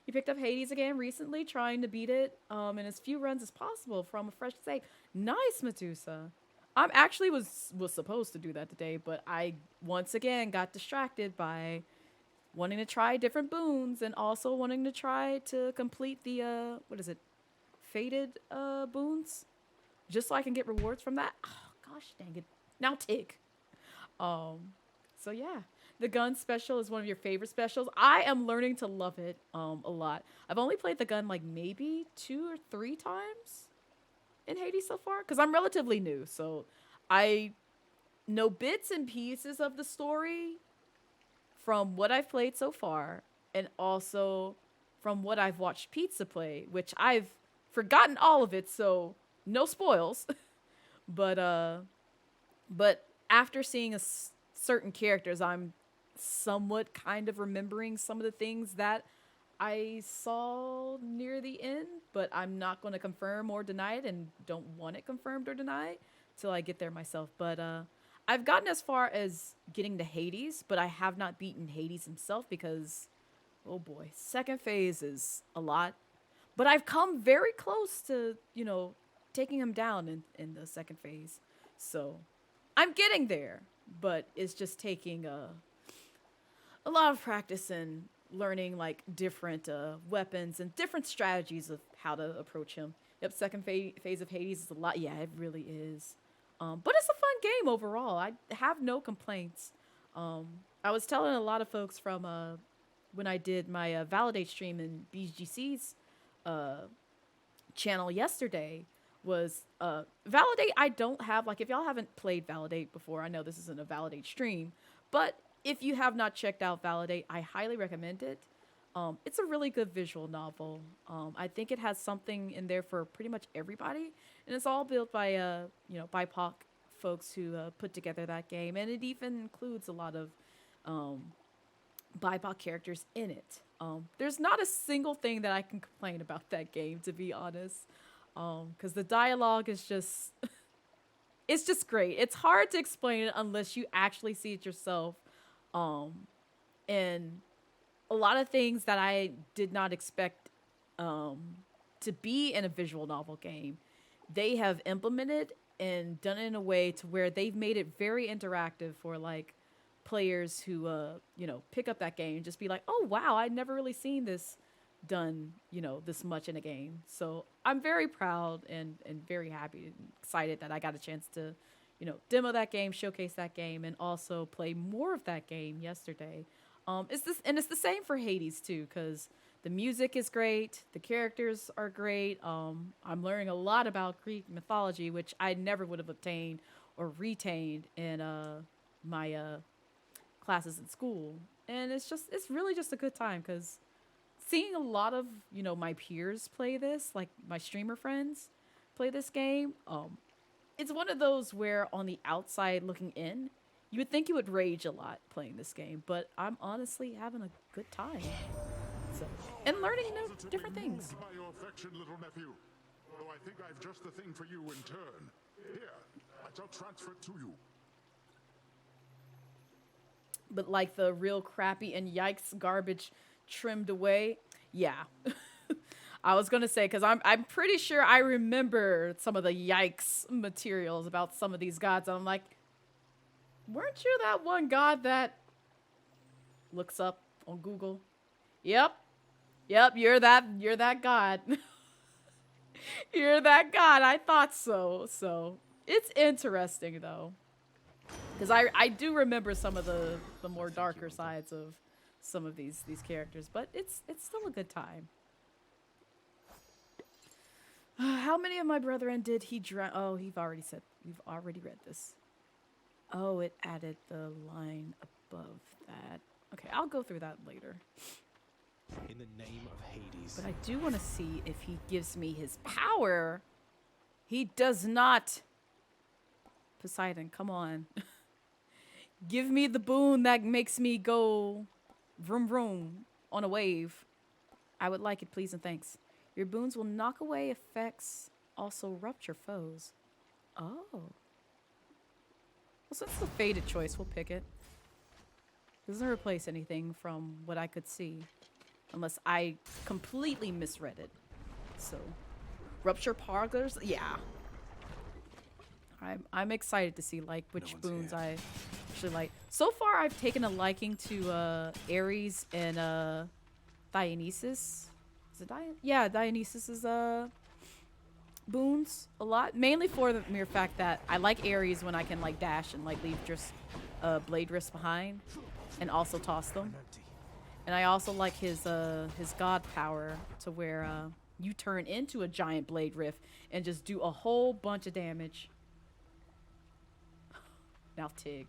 You picked up Hades again recently, trying to beat it in as few runs as possible from a fresh save. Nice, Medusa. I'm actually was supposed to do that today, but I once again got distracted by wanting to try different boons and also wanting to try to complete the what is it? Faded boons, just so I can get rewards from that. Oh, gosh dang it. Now Tig. So yeah, the gun special is one of your favorite specials. I am learning to love it a lot. I've only played the gun like maybe 2 or 3 times in Hades so far, because I'm relatively new, so I know bits and pieces of the story from what I've played so far, and also from what I've watched Pizza play, which I've forgotten all of it, so no spoils. But after seeing certain characters, I'm somewhat kind of remembering some of the things that I saw near the end, but I'm not going to confirm or deny it, and don't want it confirmed or denied till I get there myself. But I've gotten as far as getting to Hades, but I have not beaten Hades himself because, oh boy, second phase is a lot. But I've come very close to, you know, taking him down in the second phase. So I'm getting there, but it's just taking a lot of practice and learning like different weapons and different strategies of how to approach him. Yep, second phase of Hades is a lot. Yeah, it really is. But it's a fun game overall. I have no complaints. I was telling a lot of folks from when I did my Validate stream in BGC's channel yesterday was Validate. I don't have, like, if y'all haven't played Validate before, I know this isn't a Validate stream, but if you have not checked out Validate, I highly recommend it. It's a really good visual novel. I think it has something in there for pretty much everybody, and it's all built by you know, BIPOC folks who put together that game, and it even includes a lot of BIPOC characters in it. There's not a single thing that I can complain about that game, to be honest, because the dialogue is just it's just great. It's hard to explain it unless you actually see it yourself. And a lot of things that I did not expect to be in a visual novel game, they have implemented and done it in a way to where they've made it very interactive for like players who you know, pick up that game and just be like, oh wow, I'd never really seen this done, you know, this much in a game. So I'm very proud and very happy and excited that I got a chance to, you know, demo that game, showcase that game, and also play more of that game yesterday. It's the same for Hades too, because the music is great, the characters are great. I'm learning a lot about Greek mythology, which I never would have obtained or retained in my classes in school. And it's really just a good time, because seeing a lot of, you know, my peers play this, like my streamer friends play this game, it's one of those where on the outside looking in, you would think you would rage a lot playing this game, but I'm honestly having a good time. So, and learning different things. By your affection, little nephew. Though I think I've just the thing for you in turn. Here, I shall transfer it to you. But like the real crappy and yikes garbage trimmed away, yeah. I was gonna say, because I'm pretty sure I remember some of the yikes materials about some of these gods, and I'm like, weren't you that one god that looks up on Google? Yep, you're that god. You're that god. I thought so. So it's interesting though, because I do remember some of the more darker sides of some of these characters, but it's still a good time. How many of my brethren did he drown? Oh, we've already read this. Oh, it added the line above that. Okay, I'll go through that later. In the name of Hades. But I do want to see if he gives me his power. He does not. Poseidon, come on. Give me the boon that makes me go vroom vroom on a wave. I would like it, please and thanks. Your boons will knock away effects, also rupture foes. Oh. Well, since it's a fated choice, we'll pick it. Doesn't replace anything from what I could see. Unless I completely misread it. So, rupture parlors? Yeah. I'm excited to see like which boons I actually like. So far, I've taken a liking to Ares and Dionysus. Is it Yeah, Dionysus's boons a lot. Mainly for the mere fact that I like Ares when I can like dash and like leave just blade wrists behind, and also toss them. And I also like his god power to where you turn into a giant blade rift and just do a whole bunch of damage. Now Tig.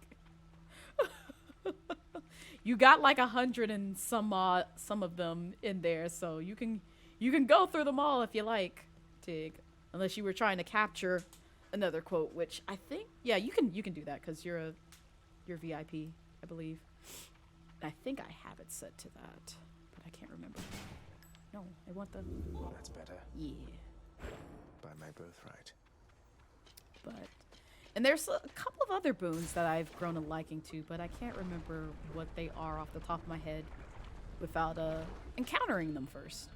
You got like 100 and some of them in there, so you can go through them all if you like, Tig. Unless you were trying to capture another quote, which I think you can do that because you're VIP, I believe. I think I have it set to that, but I can't remember. No, I want the... That's better. Yeah. By my birthright. But... And there's a couple of other boons that I've grown a liking to, but I can't remember what they are off the top of my head without encountering them first.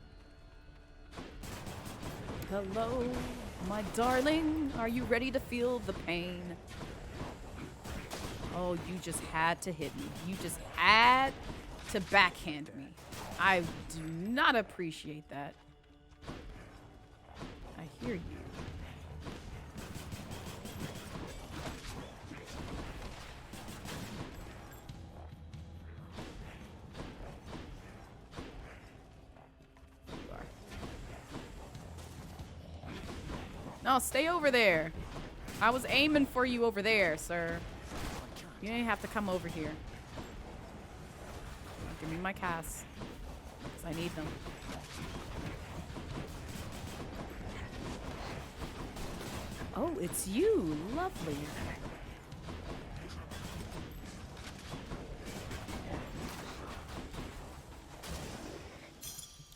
Hello, my darling. Are you ready to feel the pain? Oh, you just had to hit me. You just had to backhand me. I do not appreciate that. I hear you. No, stay over there. I was aiming for you over there, sir. You didn't have to come over here. Give me my casts, 'cause I need them. Oh, it's you. Lovely.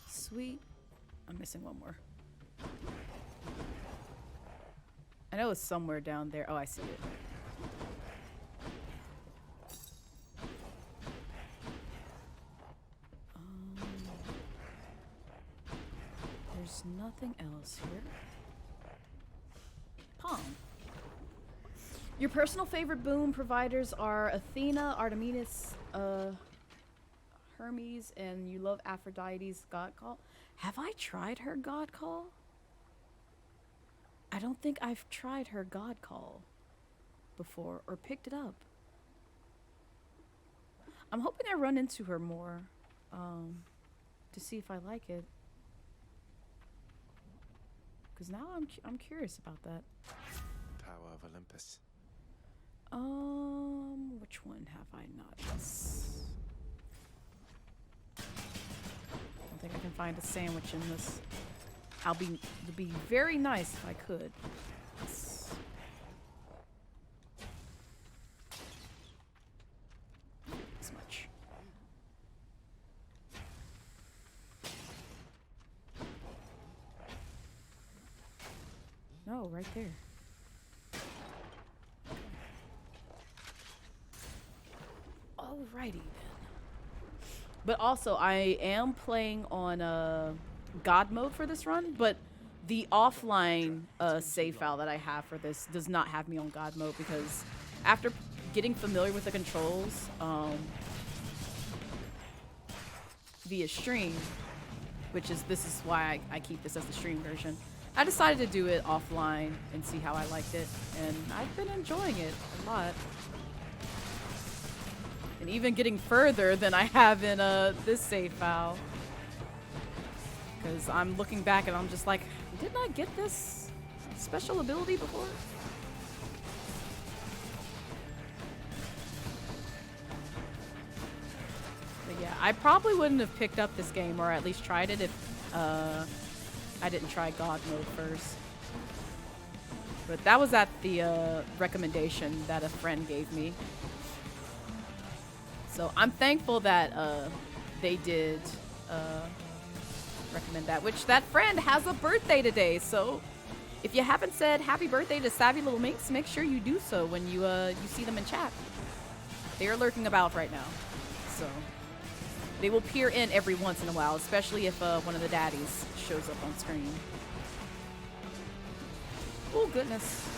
Sweet. I'm missing one more. I know it's somewhere down there. Oh, I see it. There's nothing else here. Palm. Your personal favorite boon providers are Athena, Artemis, Hermes, and you love Aphrodite's God Call. Have I tried her God Call? I don't think I've tried her God Call before or picked it up. I'm hoping I run into her more to see if I like it. Because now I'm curious about that. Tower of Olympus. Which one have I not? Yes. I don't think I can find a sandwich in this. It'd be very nice if I could. Yes. This much. No, right there. Alrighty then. But also, I am playing on God mode for this run, but the offline save file that I have for this does not have me on God mode because after getting familiar with the controls via stream, this is why I keep this as the stream version, I decided to do it offline and see how I liked it, and I've been enjoying it a lot. And even getting further than I have in this save file. Because I'm looking back and I'm just like, didn't I get this special ability before? But yeah, I probably wouldn't have picked up this game or at least tried it if I didn't try God mode first. But that was at the recommendation that a friend gave me. So I'm thankful that they did recommend that. Which that friend has a birthday today, so if you haven't said happy birthday to Savvy Little Minx, make sure you do so when you see them in chat. They are lurking about right now, so they will peer in every once in a while, especially if one of the daddies shows up on screen. Oh goodness.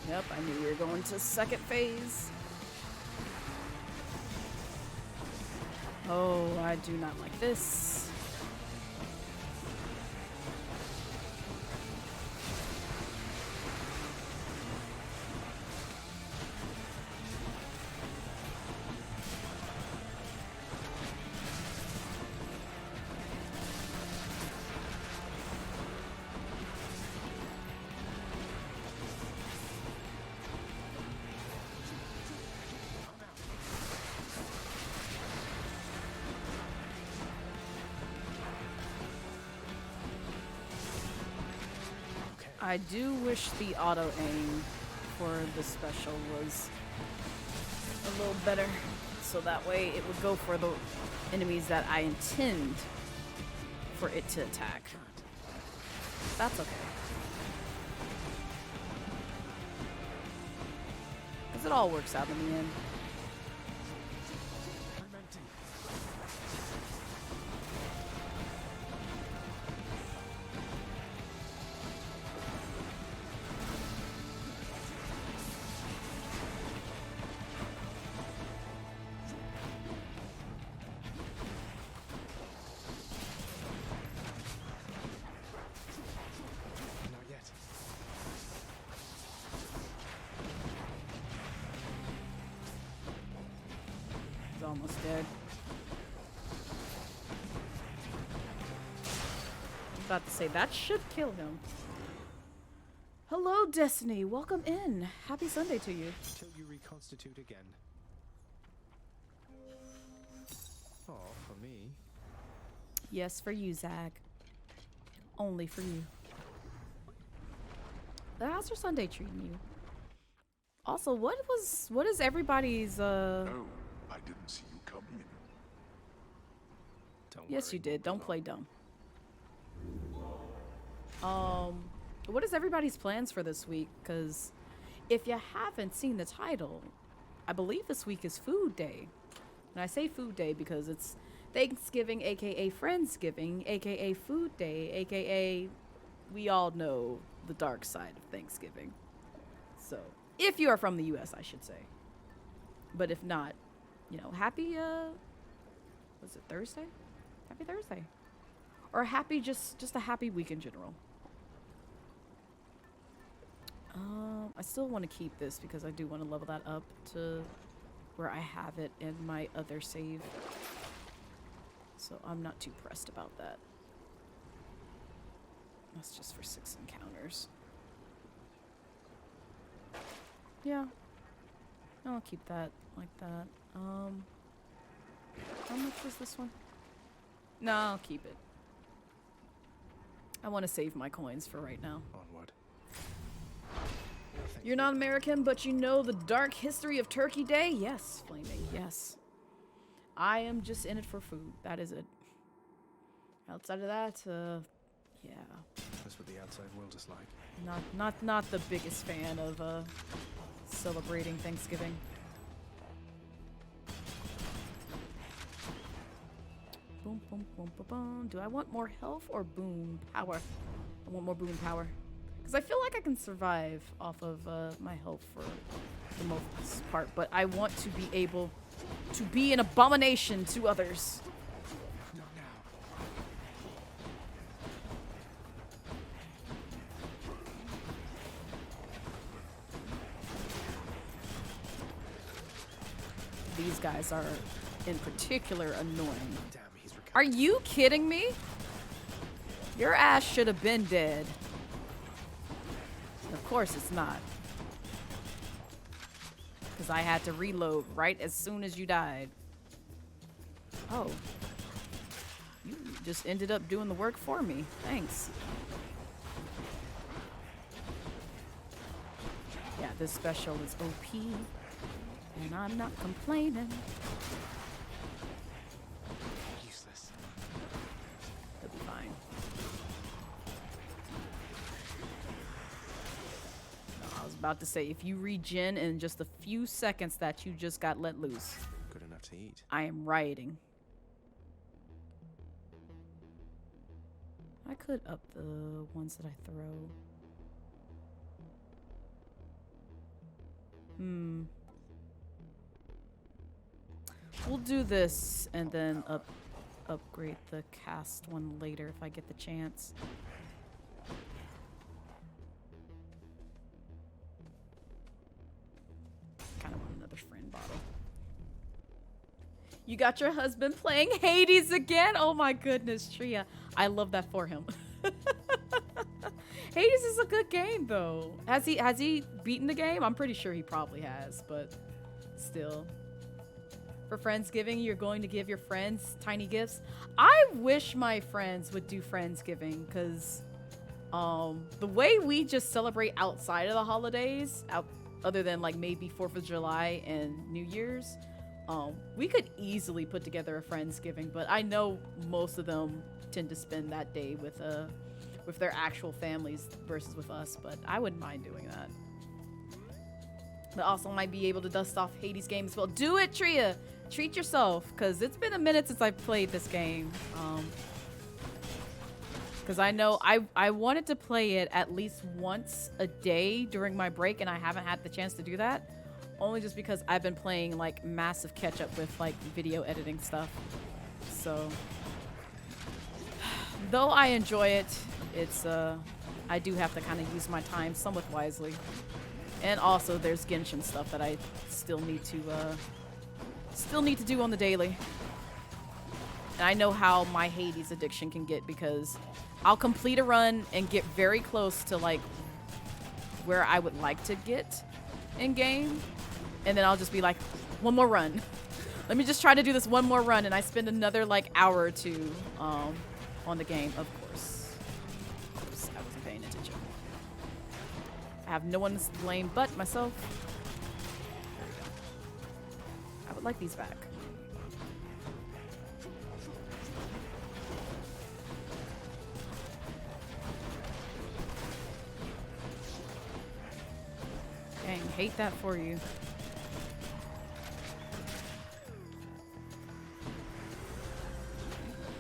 Yep, I knew we were going to second phase. Oh, I do not like this. I do wish the auto aim for the special was a little better, so that way it would go for the enemies that I intend for it to attack. That's okay. Because it all works out in the end. Almost dead. I was about to say that should kill him. Hello, Destiny. Welcome in. Happy Sunday to you. Till you reconstitute again. Oh, for me. Yes, for you, Zach. Only for you. How's your Sunday treating you? Also, what is everybody's Oh, I didn't see you come in. Yes, you did. Don't play dumb. What is everybody's plans for this week? Because if you haven't seen the title, I believe this week is Food Day. And I say Food Day because it's Thanksgiving, aka Friendsgiving, aka Food Day, aka we all know the dark side of Thanksgiving. So, if you are from the US, I should say. But if not, you know, happy, was it Thursday? Happy Thursday. Or happy, just a happy week in general. I still want to keep this because I do want to level that up to where I have it in my other save. So I'm not too pressed about that. That's just for 6 encounters. Yeah. I'll keep that like that. How much was this one? No, I'll keep it. I want to save my coins for right now. Onward. You're not American, but you know the dark history of Turkey Day? Yes, Flaming, yes. I am just in it for food. That is it. Outside of that, yeah. That's what the outside world is like. Not the biggest fan of celebrating Thanksgiving. Boom, boom, boom, boom, boom. Do I want more health or boom power? I want more boom power. Because I feel like I can survive off of my health for the most part. But I want to be able to be an abomination to others. Not now. these guys are in particular annoying. Damn, he's recovered. Are you kidding me? Your ass should have been dead. Of course it's not. Because I had to reload right as soon as you died. Oh. You just ended up doing the work for me. Thanks. Yeah, this special is OP. And I'm not complaining. Useless. It'll be fine. No, I was about to say, if you regen in just a few seconds that you just got let loose, Good enough to eat. I am rioting. I could up the ones that I throw. We'll do this and then upgrade the cast one later if I get the chance. Kind of want another friend bottle. You got your husband playing Hades again? Oh my goodness, Tria. I love that for him. Hades is a good game though. Has he beaten the game? I'm pretty sure he probably has, but still. For Friendsgiving, you're going to give your friends tiny gifts. I wish my friends would do Friendsgiving because the way we just celebrate outside of the holidays, other than like maybe 4th of July and New Year's, we could easily put together a Friendsgiving, but I know most of them tend to spend that day with their actual families versus with us, but I wouldn't mind doing that. But also might be able to dust off Hades game as well. Do it, Tria! Treat yourself, because it's been a minute since I played this game. Because I know I wanted to play it at least once a day during my break, and I haven't had the chance to do that. Only just because I've been playing like massive catch up with like video editing stuff. So though I enjoy it, it's I do have to kind of use my time somewhat wisely. And also there's Genshin stuff that I still need to do on the daily. And I know how my Hades addiction can get because I'll complete a run and get very close to like where I would like to get in game. And then I'll just be like, one more run. Let me just try to do this one more run, and I spend another like hour or two on the game, of course. Oops, I wasn't paying attention. I have no one to blame but myself. I would like these back. Dang, hate that for you.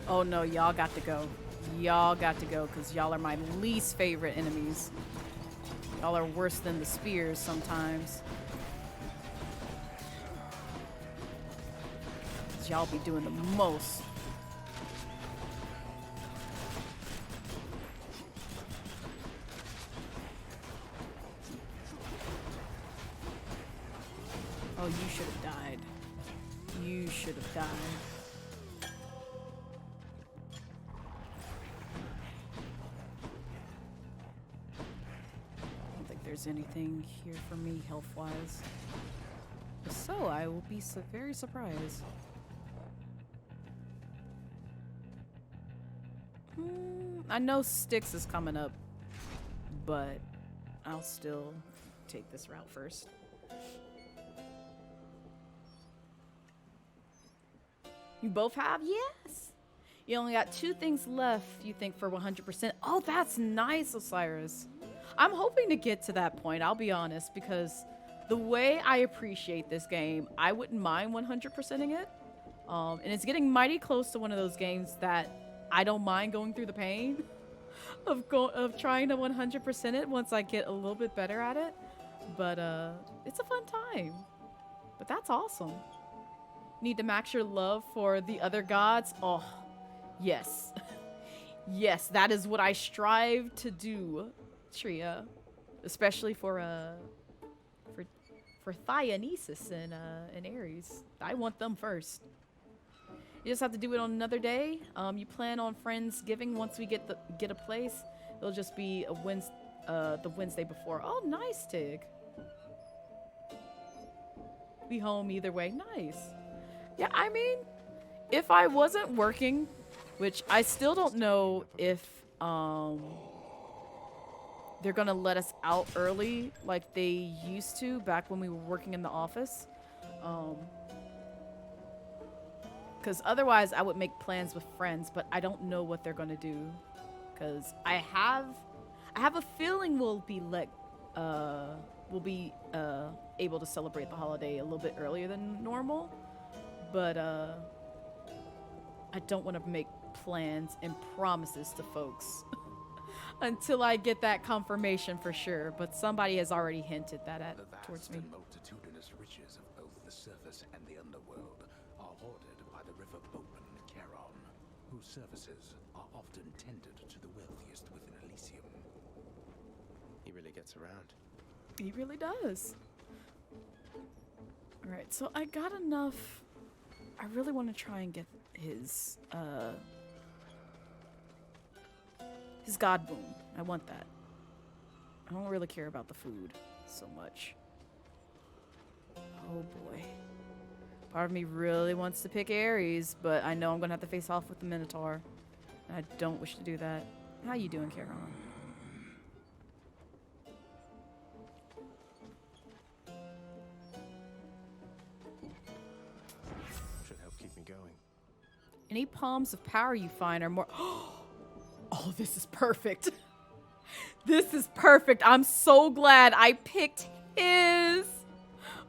Oh no, y'all got to go. Y'all got to go because y'all are my least favorite enemies. Y'all are worse than the spears sometimes. 'Cause y'all be doing the most. Oh, you should have died. You should have died. There's anything here for me health-wise. So I will be very surprised. I know Styx is coming up, but I'll still take this route first. You both have? Yes! You only got 2 things left, you think, for 100%. Oh, that's nice, Osiris. I'm hoping to get to that point, I'll be honest, because the way I appreciate this game, I wouldn't mind 100%ing it. And it's getting mighty close to one of those games that I don't mind going through the pain of trying to 100% it once I get a little bit better at it. But it's a fun time. But that's awesome. Need to max your love for the other gods? Oh, yes. Yes, that is what I strive to do, Tria. Especially for for Dionysus and Ares. I want them first. You just have to do it on another day. You plan on Friendsgiving once we get a place. It'll just be the Wednesday before. Oh, nice, Tig. Be home either way. Nice. Yeah, I mean, if I wasn't working, which I still don't know if they're gonna let us out early like they used to back when we were working in the office. Because otherwise I would make plans with friends, but I don't know what they're gonna do. Because I have a feeling we'll be able to celebrate the holiday a little bit earlier than normal, but I don't want to make plans and promises to folks until I get that confirmation for sure. But somebody has already hinted that towards me. The multitudinous riches of both the surface and the underworld are hoarded by the river boatman Charon, whose services are often tendered to the wealthiest within Elysium. He really gets around. He really does. Alright, so I got enough. I really want to try and get his god boom. I want that. I don't really care about the food so much. Oh boy. Part of me really wants to pick Ares, but I know I'm gonna have to face off with the Minotaur. And I don't wish to do that. How you doing, Charon? Should help keep me going. Any palms of power you find are more... Oh, this is perfect. This is perfect. I'm so glad I picked his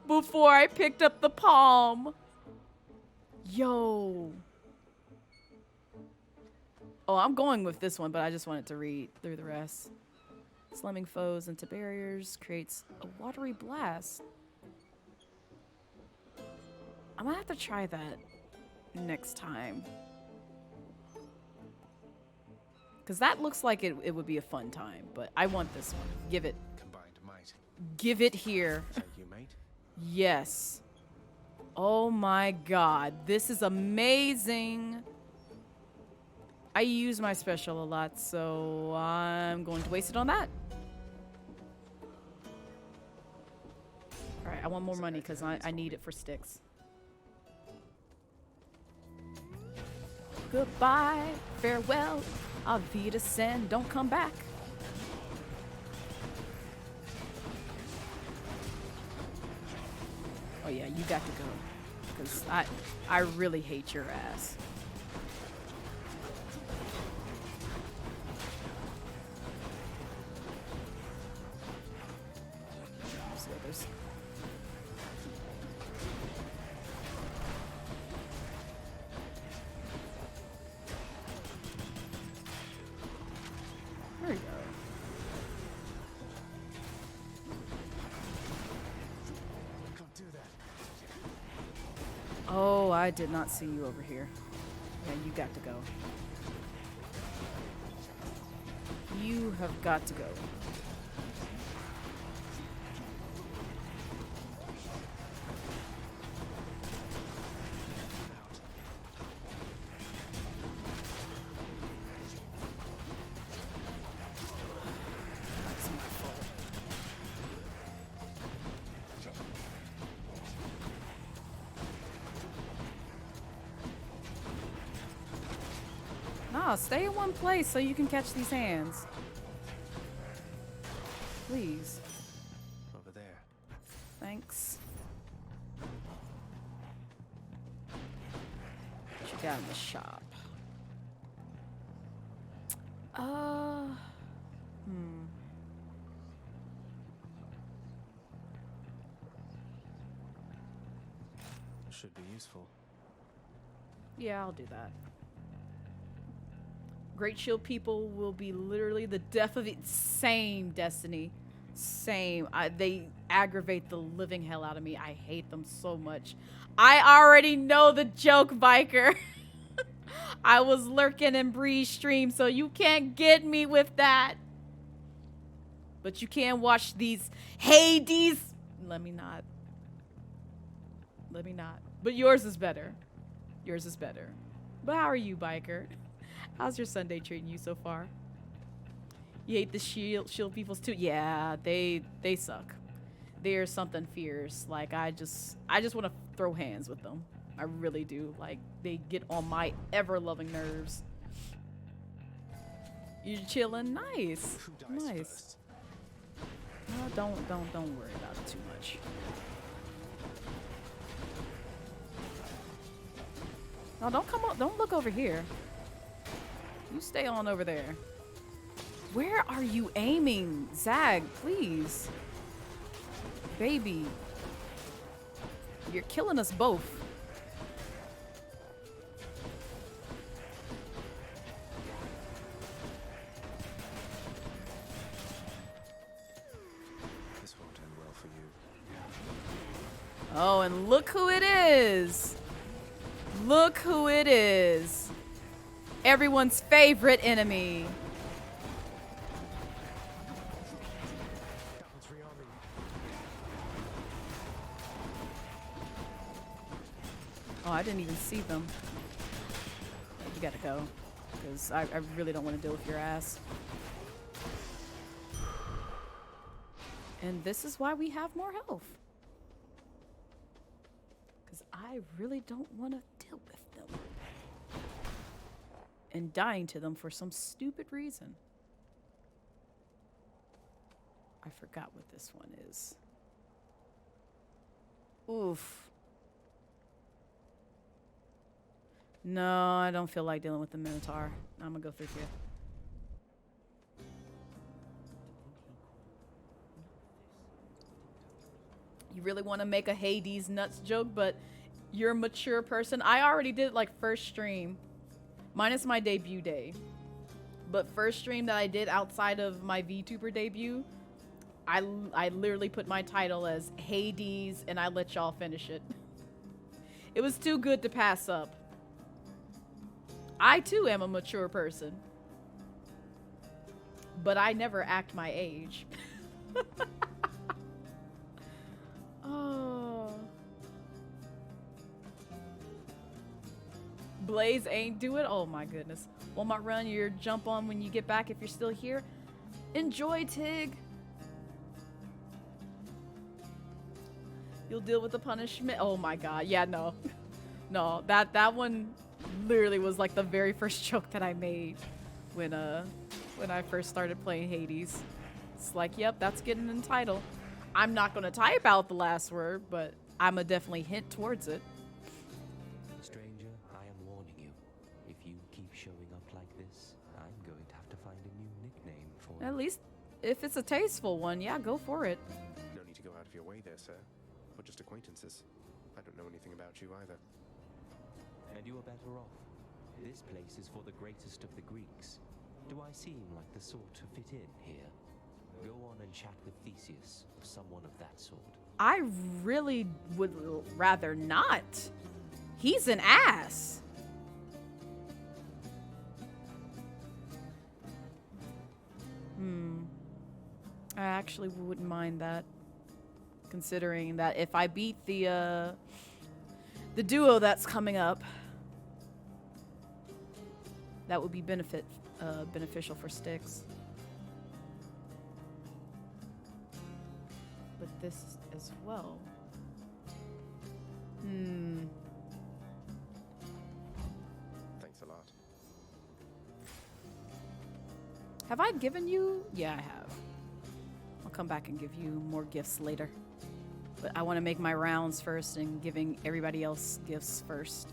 before I picked up the palm. Yo. Oh, I'm going with this one, but I just wanted to read through the rest. Slamming foes into barriers creates a watery blast. I'm gonna have to try that next time. Because that looks like it would be a fun time, but I want this one. Give it. Combined might. Give it here. Thank you, mate. Yes. Oh my god. This is amazing. I use my special a lot, so I'm going to waste it on that. Alright, I want more money because I need it for sticks. Goodbye, farewell, auf Wiedersehen, don't come back. Oh yeah, you got to go, because I really hate your ass. So there's... There we go. Can't do that. Oh, I did not see you over here. Yeah, you got to go. You have got to go. That's my fault. No, stay in one place so you can catch these hands. Please. Over there. Thanks. What you got in the shop? Should be useful. Yeah, I'll do that. Great Shield people will be literally the death of it. Same, Destiny. Same. They aggravate the living hell out of me. I hate them so much. I already know the joke, Biker. I was lurking in Bree's stream, so you can't get me with that. But you can watch these Hades. Let me not. Let me not. But yours is better. Yours is better. But how are you, biker? How's your Sunday treating you so far? You hate the shield peoples too? Yeah, they suck. They're something fierce. Like I just want to throw hands with them. I really do. Like they get on my ever-loving nerves. You're chilling, nice, nice. No, don't worry about it too much. No, don't come up. Don't look over here. You stay on over there. Where are you aiming, Zag? Please, baby. You're killing us both. Oh, and look who it is. Look who it is. Everyone's favorite enemy. Oh, I didn't even see them. You gotta go. Because I really don't want to deal with your ass. And this is why we have more health. I really don't want to deal with them. And dying to them for some stupid reason. I forgot what this one is. Oof. No, I don't feel like dealing with the Minotaur. I'm gonna go through here. You really want to make a Hades nuts joke, but you're a mature person. I already did like first stream, minus my debut day. But first stream that I did outside of my VTuber debut, I literally put my title as Hades and I let y'all finish it. It was too good to pass up. I too am a mature person. But I never act my age. Oh. Blaze ain't do it? Oh my goodness. Walmart run, your jump on when you get back if you're still here. Enjoy, Tig. You'll deal with the punishment. Oh my god. Yeah, no. No, that one literally was like the very first joke that I made when I first started playing Hades. It's like, yep, that's getting in the title. I'm not gonna type out the last word, but I'ma definitely hint towards it. Stranger, I am warning you. If you keep showing up like this, I'm going to have to find a new nickname for you. At least if it's a tasteful one, yeah, go for it. No need to go out of your way there, sir. We're just acquaintances. I don't know anything about you either. And you are better off. This place is for the greatest of the Greeks. Do I seem like the sort to fit in here? Go on and chat with Theseus, or someone of that sort. I really would rather not. He's an ass. I actually wouldn't mind that. Considering that if I beat the duo that's coming up, that would be beneficial for Styx. But this as well. Thanks a lot. Have I given you? Yeah, I have. I'll come back and give you more gifts later. But I want to make my rounds first and giving everybody else gifts first.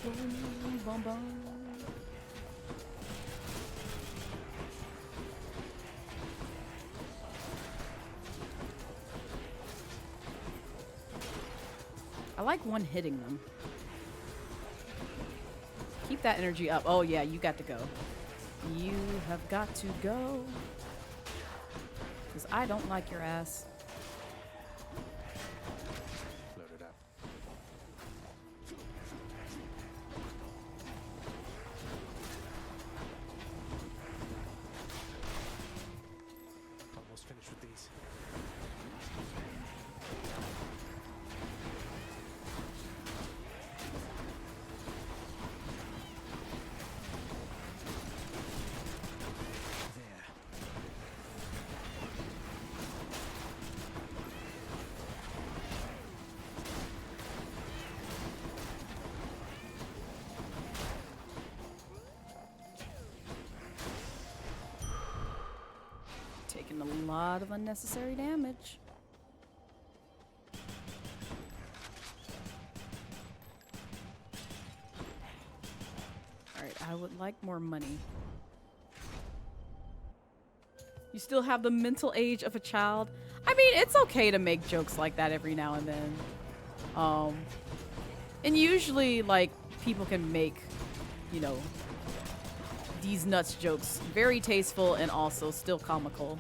Boom, boom, boom. I like one hitting them. Keep that energy up. Oh yeah, you got to go. You have got to go. Because I don't like your ass. Load it up. taking a lot of unnecessary damage. Alright, I would like more money. You still have the mental age of a child. I mean, it's okay to make jokes like that every now and then. And usually, like, people can make, you know, these nuts jokes very tasteful and also still comical.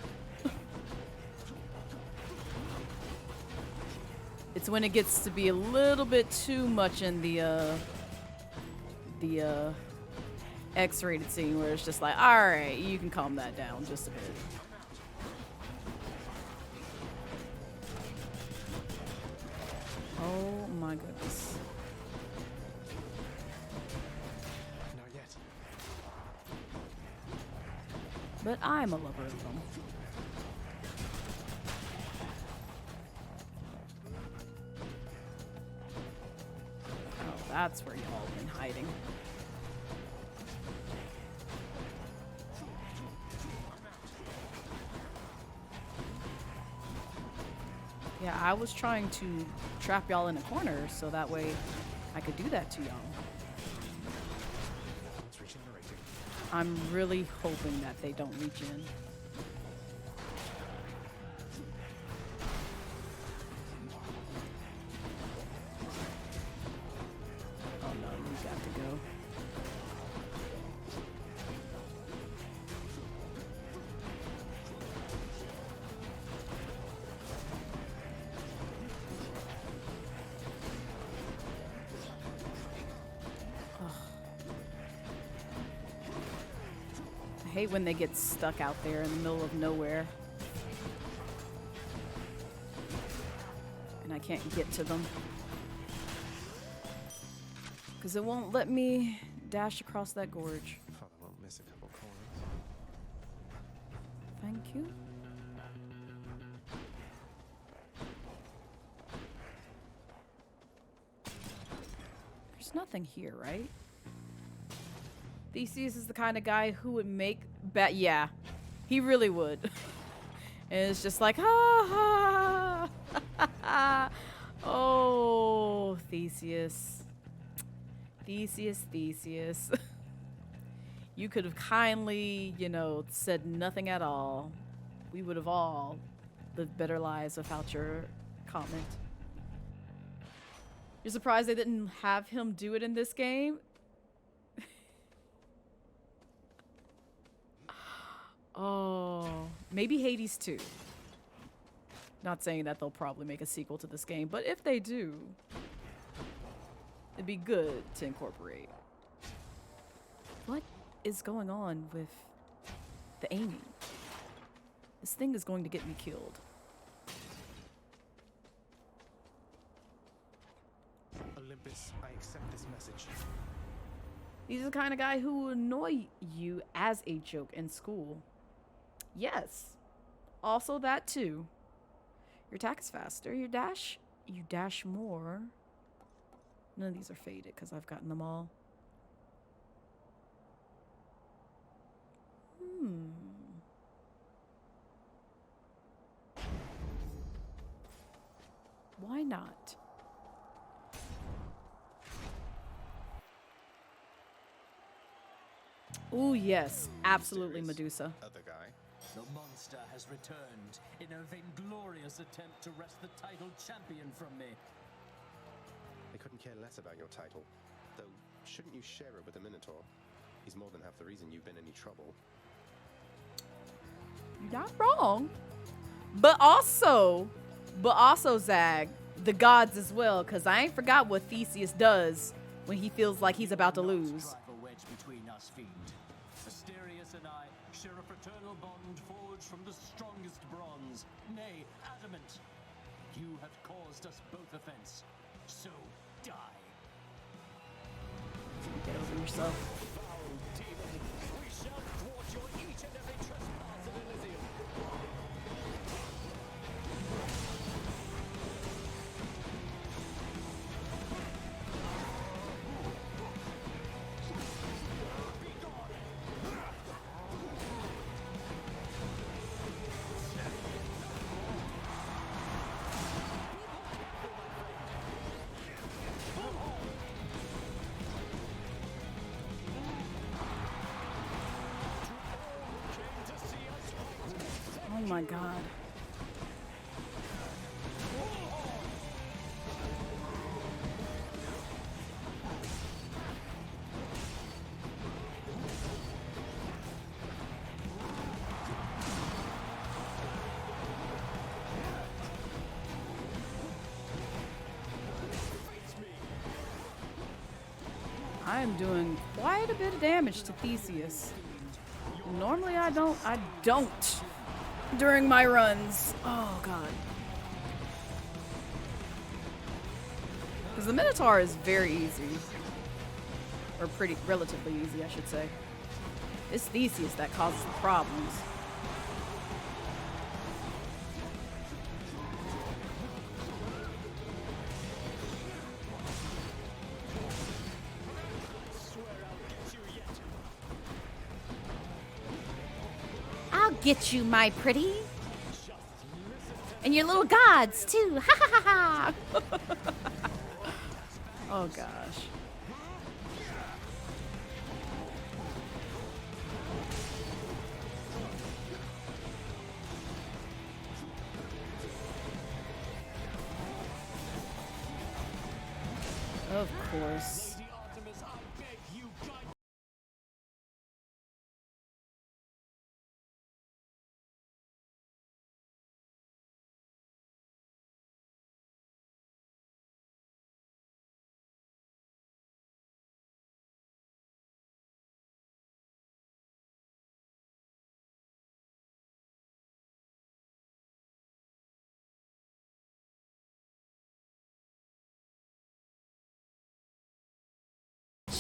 It's when it gets to be a little bit too much in the X-rated scene where it's just like, alright, you can calm that down just a bit. Oh my goodness. Not yet. But I'm a lover of them. Oh, that's where y'all been hiding. Yeah, I was trying to trap y'all in a corner so that way I could do that to y'all. I'm really hoping that they don't reach in. Oh no, you got to go. I hate when they get stuck out there in the middle of nowhere. And I can't get to them. Because it won't let me dash across that gorge. Father won't miss a couple coins. Thank you. There's nothing here, right? Theseus is the kind of guy who would make yeah, he really would. And it's just like, ha ha. Oh, Theseus. Theseus. You could have kindly, you know, said nothing at all. We would have all lived better lives without your comment. You're surprised they didn't have him do it in this game? Oh, maybe Hades 2. Not saying that they'll probably make a sequel to this game, but if they do, it'd be good to incorporate. What is going on with the aiming? This thing is going to get me killed. Olympus, I accept this message. He's the kind of guy who will annoy you as a joke in school. Yes. Also that too. Your attack is faster. You dash more. None of these are faded because I've gotten them all. Why not? Oh yes, absolutely Medusa. Other guy. The monster has returned in a vainglorious attempt to wrest the title champion from me. I couldn't care less about your title. Though, shouldn't you share it with the Minotaur? He's more than half the reason you've been in any trouble. You're not wrong. But also, Zag, the gods as well, because I ain't forgot what Theseus does when he feels like he's about to lose. Drive a wedge between us, fiend. Asterius and I share a fraternal bond forged from the strongest bronze, nay, adamant. You have caused us both offense, so die. Get over yourself. Foul demon, we shall thwart your each and every trespass in Elysium. my god. I am doing quite a bit of damage to Theseus. Normally I don't during my runs. Oh god. Because the Minotaur is very easy. Or relatively easy, I should say. It's Theseus that causes the problems. Get you, my pretty. And your little gods, too. Ha ha ha ha. Oh, gosh. Of course.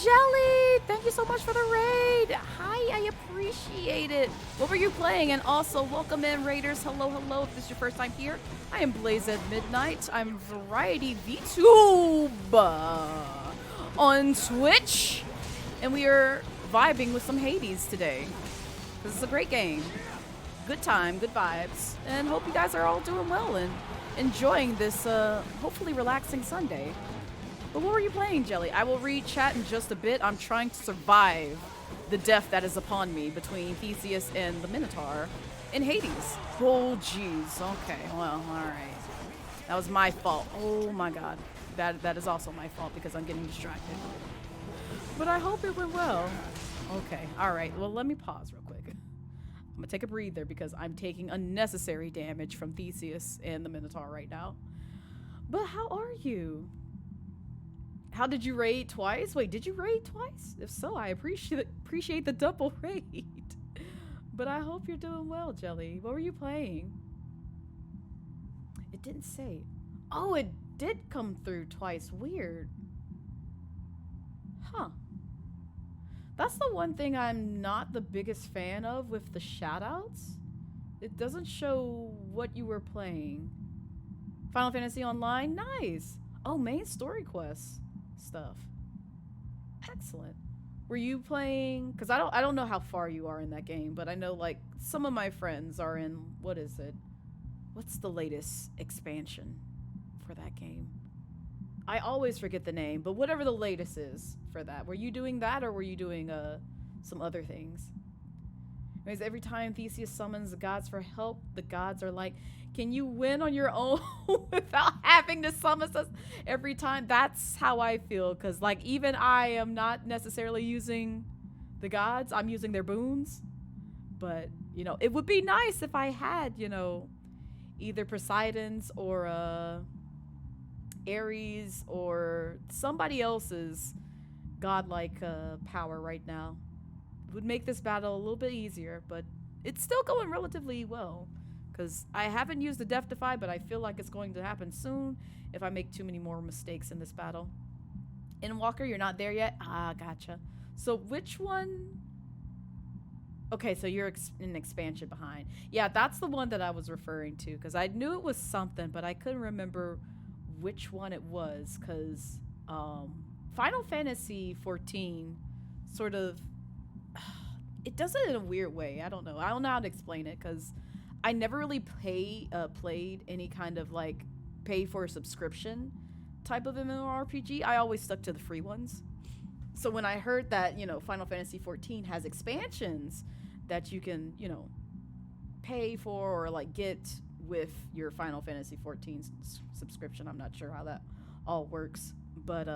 Jelly, thank you so much for the raid. Hi, I appreciate it. What were you playing? And also, welcome in, raiders. Hello, hello. If this is your first time here, I am Blazette Midnight. I'm Variety Vtuber on Twitch. And we are vibing with some Hades today. This is a great game. Good time, good vibes. And hope you guys are all doing well and enjoying this hopefully relaxing Sunday. But what were you playing, Jelly? I will read chat in just a bit. I'm trying to survive the death that is upon me between Theseus and the Minotaur in Hades. Oh, jeez. Okay, well, alright. That was my fault. Oh, my God. That is also my fault because I'm getting distracted. But I hope it went well. Okay, alright. Well, let me pause real quick. I'm gonna take a breather because I'm taking unnecessary damage from Theseus and the Minotaur right now. But how are you? How did you raid twice? Wait, did you raid twice? If so, I appreciate the double raid. But I hope you're doing well, Jelly. What were you playing? It didn't say. Oh, it did come through twice. Weird. Huh. That's the one thing I'm not the biggest fan of with the shoutouts. It doesn't show what you were playing. Final Fantasy Online? Nice. Oh, main story quests stuff. Excellent. Were you playing, because I don't know how far you are in that game, but I know like some of my friends are in, what is it? What's the latest expansion for that game? I always forget the name, but whatever the latest is for that. Were you doing that or were you doing some other things? Because every time Theseus summons the gods for help, the gods are like, can you win on your own without having to summon us every time? That's how I feel, because like even I am not necessarily using the gods, I'm using their boons. But, you know, it would be nice if I had, you know, either Poseidon's or Ares or somebody else's godlike power right now. It would make this battle a little bit easier, but it's still going relatively well. Because I haven't used the Death Defy, but I feel like it's going to happen soon if I make too many more mistakes in this battle. Walker, you're not there yet? Ah, gotcha. So which one? Okay, so you're in expansion behind. Yeah, that's the one that I was referring to, because I knew it was something, but I couldn't remember which one it was, because Final Fantasy 14 sort of, it does it in a weird way. I don't know how to explain it, because I never really played any kind of like pay for a subscription type of MMORPG. I always stuck to the free ones. So when I heard that, you know, Final Fantasy 14 has expansions that you can, you know, pay for or like get with your Final Fantasy 14 subscription. I'm not sure how that all works, but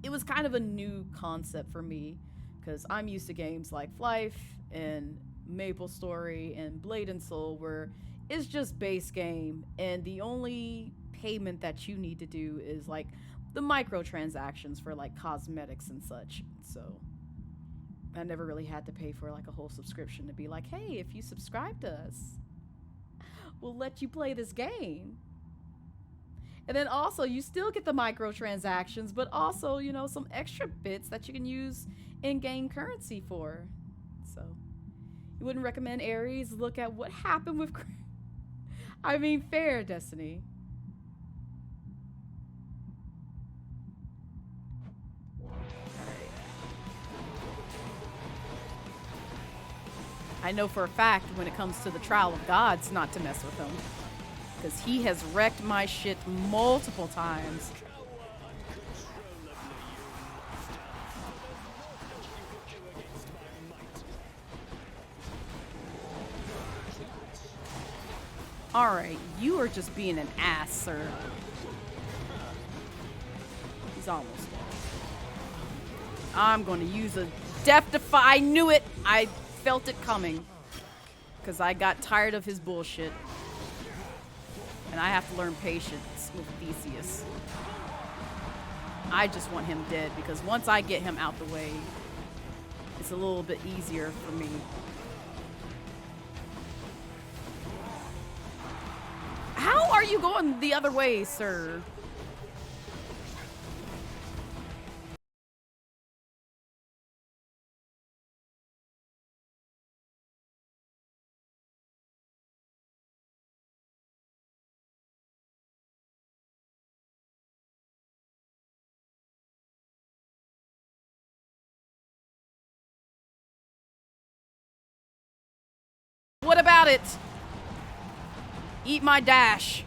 it was kind of a new concept for me because I'm used to games like Life and Maple Story and Blade and Soul where it's just base game and the only payment that you need to do is like the microtransactions for like cosmetics and such. So I never really had to pay for like a whole subscription to be like, hey, if you subscribe to us, we'll let you play this game. And then also you still get the microtransactions, but also, you know, some extra bits that you can use in-game currency for. So you wouldn't recommend Ares look at what happened with I mean, fair, Destiny. I know for a fact when it comes to the Trial of Gods not to mess with him. Because he has wrecked my shit multiple times. Alright, you are just being an ass, sir. He's almost dead. I'm gonna use a Death Defy. I knew it! I felt it coming. Because I got tired of his bullshit. And I have to learn patience with Theseus. I just want him dead because once I get him out the way, it's a little bit easier for me. How are you going the other way, sir? What about it? Eat my dash.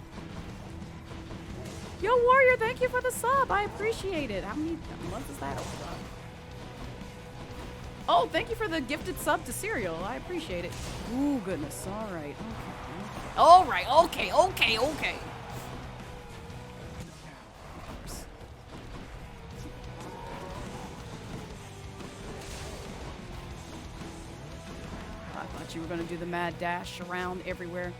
Yo, Warrior, thank you for the sub. I appreciate it. How many months is that? Oh, thank you for the gifted sub to Serial. I appreciate it. Ooh, goodness. All right. Okay. All right. Okay. Okay. Okay. I thought you were going to do the mad dash around everywhere.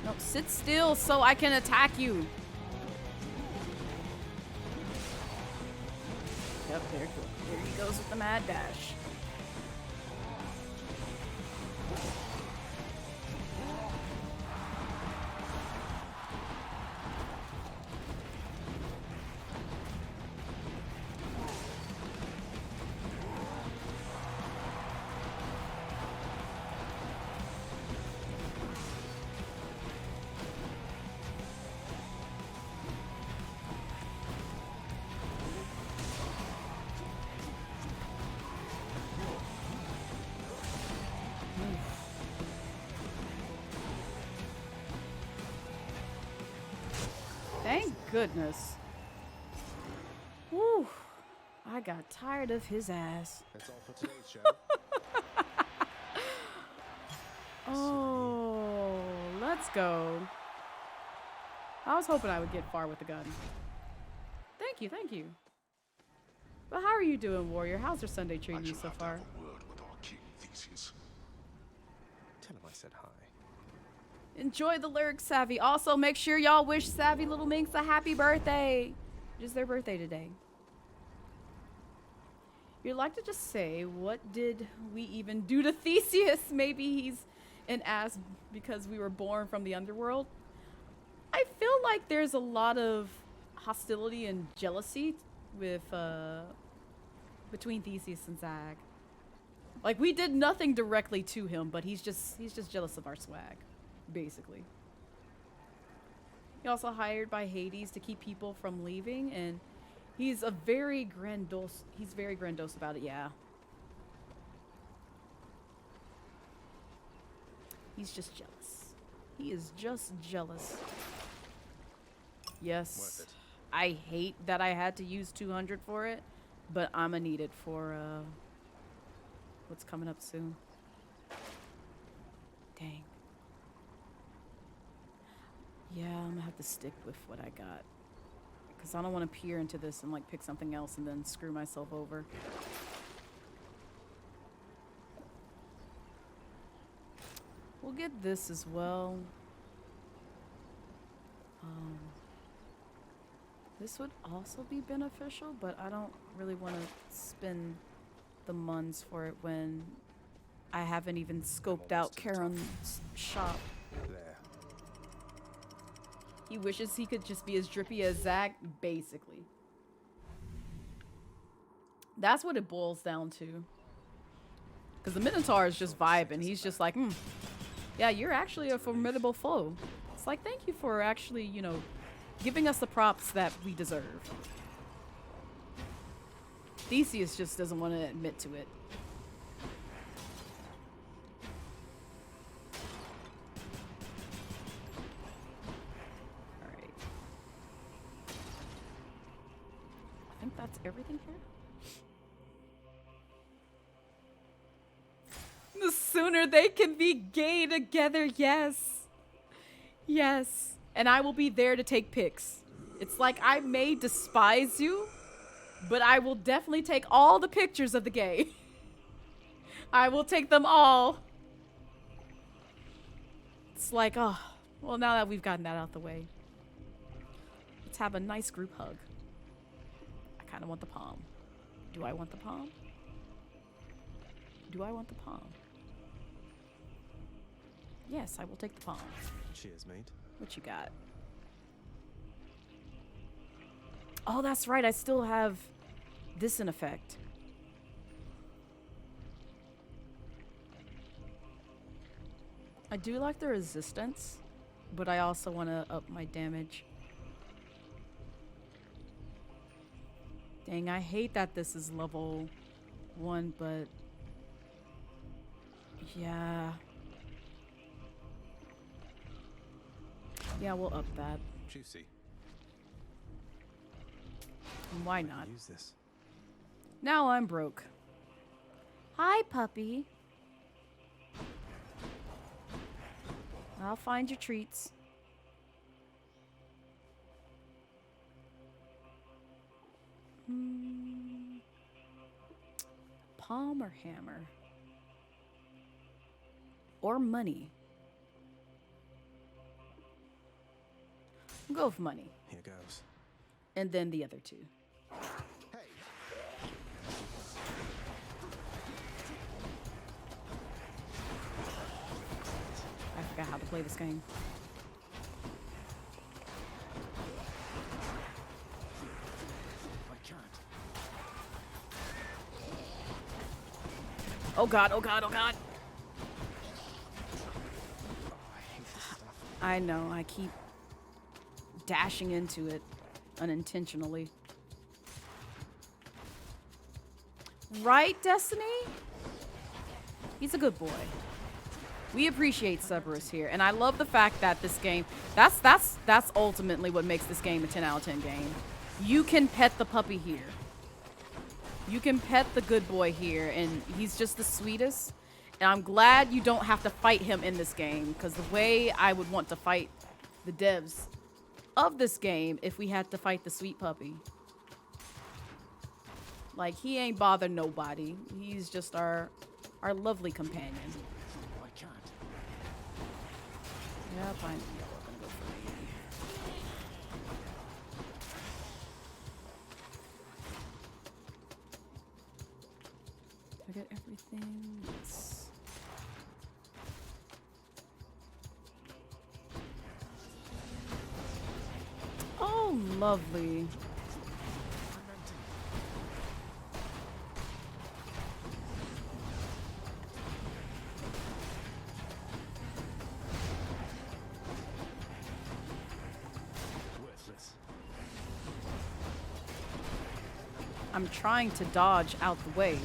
No, sit still so I can attack you. Yep, there he goes with the mad dash. Thank goodness. Whew. I got tired of his ass. That's all for today's show. Oh, let's go. I was hoping I would get far with the gun. Thank you, thank you. But how are you doing, Warrior? How's your Sunday treating you so far? Tell him I said hi. Enjoy the lyrics, Savvy. Also, make sure y'all wish Savvy Little Minx a happy birthday. It is their birthday today. You'd like to just say, what did we even do to Theseus? Maybe he's an ass because we were born from the underworld. I feel like there's a lot of hostility and jealousy with between Theseus and Zag. Like, we did nothing directly to him, but he's just jealous of our swag, basically. He also hired by Hades to keep people from leaving, and he's very grandiose about it, yeah. He's just jealous. He is just jealous. Yes. Worth it. I hate that I had to use 200 for it, but I'ma need it for what's coming up soon. Dang. Yeah, I'm gonna have to stick with what I got. Because I don't want to peer into this and like pick something else and then screw myself over. We'll get this as well. This would also be beneficial, but I don't really want to spend the muns for it when I haven't even scoped out Karen's shop. There. He wishes he could just be as drippy as Zach, basically. That's what it boils down to. Because the Minotaur is just vibing. He's just like, yeah, you're actually a formidable foe. It's like, thank you for actually, you know, giving us the props that we deserve. Theseus just doesn't want to admit to it. Alright. I think that's everything here. The sooner they can be gay together, yes. Yes. And I will be there to take pics. It's like I may despise you, but I will definitely take all the pictures of the gay. I will take them all. It's like, oh, well, now that we've gotten that out the way, let's have a nice group hug. I kind of want the palm. Do I want the palm? Do I want the palm? Yes, I will take the palm. Cheers, mate. What you got? Oh, that's right. I still have this in effect. I do like the resistance, but I also want to up my damage. Dang, I hate that this is level 1, but yeah. Yeah, we'll up that. Juicy. And why not? Use this. Now I'm broke. Hi, puppy. I'll find your treats. Palm or hammer? Or money? We'll go with money. Here goes. And then the other two. Hey. I forgot how to play this game. I can't. Oh god, oh god, oh god. Oh, I hate this stuff. I know, I keep dashing into it unintentionally. Right, Destiny? He's a good boy. We appreciate Cerberus here, and I love the fact that this game, that's ultimately what makes this game a 10 out of 10 game. You can pet the puppy here. You can pet the good boy here, and he's just the sweetest. And I'm glad you don't have to fight him in this game, because the way I would want to fight the devs of this game if we had to fight the sweet puppy. Like, he ain't bother nobody. He's just our lovely companion. I can't. Yeah, fine. Yeah, we're gonna go for it. Did I get everything? Yes. Oh, lovely. Worthless. I'm trying to dodge out the way.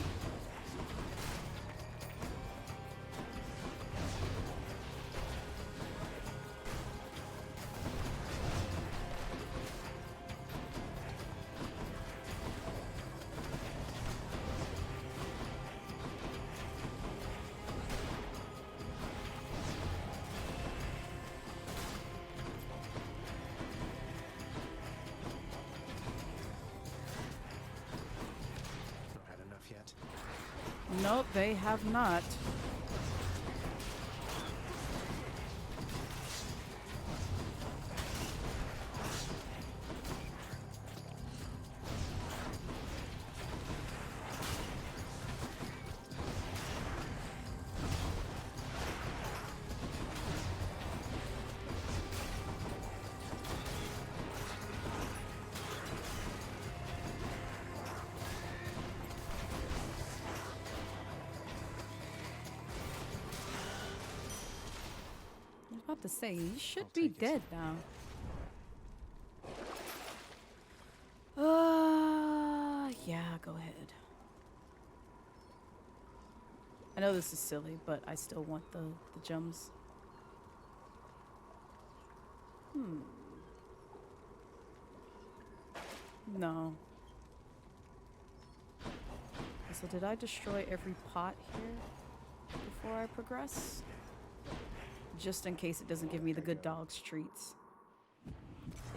Nope, they have not. To say he should be dead now. Yeah, go ahead. I know this is silly, but I still want the gems. No. So did I destroy every pot here before I progress? Just in case it doesn't give me the good dog's treats.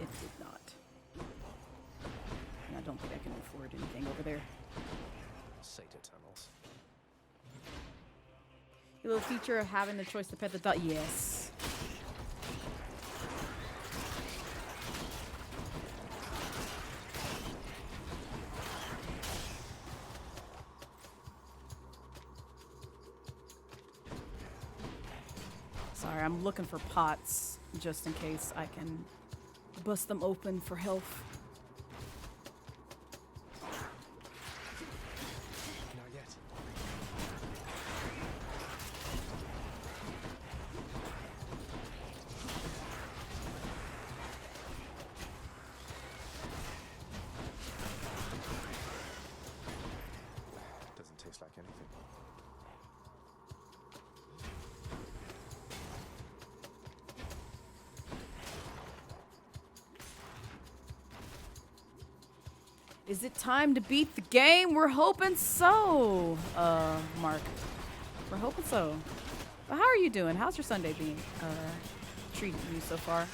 It did not. And I don't think I can afford anything over there. Sata tunnels. The little feature of having the choice to pet the dog. Yes. Sorry, I'm looking for pots just in case I can bust them open for health. Not yet. Doesn't taste like anything. Is it time to beat the game? We're hoping so, Mark. We're hoping so. But how are you doing? How's your Sunday being treating you so far?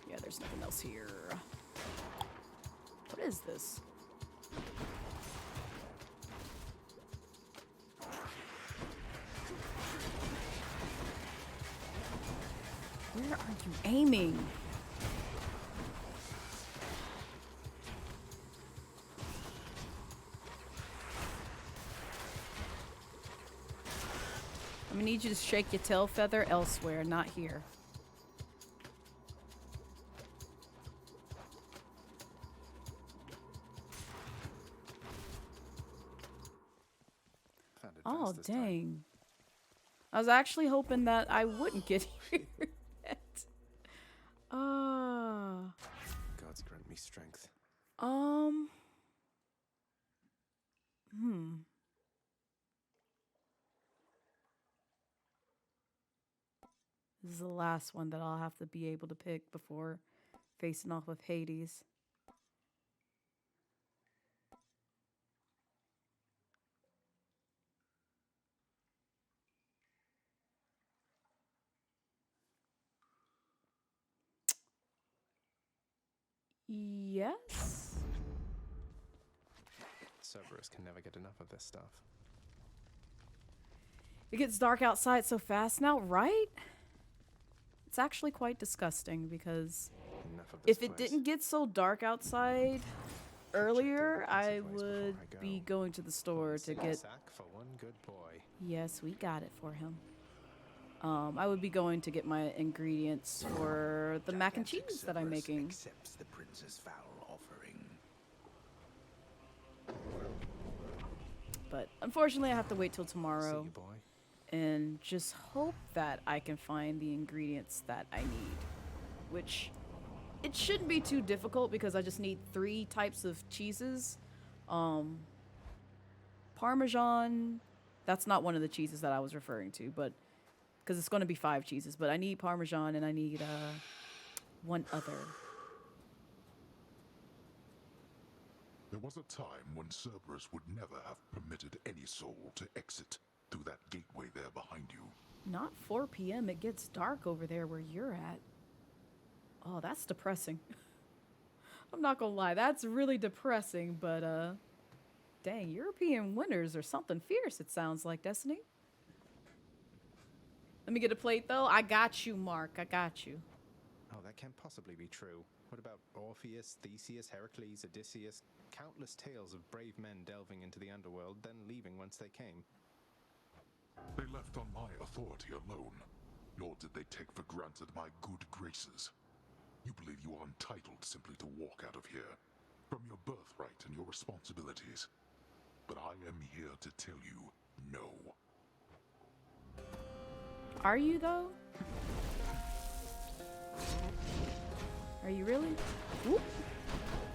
Yeah, there's nothing else here. What is this? Where are you aiming? I'm gonna need you to shake your tail feather elsewhere, not here. Oh, dang. I was actually hoping that I wouldn't get here yet. Gods grant me strength. This is the last one that I'll have to be able to pick before facing off with Hades. Yes? Cerberus can never get enough of this stuff. It gets dark outside so fast now, right? It's actually quite disgusting because if it didn't get so dark outside earlier, I would be going to the store to get... For one good boy. Yes, we got it for him. I would be going to get my ingredients for the mac and cheese that I'm making. Accepts the prince's foul offering. But unfortunately, I have to wait till tomorrow and just hope that I can find the ingredients that I need, which it shouldn't be too difficult because I just need 3 types of cheeses. Parmesan, that's not one of the cheeses that I was referring to, but because it's going to be 5 cheeses, but I need Parmesan and I need one other. There was a time when Cerberus would never have permitted any soul to exit through that gateway there behind you. Not 4 p.m. It gets dark over there where you're at. Oh, that's depressing. I'm not gonna lie, that's really depressing, but dang, European winners are something fierce, it sounds like, Destiny. Let me get a plate though. I got you, Mark. I got you. Oh, that can't possibly be true. What about Orpheus, Theseus, Heracles, Odysseus? Countless tales of brave men delving into the underworld, then leaving whence they came. They left on my authority alone, nor did they take for granted my good graces. You believe you are entitled simply to walk out of here, from your birthright and your responsibilities. But I am here to tell you, no. Are you, though? Are you really? Oop.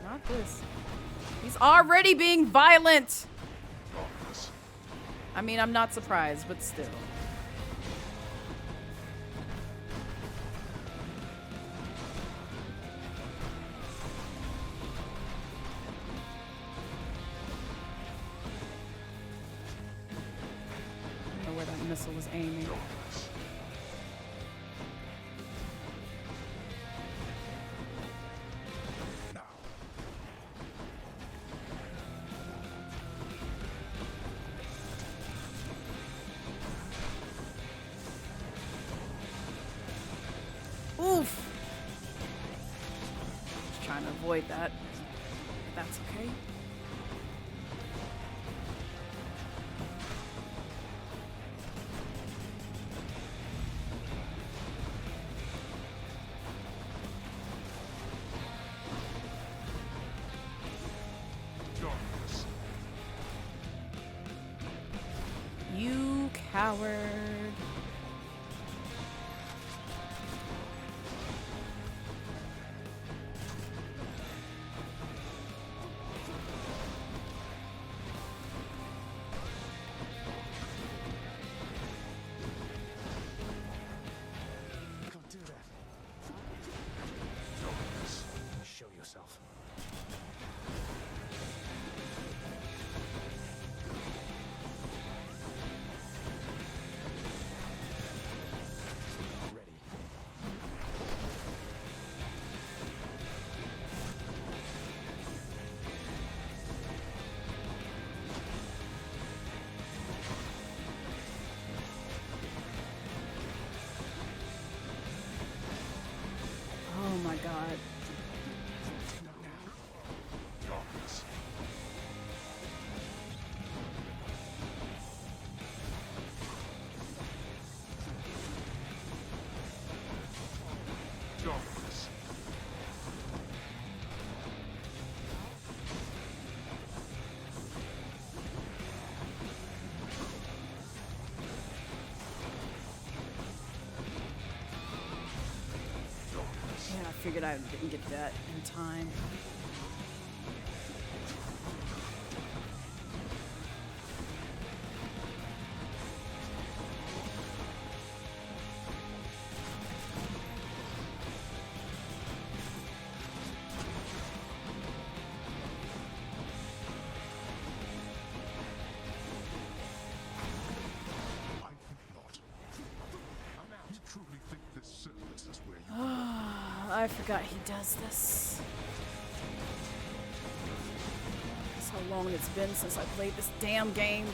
Not this. He's already being violent! I mean, I'm not surprised, but still. I don't know where that missile was aiming. Oof! Just trying to avoid that. That's okay. You coward. Oh my god. I figured I didn't get that in time. I forgot he does this. That's how long it's been since I played this damn game.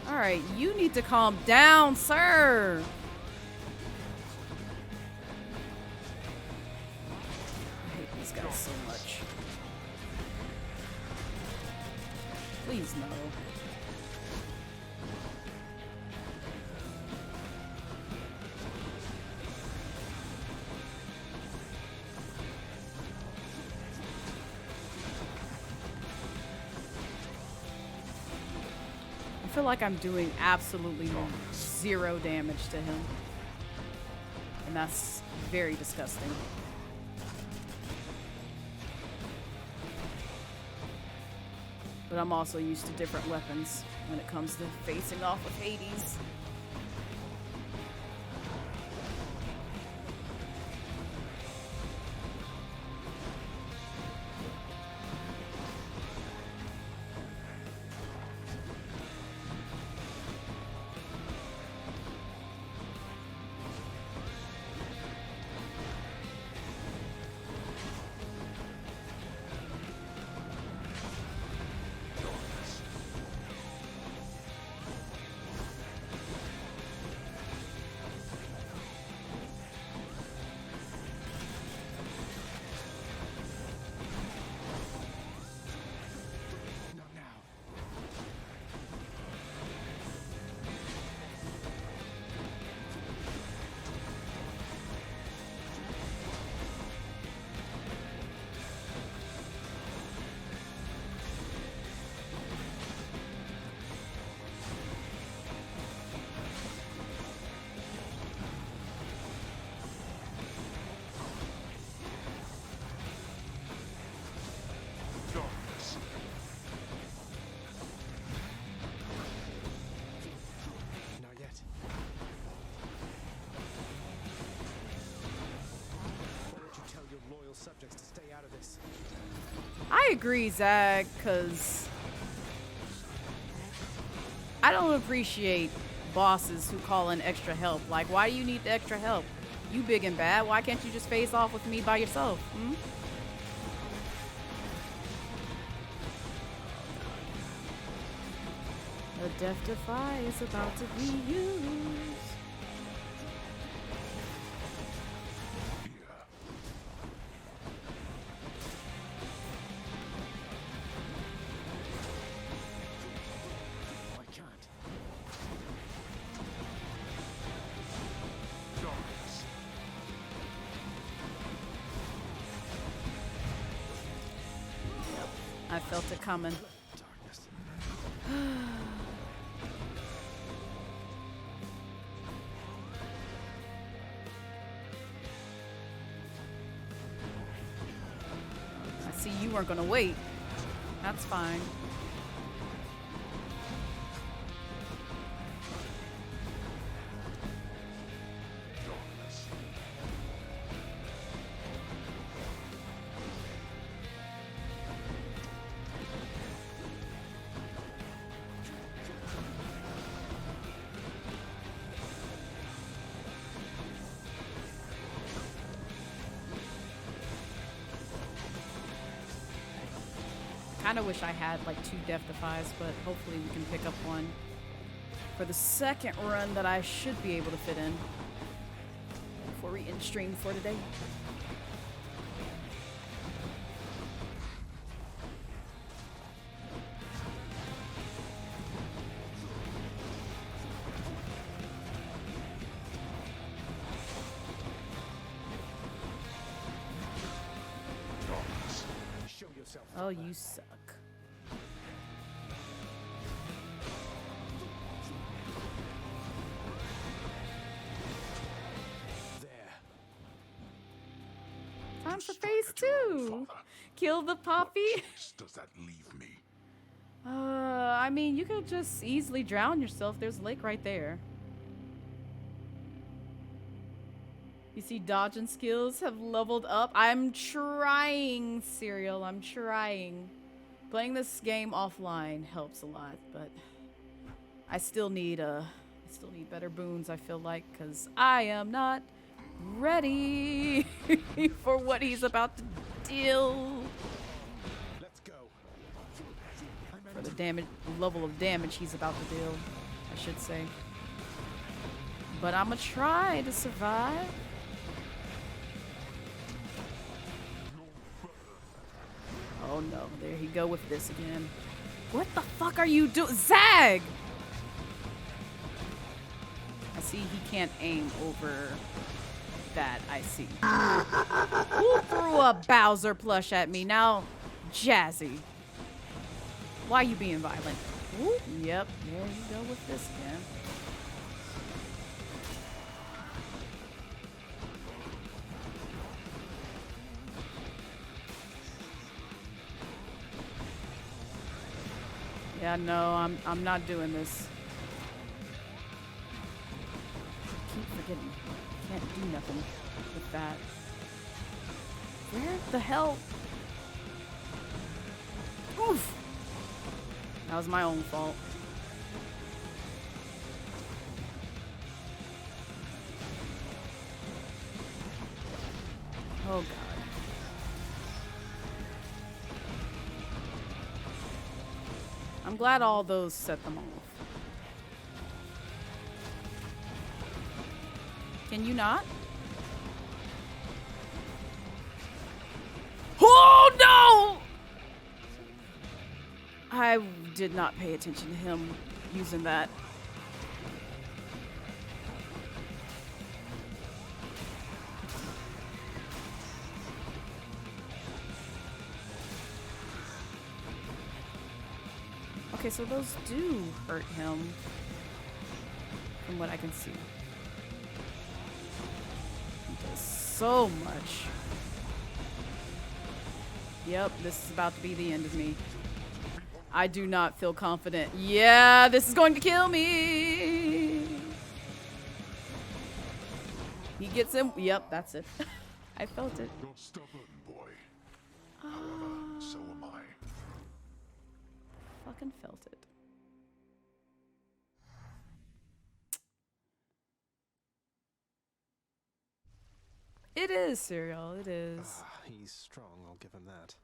Alright, you need to calm down, sir. I hate these guys so much. Please no. I feel like I'm doing absolutely zero damage to him. And that's very disgusting. But I'm also used to different weapons when it comes to facing off with Hades. I agree, Zag, because I don't appreciate bosses who call in extra help. Like, why do you need the extra help? You big and bad. Why can't you just face off with me by yourself? Hmm? The Death Defy is about to be used. I felt it coming. I see you weren't gonna wait. That's fine. Kind of wish I had like 2 Death Defies, but hopefully we can pick up one for the second run that I should be able to fit in before we end stream for today. Oh, you suck. Time for phase 2. Kill the poppy. Does that leave me? I mean, you could just easily drown yourself. There's a lake right there. You see, dodging skills have leveled up. I'm trying, Serial. I'm trying. Playing this game offline helps a lot, but I still need better boons, I feel like, because I am not ready for what he's about to deal. Let's go. For the level of damage he's about to deal, I should say. But I'm gonna try to survive. Oh no, there he go with this again. What the fuck are you doing? Zag! I see he can't aim over that, I see. Who threw a Bowser plush at me? Now, Jazzy. Why are you being violent? Ooh, yep, there you go with this again. Yeah, no, I'm not doing this. I keep forgetting. Can't do nothing with that. Where the hell? Oof! That was my own fault. Oh god. I'm glad all those set them off. Can you not? Oh no! I did not pay attention to him using that. Okay, so those do hurt him, from what I can see. He does so much. Yep, this is about to be the end of me. I do not feel confident. Yeah, this is going to kill me. He gets him. Yep, that's it. I felt it. You're stubborn, boy. However, so am I. fucking felt it. It is, Serial. It is. He's strong, I'll give him that.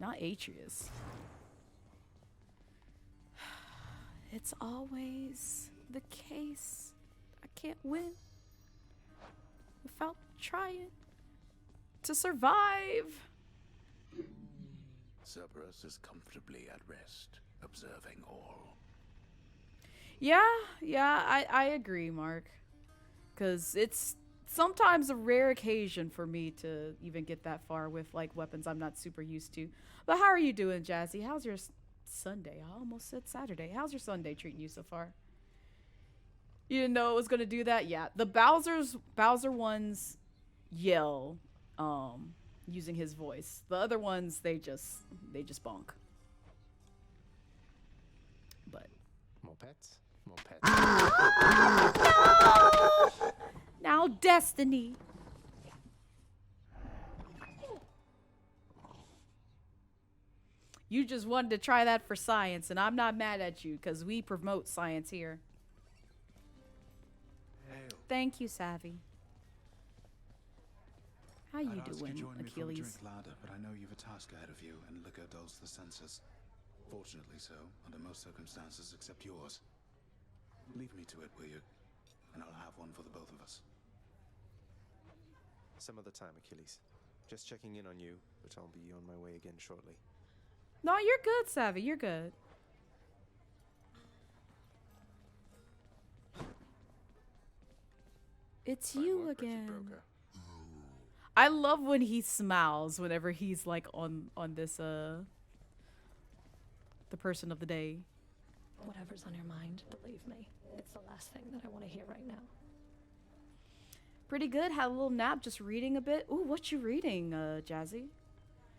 Not Atreus. It's always the case. I can't win without trying to survive. Cerberus is comfortably at rest, observing all. Yeah, I agree, Mark. Because it's sometimes a rare occasion for me to even get that far with like weapons I'm not super used to. But how are you doing, Jazzy? How's your Sunday? I almost said Saturday. How's your Sunday treating you so far? You didn't know it was gonna do that? Yeah. The Bowser ones yell using his voice. The other ones they just bonk. But more pets? More pets. No! Now Destiny. You just wanted to try that for science, and I'm not mad at you because we promote science here. Thank you, Savvy. How you doing, Achilles? Drink ladder, but I know you've a task ahead of you, and liquor dulls the senses. Fortunately so, under most circumstances except yours. Leave me to it, will you? And I'll have one for the both of us. Some other time, Achilles. Just checking in on you, but I'll be on my way again shortly. No, you're good, Savvy. You're good. It's you again. I love when he smiles whenever he's like on this the person of the day. Whatever's on your mind, believe me, it's the last thing that I want to hear right now. Pretty good. Had a little nap, just reading a bit. Ooh, what you reading, Jazzy?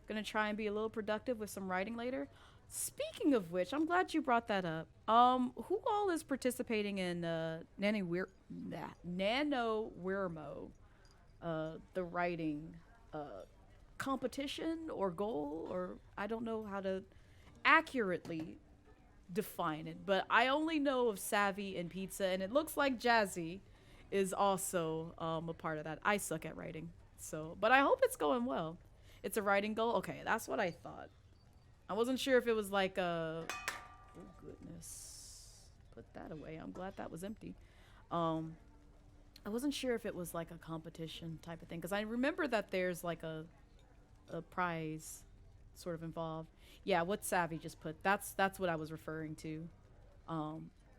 Gonna try and be a little productive with some writing later. Speaking of which, I'm glad you brought that up. Who all is participating in NaNoWriMo, the writing competition or goal, or I don't know how to accurately define it, but I only know of Savvy and Pizza, and it looks like Jazzy is also a part of that. I suck at writing, so but I hope it's going well. It's a writing goal. Okay, that's what I thought. I wasn't sure if it was like a. Oh goodness, put that away. I'm glad that was empty. I wasn't sure if it was like a competition type of thing because I remember that there's like a prize sort of involved. Yeah, what Savvy just put. That's what I was referring to.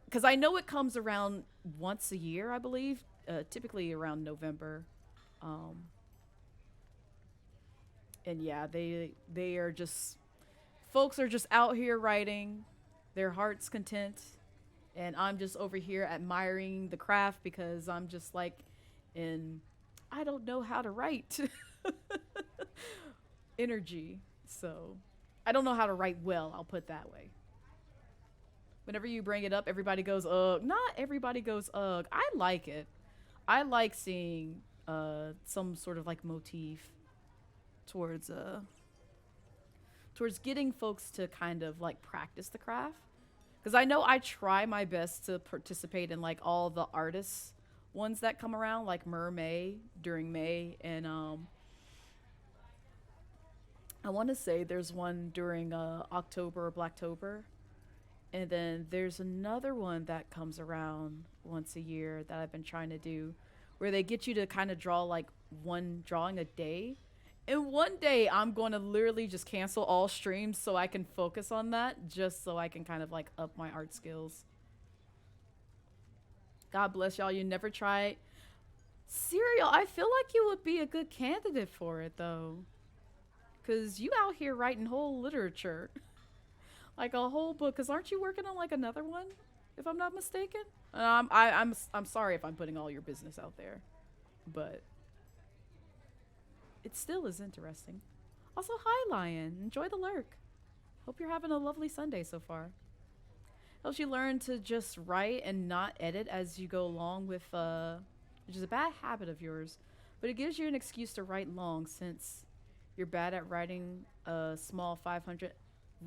Because I know it comes around once a year, I believe, typically around November. And yeah, they are just, folks are just out here writing their heart's content, and I'm just over here admiring the craft because I'm just like I don't know how to write energy, so I don't know how to write well, I'll put that way. Whenever you bring it up, everybody goes, ugh. Not everybody goes, ugh. I like it. I like seeing some sort of like motif towards getting folks to kind of like practice the craft, because I know I try my best to participate in like all the artists ones that come around, like May during May, and I want to say there's one during October or Blacktober, and then there's another one that comes around once a year that I've been trying to do, where they get you to kind of draw like one drawing a day. And one day I'm going to literally just cancel all streams so I can focus on that, just so I can kind of like up my art skills. God bless y'all. You never tried Serial. I feel like you would be a good candidate for it though, because you out here writing whole literature, like a whole book. Because aren't you working on like another one, if I'm not mistaken? I'm sorry if I'm putting all your business out there, but it still is interesting. Also, hi Lion, enjoy the lurk. Hope you're having a lovely Sunday so far. Helps you learn to just write and not edit as you go along with, which is a bad habit of yours, but it gives you an excuse to write long since you're bad at writing a small 500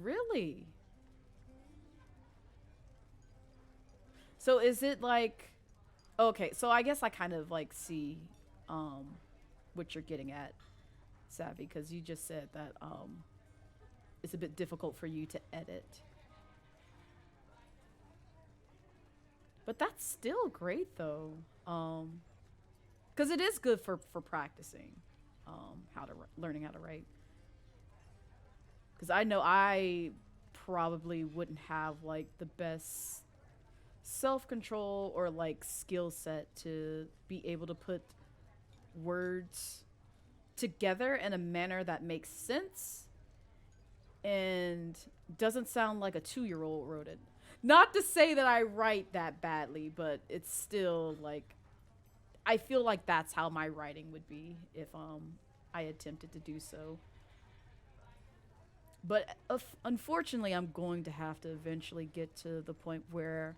Really? So is it like, okay, so I guess I kind of like see what you're getting at, Savvy, because you just said that it's a bit difficult for you to edit. But that's still great though, because it is good for practicing learning how to write. Because I know I probably wouldn't have like the best self-control or like skill set to be able to put words together in a manner that makes sense and doesn't sound like a 2-year-old wrote it. Not to say that I write that badly, but it's still like, I feel like that's how my writing would be if I attempted to do so. But unfortunately, I'm going to have to eventually get to the point where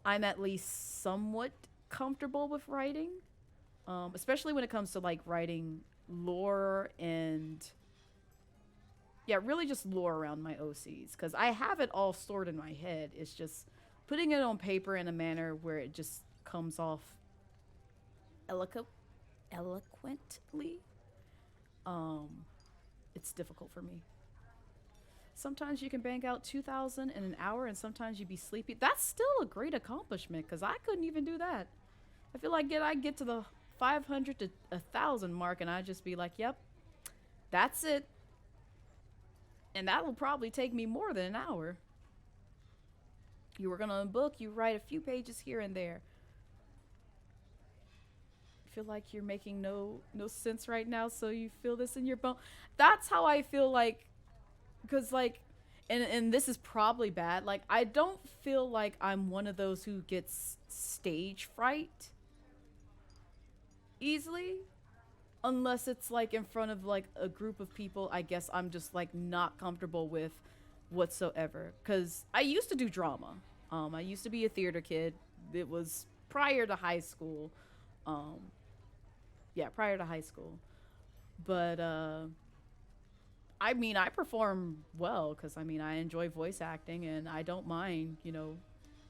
I'm at least somewhat comfortable with writing, especially when it comes to like writing lore and really just lore around my OCs, because I have it all stored in my head. It's just putting it on paper in a manner where it just comes off eloquently. It's difficult for me. Sometimes you can bang out 2,000 in an hour, and sometimes you be sleepy. That's still a great accomplishment, because I couldn't even do that. I feel like I get to the 500 to 1,000 mark, and I'd just be like, yep, that's it. And that will probably take me more than an hour. You work on a book, you write a few pages here and there. I feel like you're making no sense right now, so you feel this in your bone. That's how I feel like, because like, and this is probably bad, like I don't feel like I'm one of those who gets stage fright easily, unless it's like in front of like a group of people. I guess I'm just like not comfortable with whatsoever, because I used to do drama. I used to be a theater kid. It was prior to high school. Prior to high school. But I mean, I perform well, because I mean, I enjoy voice acting, and I don't mind,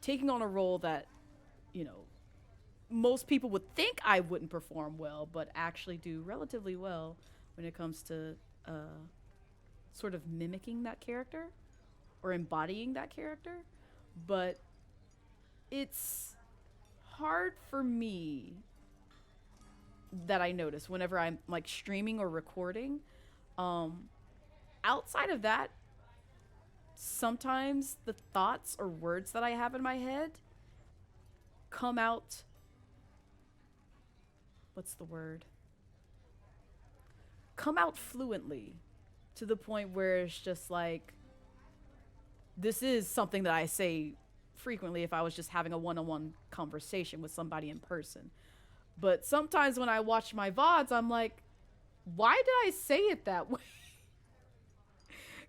taking on a role that, most people would think I wouldn't perform well, but actually do relatively well when it comes to sort of mimicking that character or embodying that character. But it's hard for me, that I notice whenever I'm like streaming or recording. Outside of that, sometimes the thoughts or words that I have in my head come out, come out fluently, to the point where it's just like, this is something that I say frequently if I was just having a one-on-one conversation with somebody in person. But sometimes when I watch my VODs, I'm like, why did I say it that way?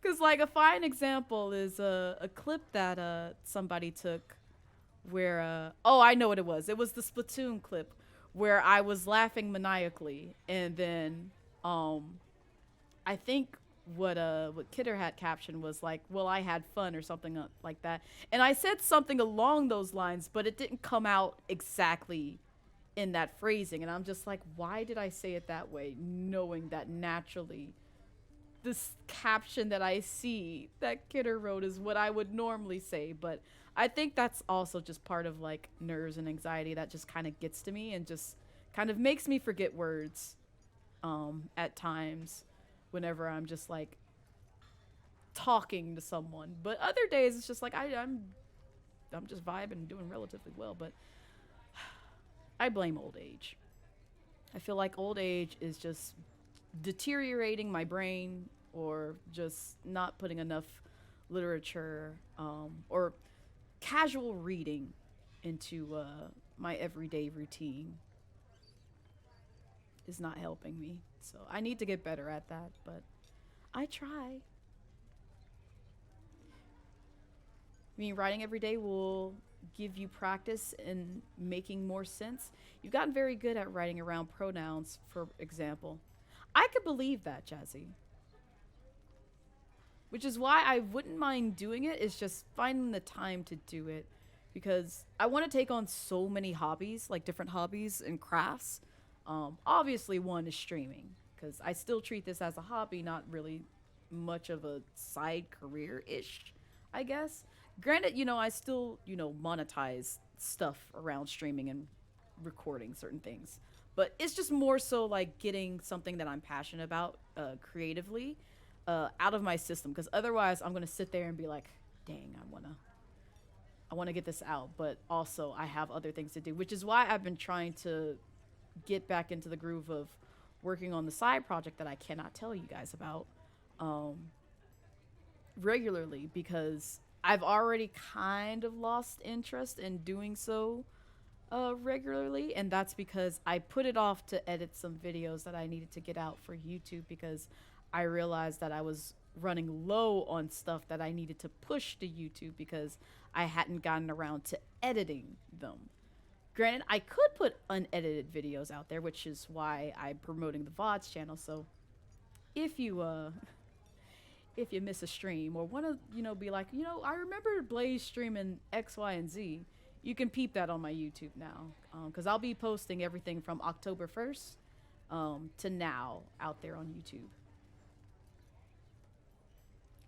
Because like a fine example is a clip that somebody took where, I know what it was. It was the Splatoon clip where I was laughing maniacally, and then I think what Kidder had captioned was like, well, I had fun or something like that. And I said something along those lines, but it didn't come out exactly in that phrasing. And I'm just like, why did I say it that way, knowing that naturally this caption that I see that Kidder wrote is what I would normally say. But I think that's also just part of like nerves and anxiety that just kind of gets to me and just kind of makes me forget words at times whenever I'm just like talking to someone. But other days it's just like I'm just vibing and doing relatively well. But I blame old age. I feel like old age is just deteriorating my brain, or just not putting enough literature or casual reading into my everyday routine is not helping me. So I need to get better at that, but I try. I mean, writing every day will give you practice in making more sense. You've gotten very good at writing around pronouns, for example. I could believe that, Jazzy. which is why I wouldn't mind doing it. It's just finding the time to do it, because I want to take on so many hobbies, like different hobbies and crafts. Obviously one is streaming, because I still treat this as a hobby, not really much of a side career-ish, I guess. Granted, you know, I still, you know, monetize stuff around streaming and recording certain things, but it's just more so like getting something that I'm passionate about creatively out of my system, because otherwise I'm gonna sit there and be like, dang, I wanna get this out, but also I have other things to do, which is why I've been trying to get back into the groove of working on the side project that I cannot tell you guys about regularly, because I've already kind of lost interest in doing so regularly, and that's because I put it off to edit some videos that I needed to get out for YouTube, because I realized that I was running low on stuff that I needed to push to YouTube because I hadn't gotten around to editing them. Granted, I could put unedited videos out there, which is why I'm promoting the VODs channel. So if you miss a stream or want to, you know, be like, you know, I remember Blaze streaming X, Y, and Z, you can peep that on my YouTube now, because I'll be posting everything from October 1st to now out there on YouTube.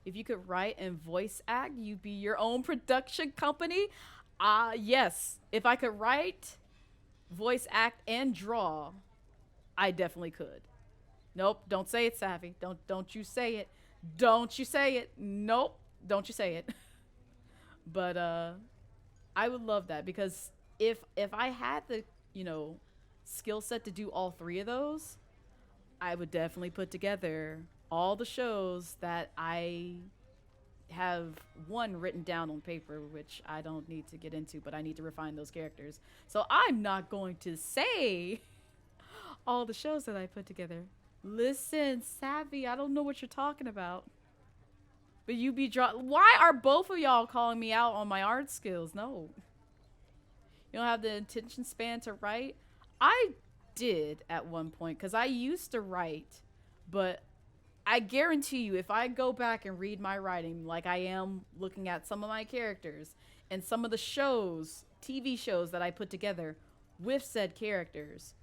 If you could write and voice act, you'd be your own production company. Yes. If I could write, voice act, and draw, I definitely could. Nope, don't say it, Savvy. Don't you say it. Don't you say it. Nope, don't you say it. But I would love that, because if I had the, you know, skill set to do all three of those, I would definitely put together all the shows that I have written down on paper, which I don't need to get into, but I need to refine those characters. So I'm not going to say all the shows that I put together. Listen, Savvy, I don't know what you're talking about. But you be why are both of y'all calling me out on my art skills? No. You don't have the attention span to write? I did at one point, because I used to write, but I guarantee you, if I go back and read my writing like I am looking at some of my characters and some of the shows, TV shows that I put together with said characters,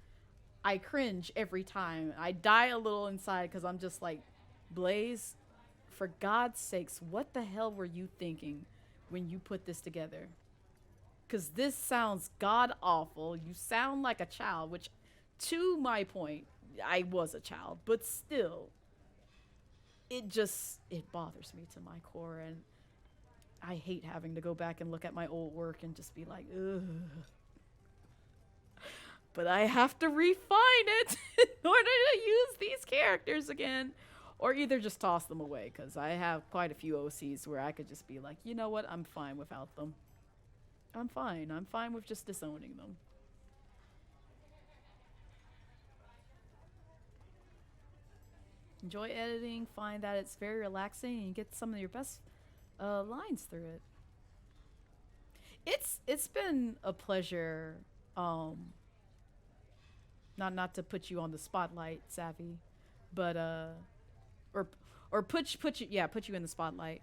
I cringe every time. I die a little inside, because I'm just like, Blaze, for God's sakes, what the hell were you thinking when you put this together? Because this sounds god-awful. You sound like a child, which, to my point, I was a child, but still, it bothers me to my core, and I hate having to go back and look at my old work and just be like, ugh. But I have to refine it in order to use these characters again, or either just toss them away, because I have quite a few OCs where I could just be like, you know what, I'm fine without them. I'm fine with just disowning them. Enjoy editing, find that it's very relaxing, and you get some of your best lines through it. It's been a pleasure, not to put you on the spotlight, Savvy, but or put you in the spotlight,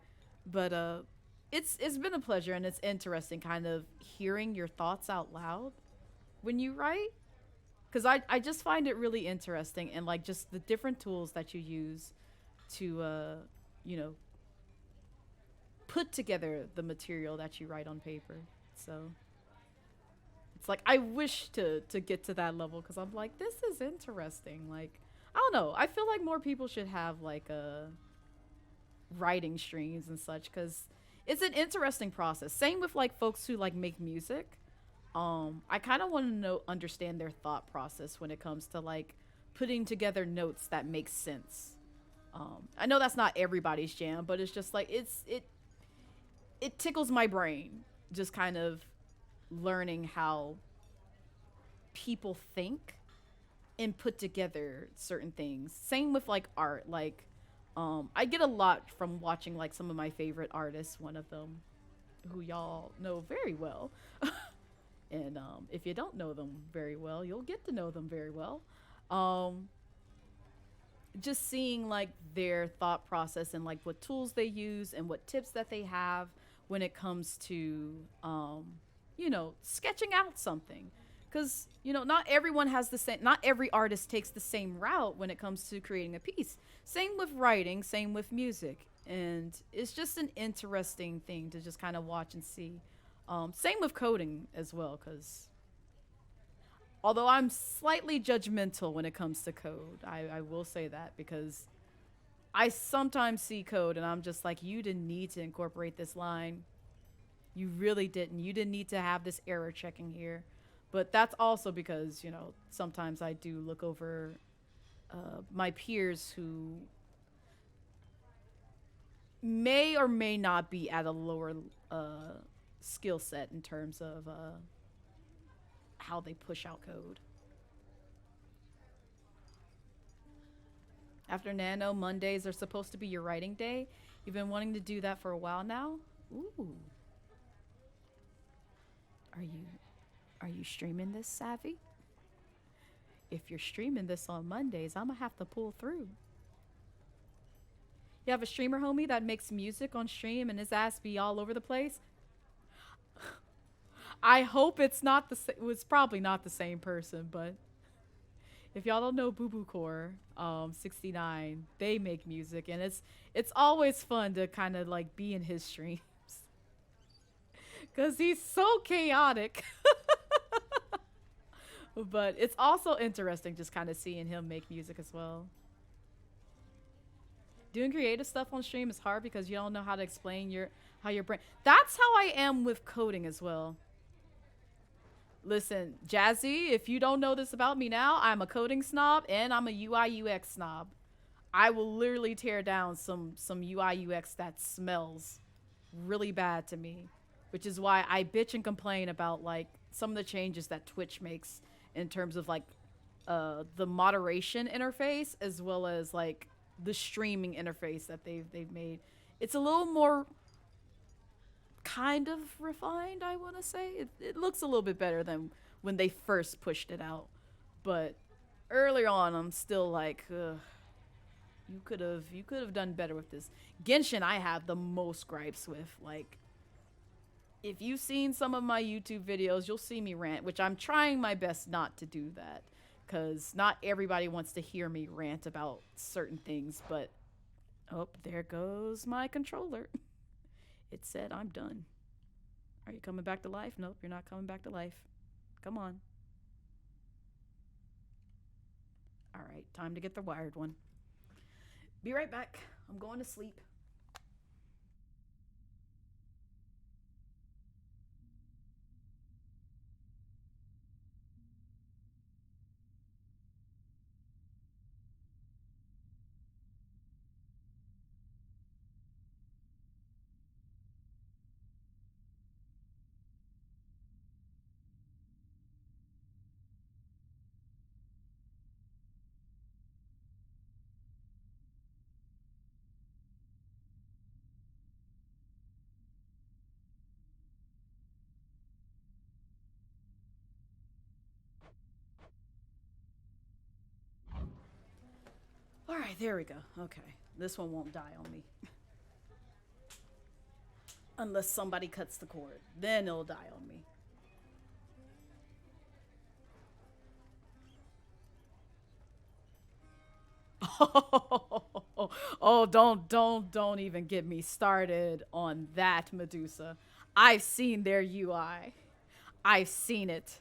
but it's been a pleasure, and it's interesting kind of hearing your thoughts out loud when you write. Because I just find it really interesting, and like just the different tools that you use to, you know, put together the material that you write on paper. So it's like, I wish to get to that level, because I'm like, this is interesting. Like, I don't know. I feel like more people should have like writing streams and such, because it's an interesting process. Same with like folks who like make music. I kind of want to understand their thought process when it comes to like putting together notes that make sense. I know that's not everybody's jam, but it's just like, it tickles my brain, just kind of learning how people think and put together certain things. Same with like art. Like, I get a lot from watching like some of my favorite artists, one of them who y'all know very well. And if you don't know them very well, you'll get to know them very well. just seeing like their thought process and like what tools they use and what tips that they have when it comes to you know, sketching out something. Because, you know, not everyone has the same, not every artist takes the same route when it comes to creating a piece. Same with writing, same with music. And it's just an interesting thing to just kind of watch and see. Same with coding as well, because although I'm slightly judgmental when it comes to code, I will say that, because I sometimes see code and I'm just like, you didn't need to incorporate this line. You really didn't. You didn't need to have this error checking here. But that's also because, you know, sometimes I do look over my peers who may or may not be at a lower skill set in terms of how they push out code. After Nano, Mondays are supposed to be your writing day. You've been wanting to do that for a while now? Ooh. Are you streaming this, Savvy? If you're streaming this on Mondays, I'm gonna have to pull through. You have a streamer homie that makes music on stream and his ass be all over the place? I hope it's not the same. It's probably not the same person, but if y'all don't know Boo Boo Core 69, they make music, and it's always fun to kind of like be in his streams. Cause he's so chaotic. But it's also interesting just kind of seeing him make music as well. Doing creative stuff on stream is hard because you don't know how to explain how your brain. That's how I am with coding as well. Listen, Jazzy, if you don't know this about me now, I'm a coding snob and I'm a UI UX snob. I will literally tear down some UI UX that smells really bad to me, which is why I bitch and complain about like some of the changes that Twitch makes in terms of like the moderation interface as well as like the streaming interface that they've made. It's a little more kind of refined, I want to say. It looks a little bit better than when they first pushed it out, but earlier on I'm still like, ugh, you could have done better with this. Genshin I have the most gripes with. Like, if you've seen some of my YouTube videos, you'll see me rant, which I'm trying my best not to do that, because not everybody wants to hear me rant about certain things. But oh, there goes my controller. It said I'm done. Are you coming back to life? Nope, you're not coming back to life. Come on. All right, time to get the wired one. Be right back. I'm going to sleep. All right, there we go. Okay, this one won't die on me. Unless somebody cuts the cord, then it'll die on me. Oh, don't even get me started on that, Medusa. I've seen their UI. I've seen it,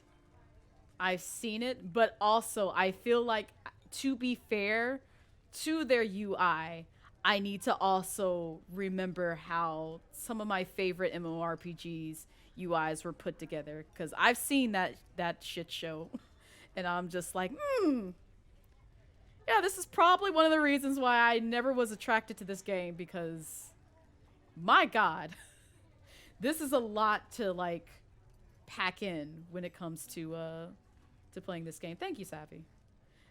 but also I feel like, to be fair to their UI, I need to also remember how some of my favorite MMORPGs UIs were put together, because I've seen that shit show and I'm just like, yeah, this is probably one of the reasons why I never was attracted to this game, because my God, this is a lot to like pack in when it comes to playing this game. Thank you, Savvy.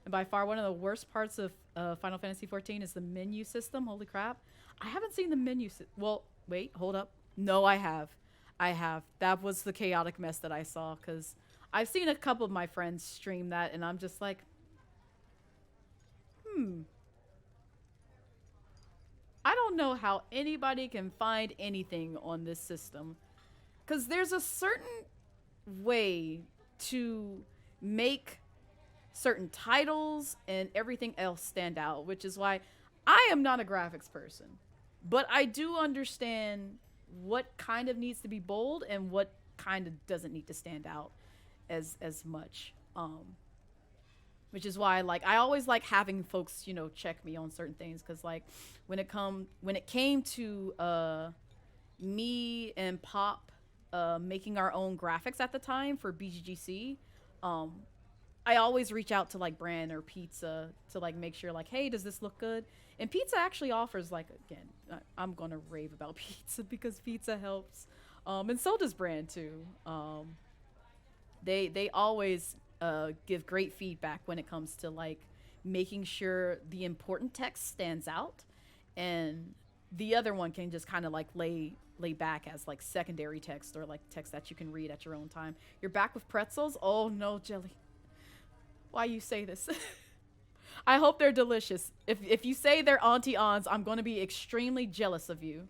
And by far one of the worst parts of Final Fantasy XIV is the menu system. Holy crap. I haven't seen the menu. Well, wait, hold up. No, I have. That was the chaotic mess that I saw, because I've seen a couple of my friends stream that, and I'm just like, I don't know how anybody can find anything on this system. Because there's a certain way to make certain titles and everything else stand out, which is why I am not a graphics person. But I do understand what kind of needs to be bold and what kind of doesn't need to stand out as much. Which is why, like, I always like having folks, you know, check me on certain things, because like when it came to me and Pop making our own graphics at the time for BGGC, I always reach out to like Brand or Pizza to like make sure like, hey, does this look good? And Pizza actually offers, like, again, I'm gonna rave about Pizza because Pizza helps, and so does Brand too. They always give great feedback when it comes to like making sure the important text stands out, and the other one can just kind of like lay back as like secondary text or like text that you can read at your own time. You're back with pretzels? Oh no, Jelly. Why you say this? I hope they're delicious. If you say they're Auntie Ons, I'm going to be extremely jealous of you.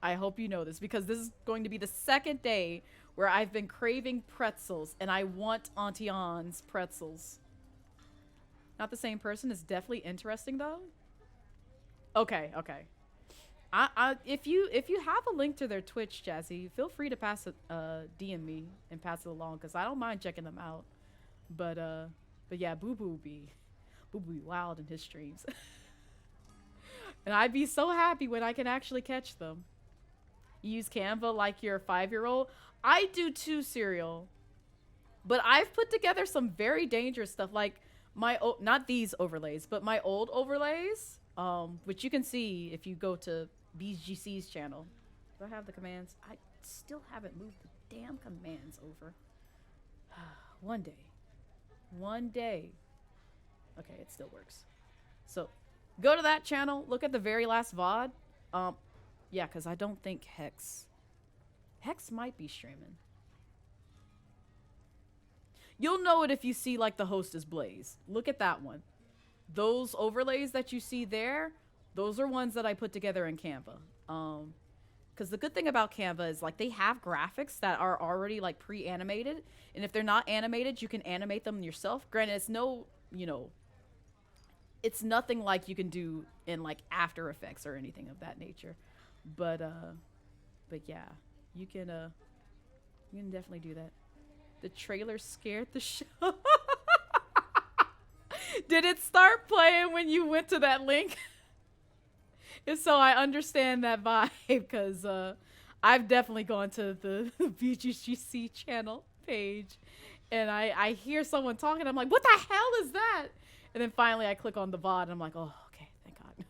I hope you know this, because this is going to be the second day where I've been craving pretzels, and I want Auntie On's pretzels. Not the same person. It's definitely interesting though. Okay. If you have a link to their Twitch, Jazzy, feel free to pass it, DM me and pass it along, because I don't mind checking them out. But yeah, Boo Boo be wild in his streams. And I'd be so happy when I can actually catch them. You use Canva like you're a 5-year-old? I do too, Serial. But I've put together some very dangerous stuff, like my not these overlays, but my old overlays, which you can see if you go to BGC's channel. Do I have the commands? I still haven't moved the damn commands over. One day. Okay, it still works. So go to that channel, look at the very last VOD. Yeah, because I don't think Hex might be streaming. You'll know it if you see like the host is Blaze. Look at that one. Those overlays that you see there, those are ones that I put together in Canva. Because the good thing about Canva is like they have graphics that are already like pre-animated, and if they're not animated, you can animate them yourself. Granted, it's no, you know, it's nothing like you can do in like After Effects or anything of that nature. But yeah, you can definitely do that. The trailer scared the show. Did it start playing when you went to that link? If so, I understand that vibe, because I've definitely gone to the BGGC channel page, and I hear someone talking. I'm like, what the hell is that? And then finally I click on the VOD, and I'm like, oh, okay, thank God.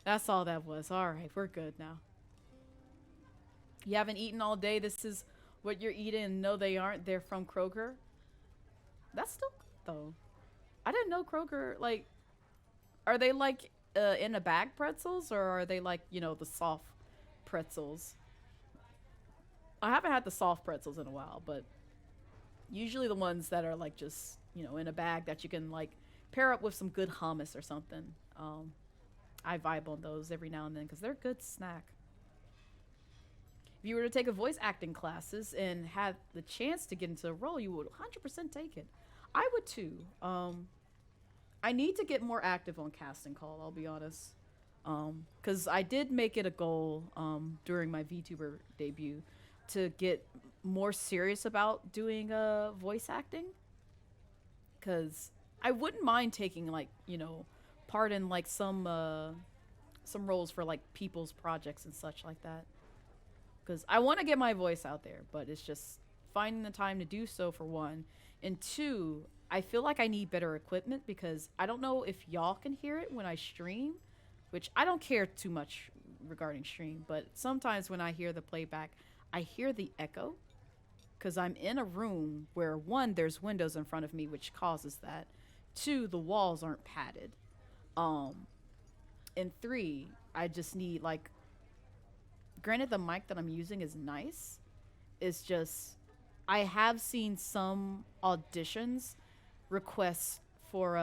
That's all that was. All right, we're good now. You haven't eaten all day. This is what you're eating. No, they aren't. They're from Kroger. That's still good, though. I didn't know Kroger, like, are they like in a bag pretzels, or are they like, you know, the soft pretzels? I haven't had the soft pretzels in a while, but usually the ones that are like just, you know, in a bag that you can like pair up with some good hummus or something. I vibe on those every now and then because they're a good snack. If you were to take a voice acting classes and had the chance to get into a role, you would 100% take it. I would too. I need to get more active on casting call, I'll be honest. Because I did make it a goal during my VTuber debut to get more serious about doing voice acting. Because I wouldn't mind taking, like, you know, part in like some roles for like people's projects and such like that. Because I want to get my voice out there, but it's just finding the time to do so, for one. And two, I feel like I need better equipment, because I don't know if y'all can hear it when I stream, which I don't care too much regarding stream, but sometimes when I hear the playback, I hear the echo, because I'm in a room where, one, there's windows in front of me, which causes that. Two, the walls aren't padded. And three, I just need, like, granted the mic that I'm using is nice, it's just, I have seen some auditions requests for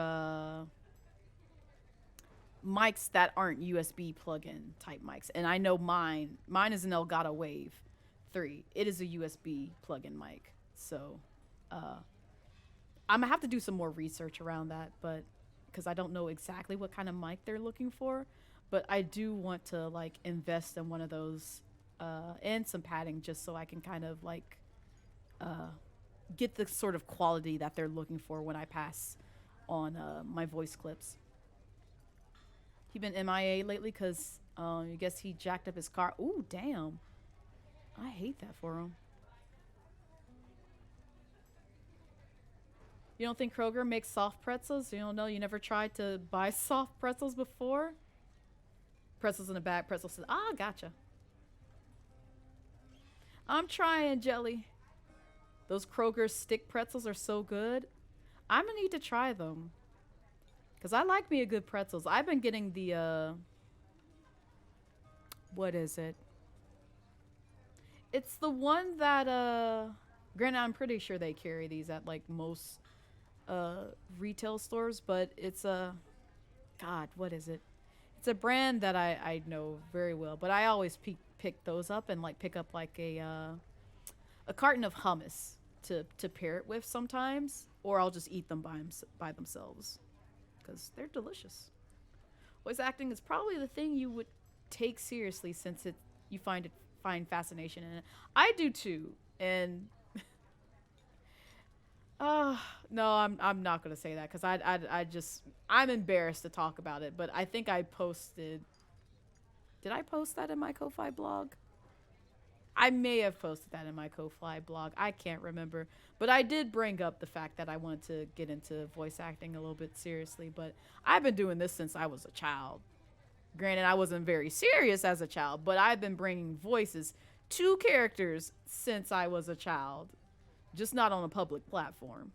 mics that aren't USB plug-in type mics. And I know mine is an Elgato Wave 3. It is a USB plug-in mic. So I'm gonna have to do some more research around that, but because I don't know exactly what kind of mic they're looking for, but I do want to like invest in one of those and some padding just so I can kind of like get the sort of quality that they're looking for when I pass on my voice clips. He been MIA lately because I guess he jacked up his car. Ooh, damn. I hate that for him. You don't think Kroger makes soft pretzels? You don't know? You never tried to buy soft pretzels before? Pretzels in a bag. Pretzels says, ah, gotcha. I'm trying, Jelly. Those Kroger stick pretzels are so good. I'm gonna need to try them. Because I like me a good pretzels. I've been getting the, what is it? It's the one that, granted, I'm pretty sure they carry these at, like, most, retail stores. But it's a, God, what is it? It's a brand that I know very well. But I always pick those up and, like, pick up, like, a carton of hummus to pair it with sometimes. Or I'll just eat them by themselves. Because they're delicious. Voice acting is probably the thing you would take seriously since you find fascination in it. I do too, and no, I'm not gonna say that because I'm embarrassed to talk about it. But I think I posted. Did I post that in my Ko-Fi blog? I may have posted that in my Ko-Fi blog. I can't remember. But I did bring up the fact that I wanted to get into voice acting a little bit seriously. But I've been doing this since I was a child. Granted, I wasn't very serious as a child, but I've been bringing voices to characters since I was a child. Just not on a public platform.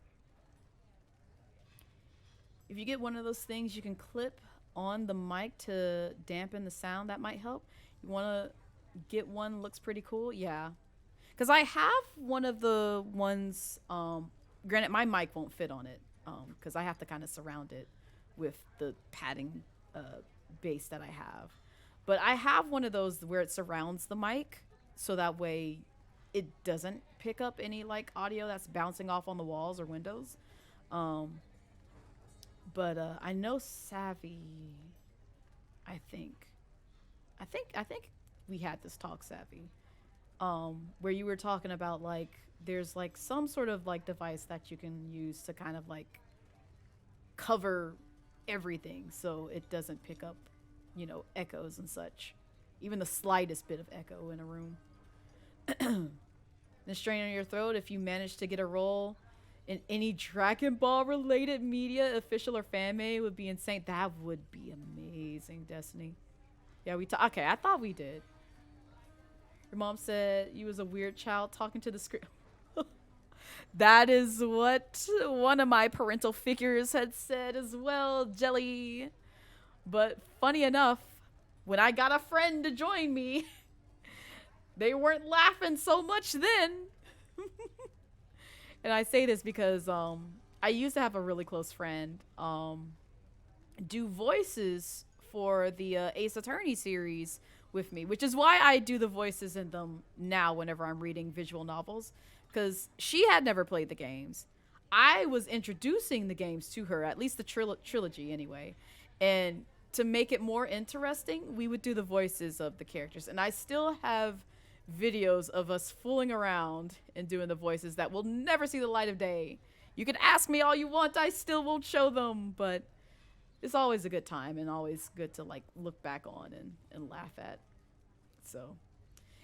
If you get one of those things you can clip on the mic to dampen the sound, that might help. You want to get one, looks pretty cool. Yeah, because I have one of the ones, granted my mic won't fit on it because I have to kind of surround it with the padding base that I have, but I have one of those where it surrounds the mic so that way it doesn't pick up any like audio that's bouncing off on the walls or windows. But I know Savvy, I think we had this talk, Savvy, where you were talking about like there's like some sort of like device that you can use to kind of like cover everything so it doesn't pick up, you know, echoes and such, even the slightest bit of echo in a room. The strain on your throat if you manage to get a role in any Dragon Ball related media, official or fan made, would be insane. That would be amazing, Destiny. Yeah, okay, I thought we did. Your mom said you was a weird child talking to the screen. That is what one of my parental figures had said as well, Jelly. But funny enough, when I got a friend to join me, they weren't laughing so much then. And I say this because I used to have a really close friend do voices for the Ace Attorney series with me, which is why I do the voices in them now whenever I'm reading visual novels, because she had never played the games. I was introducing the games to her, at least the trilogy anyway, and to make it more interesting, we would do the voices of the characters. And I still have videos of us fooling around and doing the voices that will never see the light of day. You can ask me all you want, I still won't show them, but it's always a good time and always good to like look back on and laugh at. So,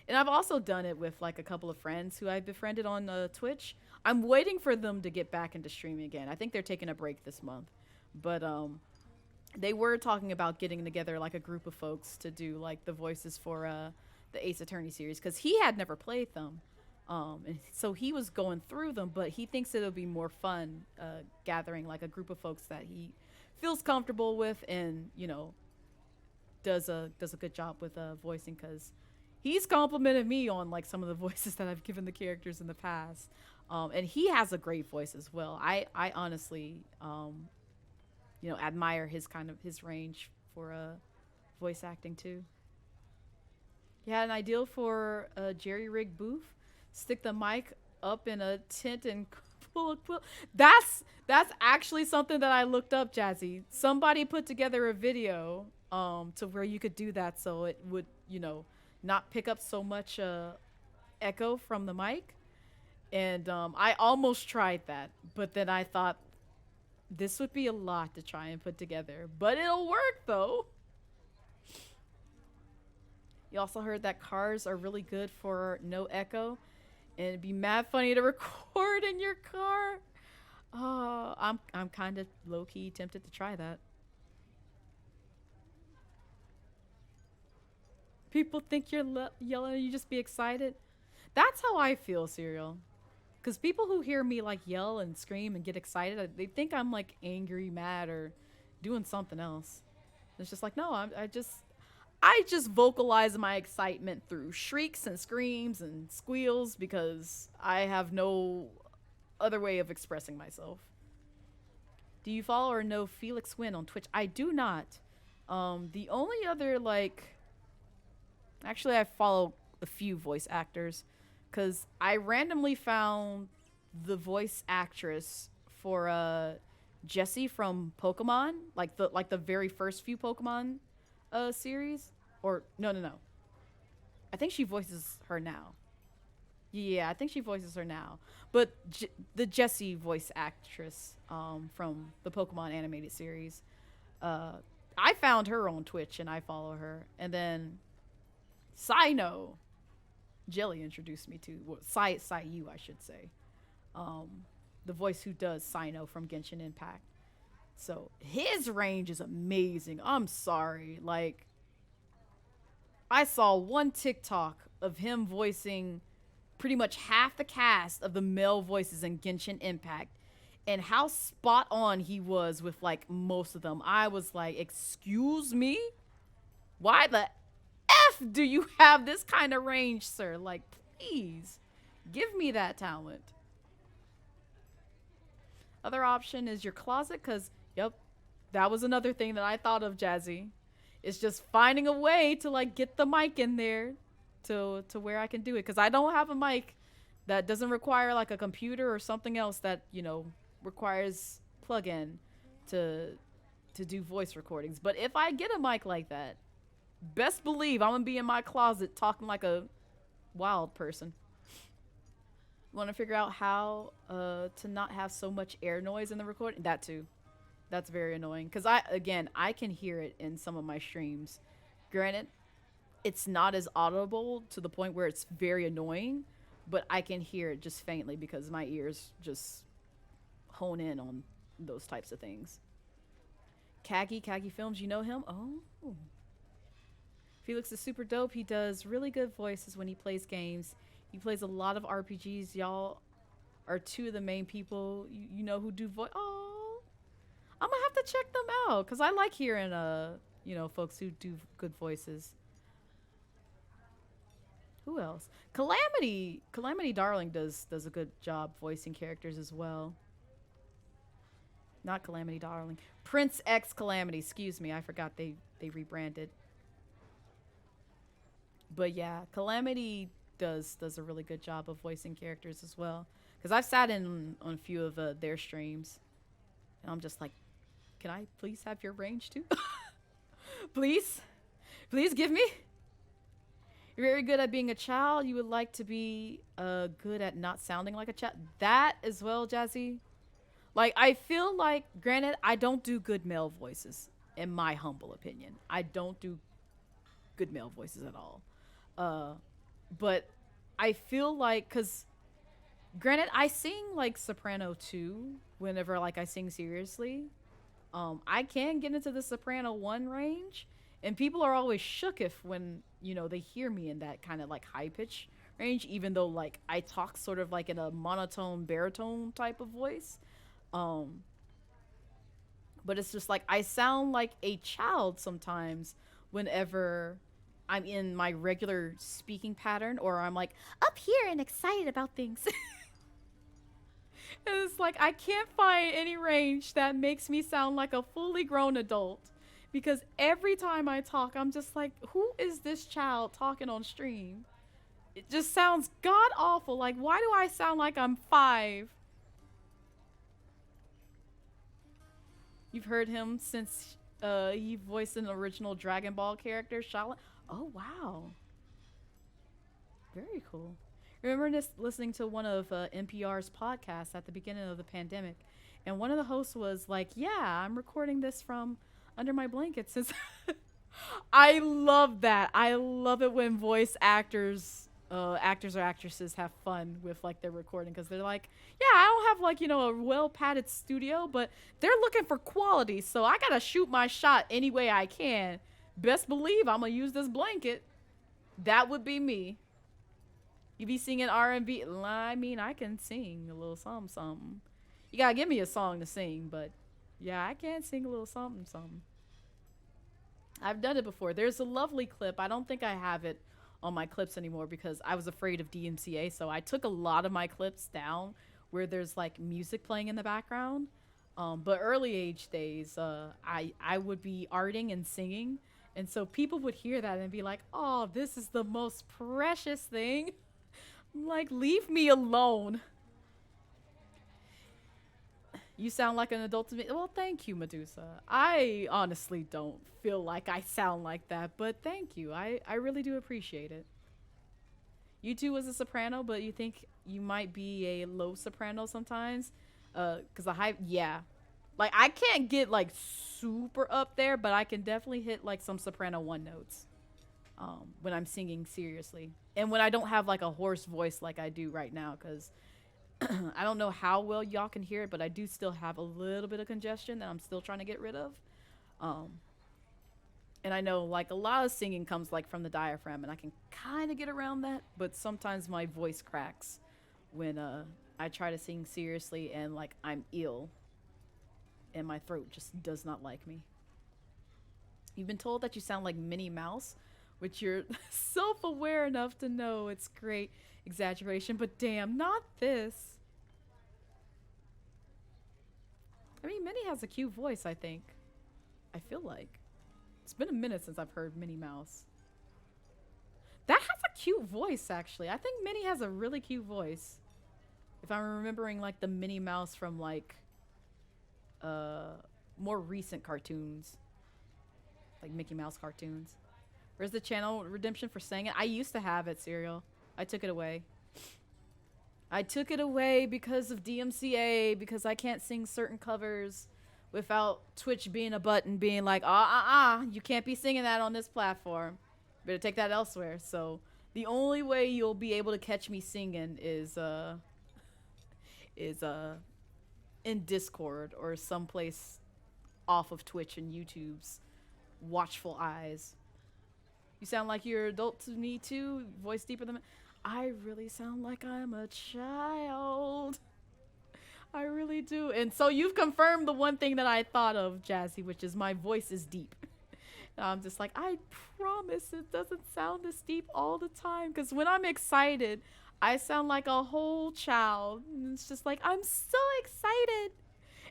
and I've also done it with like a couple of friends who I befriended on Twitch. I'm waiting for them to get back into streaming again. I think they're taking a break this month, but they were talking about getting together like a group of folks to do like the voices for the Ace Attorney series, because he had never played them, and so he was going through them, but he thinks it'll be more fun gathering like a group of folks that he feels comfortable with and, you know, does a good job with voicing, because he's complimented me on like some of the voices that I've given the characters in the past, and he has a great voice as well. I honestly you know, admire his range for voice acting too. You had an ideal for a jerry-rigged booth? Stick the mic up in a tent and pull a quilt. That's actually something that I looked up, Jazzy. Somebody put together a video to where you could do that so it would, you know, not pick up so much echo from the mic. And I almost tried that, but then I thought this would be a lot to try and put together, but it'll work though. You also heard that cars are really good for no echo, and it'd be mad funny to record in your car. Oh, I'm kind of low-key tempted to try that. People think you're yelling and you just be excited. That's how I feel, Serial. Because people who hear me like yell and scream and get excited, they think I'm like angry, mad, or doing something else. It's just like, no, I just vocalize my excitement through shrieks and screams and squeals because I have no other way of expressing myself. Do you follow or know Felix Wynn on Twitch? I do not. The only other, like... Actually, I follow a few voice actors because I randomly found the voice actress for Jessie from Pokemon, like the very first few Pokemon series. Or no. I think she voices her now. Yeah, I think she voices her now. But the Jessie voice actress from the Pokemon animated series, I found her on Twitch and I follow her. And then Sino, Jelly introduced me to, well, Sayu, I should say. The voice who does Sino from Genshin Impact. So his range is amazing. I'm sorry. Like, I saw one TikTok of him voicing pretty much half the cast of the male voices in Genshin Impact, and how spot on he was with like most of them. I was like, excuse me? Why the F do you have this kind of range, sir? Like, please give me that talent. Other option is your closet, because yep, that was another thing that I thought of, Jazzy. It's just finding a way to like get the mic in there to where I can do it, because I don't have a mic that doesn't require like a computer or something else that, you know, requires plug-in to do voice recordings. But if I get a mic like that, best believe I'm gonna be in my closet talking like a wild person. Want to figure out how to not have so much air noise in the recording? That too. That's very annoying, because I can hear it in some of my streams. Granted, it's not as audible to the point where it's very annoying, but I can hear it just faintly because my ears just hone in on those types of things. Kagi Films, you know him? Oh. Felix is super dope. He does really good voices when he plays games. He plays a lot of RPGs. Y'all are two of the main people you know who do voice. Oh, I'm gonna have to check them out because I like hearing you know, folks who do good voices. Who else? Calamity Darling does a good job voicing characters as well. Not Calamity Darling. Prince X Calamity. Excuse me, I forgot they rebranded. But yeah, Calamity does a really good job of voicing characters as well. Because I've sat in on a few of their streams, and I'm just like, can I please have your range too? Please give me. You're very good at being a child. You would like to be good at not sounding like a child. That as well, Jazzy. Like, I feel like, granted, I don't do good male voices, in my humble opinion. I don't do good male voices at all. But I feel like, because granted, I sing like soprano too whenever like I sing seriously. I can get into the soprano 1 range, and people are always shook if when, you know, they hear me in that kind of like high pitch range, even though like I talk sort of like in a monotone baritone type of voice. But it's just like I sound like a child sometimes whenever I'm in my regular speaking pattern, or I'm like up here and excited about things. And it's like I can't find any range that makes me sound like a fully grown adult, Because every time I talk, I'm just like, who is this child talking on stream? It just sounds god awful. Like, why do I sound like I'm 5? You've heard him since he voiced an original Dragon Ball character, Shaolin. Oh, wow. Very cool. Remember listening to one of NPR's podcasts at the beginning of the pandemic, and one of the hosts was like, yeah, I'm recording this from under my blanket since I love that. I love it when voice actors or actresses have fun with like their recording, because they're like, yeah, I don't have like, you know, a well padded studio, but they're looking for quality, so I gotta shoot my shot any way I can. Best believe I'm gonna use this blanket. That would be me. You be singing R&B? I mean, I can sing a little something. You gotta give me a song to sing, but yeah, I can sing a little something. I've done it before. There's a lovely clip. I don't think I have it on my clips anymore because I was afraid of DMCA, so I took a lot of my clips down where there's like music playing in the background. But early age days, I would be arting and singing, and so people would hear that and be like, oh, this is the most precious thing. Like, leave me alone. You sound like an adult to me. Well, thank you, Medusa. I honestly don't feel like I sound like that, but thank you. I really do appreciate it. You too was a soprano, but you think you might be a low soprano sometimes? Because the high, yeah. Like, I can't get, like, super up there, but I can definitely hit, like, some soprano 1 notes. When I'm singing seriously, and when I don't have like a hoarse voice like I do right now, because I don't know how well y'all can hear it, but I do still have a little bit of congestion that I'm still trying to get rid of. And I know like a lot of singing comes like from the diaphragm, and I can kind of get around that, but sometimes my voice cracks when I try to sing seriously and like I'm ill and my throat just does not like me. You've been told that you sound like Minnie Mouse, which you're self-aware enough to know it's great exaggeration, but damn, not this. I mean, Minnie has a cute voice, I think. I feel like. It's been a minute since I've heard Minnie Mouse. That has a cute voice, actually. I think Minnie has a really cute voice. If I'm remembering, like, the Minnie Mouse from, like, more recent cartoons. Like Mickey Mouse cartoons. Where's the channel redemption for saying it? I used to have it, Serial. I took it away. I took it away because of DMCA, because I can't sing certain covers without Twitch being a button being like, you can't be singing that on this platform. Better take that elsewhere. So the only way you'll be able to catch me singing is in Discord or someplace off of Twitch and YouTube's watchful eyes. You sound like you're adult to me too. Voice deeper than me. I really sound like I'm a child. I really do. And so you've confirmed the one thing that I thought of, Jazzy, which is my voice is deep. And I'm just like, I promise it doesn't sound this deep all the time. Because when I'm excited, I sound like a whole child. And it's just like, I'm so excited.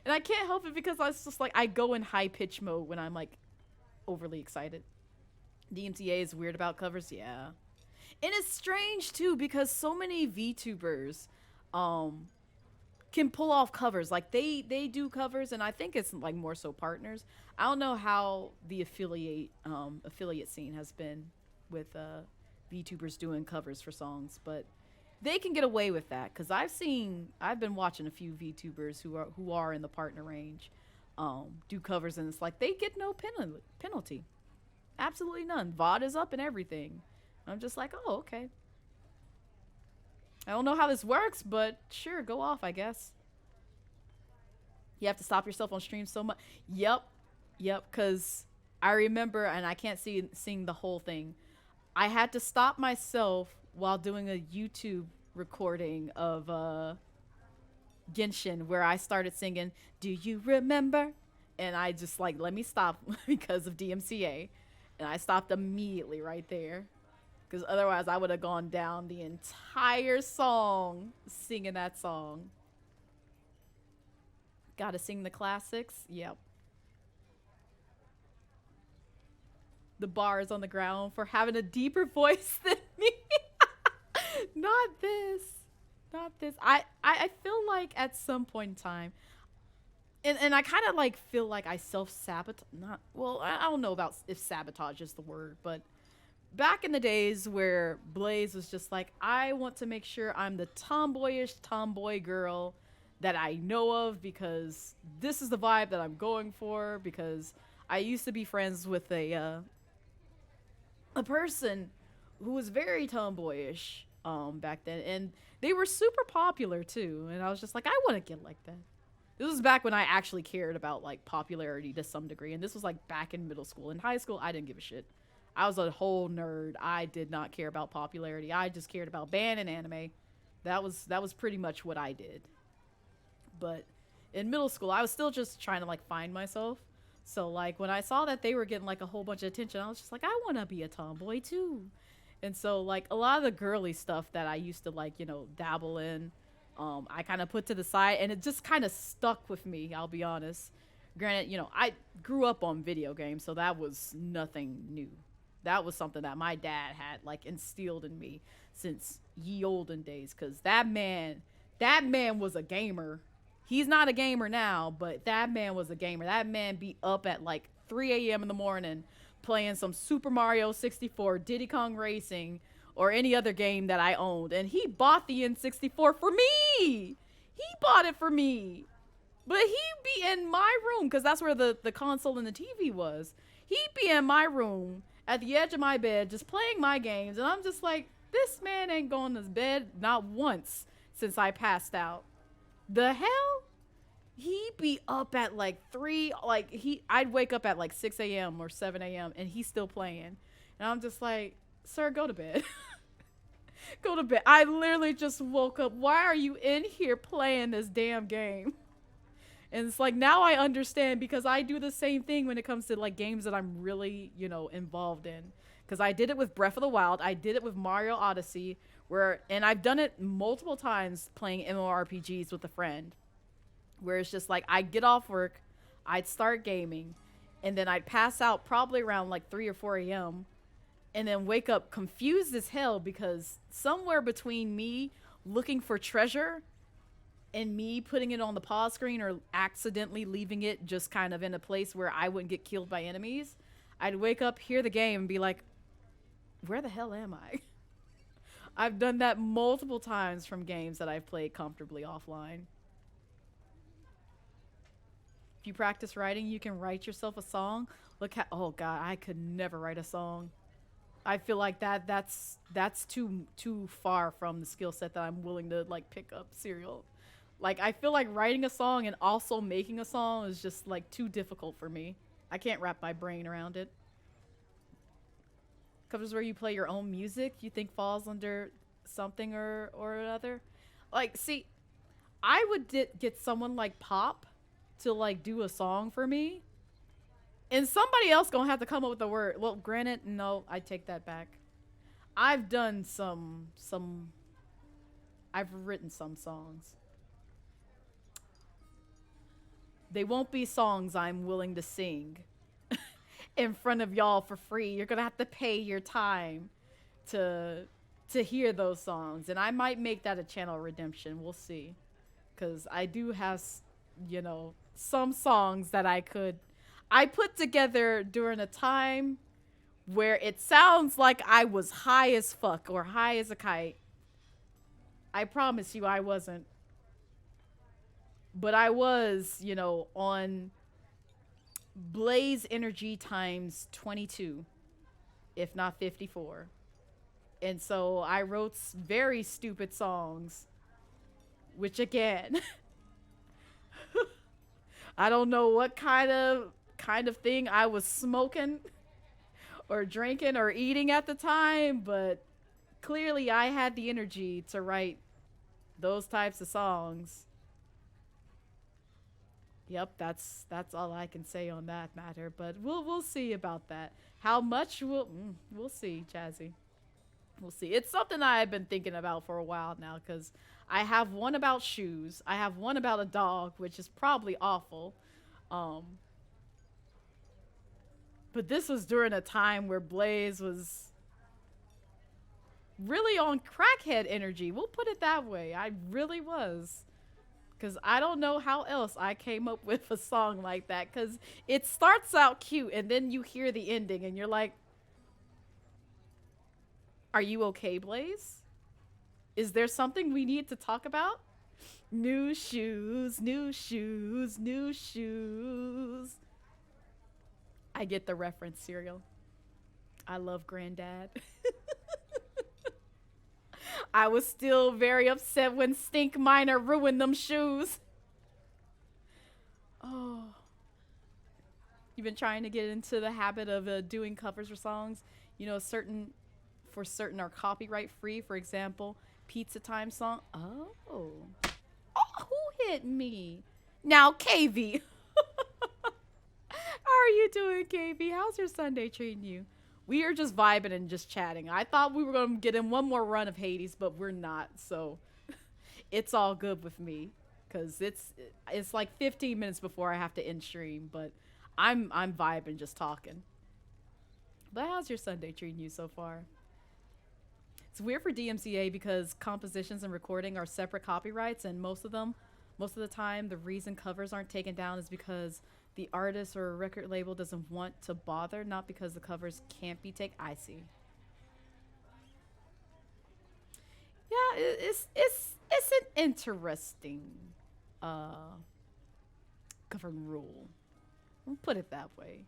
And I can't help it because I was just like, I go in high pitch mode when I'm like overly excited. DMCA is weird about covers, yeah. And it's strange too because so many VTubers can pull off covers. Like they do covers, and I think it's like more so partners. I don't know how the affiliate scene has been with VTubers doing covers for songs, but they can get away with that because I've been watching a few VTubers who are in the partner range do covers, and it's like they get no penalty. Absolutely none. VOD is up and everything. I'm just like, oh, okay. I don't know how this works, but sure, go off, I guess. You have to stop yourself on stream so much. Yep, because I remember, and I can't sing the whole thing. I had to stop myself while doing a YouTube recording of Genshin, where I started singing, "Do you remember?" And I just like, let me stop because of DMCA. And I stopped immediately right there. Because otherwise I would have gone down the entire song singing that song. Gotta sing the classics? Yep. the bars on the ground for having a deeper voice than me. Not this. Not this. I feel like at some point in time, and I kind of like feel like I self-sabotage. Not, well, I don't know about if sabotage is the word, but back in the days where Blaze was just like, I want to make sure I'm the tomboyish tomboy girl that I know of because this is the vibe that I'm going for, because I used to be friends with a person who was very tomboyish back then, and they were super popular too, and I was just like, I want to get like that. This was back when I actually cared about like popularity to some degree, and this was like back in middle school. In high school, I didn't give a shit. I was a whole nerd. I did not care about popularity. I just cared about band and anime. That was pretty much what I did. But in middle school, I was still just trying to like find myself. So like when I saw that they were getting like a whole bunch of attention, I was just like, I want to be a tomboy too. And so like a lot of the girly stuff that I used to like, you know, dabble in, I kind of put to the side, and it just kind of stuck with me, I'll be honest. Granted, you know, I grew up on video games, so that was nothing new. That was something that my dad had like instilled in me since ye olden days, because that man was a gamer. He's not a gamer now, but that man was a gamer. That man be up at like 3 a.m. in the morning playing some Super Mario 64, Diddy Kong Racing, or any other game that I owned. And he bought the N64 for me. He bought it for me. But he'd be in my room, because that's where the console and the TV was. He'd be in my room at the edge of my bed just playing my games. And I'm just like, this man ain't gone to bed not once since I passed out. The hell? He'd be up at like 3, like I'd wake up at like 6 a.m. or 7 a.m. and he's still playing. And I'm just like, sir, go to bed. Go to bed. I literally just woke up. Why are you in here playing this damn game? And it's like, now I understand, because I do the same thing when it comes to like games that I'm really, you know, involved in. Because I did it with Breath of the Wild. I did it with Mario Odyssey, and I've done it multiple times playing MMORPGs with a friend, where it's just like, I'd get off work, I'd start gaming, and then I'd pass out probably around like 3 or 4 a.m. and then wake up confused as hell, because somewhere between me looking for treasure and me putting it on the pause screen or accidentally leaving it just kind of in a place where I wouldn't get killed by enemies, I'd wake up, hear the game, and be like, where the hell am I? I've done that multiple times from games that I've played comfortably offline. If you practice writing, you can write yourself a song. Look how, oh god, I could never write a song. I feel like that's too far from the skill set that I'm willing to like pick up serial. Like, I feel like writing a song and also making a song is just like too difficult for me. I can't wrap my brain around it. Covers where you play your own music, you think falls under something or another? Like, see, I would get someone like Pop to like do a song for me, and somebody else gonna have to come up with the word. Well, granted, no, I take that back. I've done I've written some songs. They won't be songs I'm willing to sing in front of y'all for free. You're gonna have to pay your time to hear those songs, and I might make that a channel redemption. We'll see, because I do have, you know, some songs that I put together during a time where it sounds like I was high as fuck or high as a kite. I promise you I wasn't. But I was, you know, on Blaze energy times 22, if not 54. And so I wrote very stupid songs, which again, I don't know what kind of thing I was smoking or drinking or eating at the time, but clearly I had the energy to write those types of songs. Yep, that's all I can say on that matter, but we'll see about that. How much we'll see, Chazzy. We'll see. It's something I've been thinking about for a while now, because I have one about shoes. I have one about a dog, which is probably awful. But But this was during a time where Blaze was really on crackhead energy. We'll put it that way. I really was. Because I don't know how else I came up with a song like that. Because it starts out cute and then you hear the ending and you're like, are you okay, Blaze? Is there something we need to talk about? New shoes, new shoes, new shoes. I get the reference, Serial. I love Granddad. I was still very upset when Stink Miner ruined them shoes. Oh. You've been trying to get into the habit of doing covers for songs. You know, certain are copyright free. For example, Pizza Time song. Oh. Oh, who hit me? Now, KV. How are you doing, KB? How's your Sunday treating you? We are just vibing and just chatting. I thought we were going to get in one more run of Hades, but we're not. So it's all good with me because it's like 15 minutes before I have to end stream. But I'm vibing, just talking. But how's your Sunday treating you so far? It's weird for DMCA because compositions and recording are separate copyrights, and most of the time, the reason covers aren't taken down is because the artist or record label doesn't want to bother, not because the covers can't be taken. I see. Yeah, it's an interesting government rule. We'll put it that way.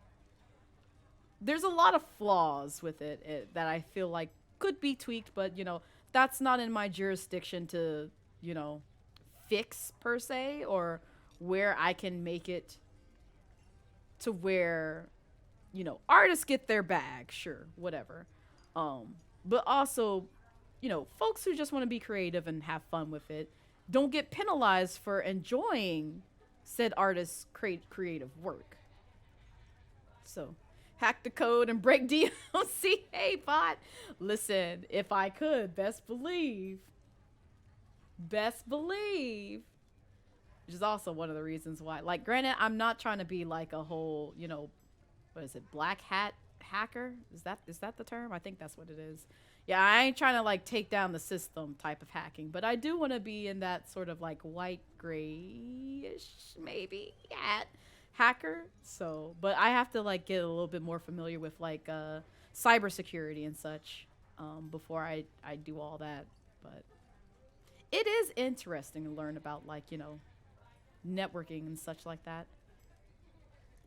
There's a lot of flaws with it that I feel like could be tweaked, but you know, that's not in my jurisdiction to, you know, fix per se, or where I can make it to where, you know, artists get their bag, sure, whatever. But also, you know, folks who just want to be creative and have fun with it don't get penalized for enjoying said artist's creative work. So, hack the code and break DLC. Hey, bot. Listen, if I could, best believe. Which is also one of the reasons why. Like, granted, I'm not trying to be like a whole, you know, what is it, black hat hacker? Is that the term? I think that's what it is. Yeah, I ain't trying to like take down the system type of hacking, but I do want to be in that sort of like white grayish maybe hat hacker. So, but I have to like get a little bit more familiar with like cybersecurity and such before I do all that. But it is interesting to learn about like, you know, networking and such like that.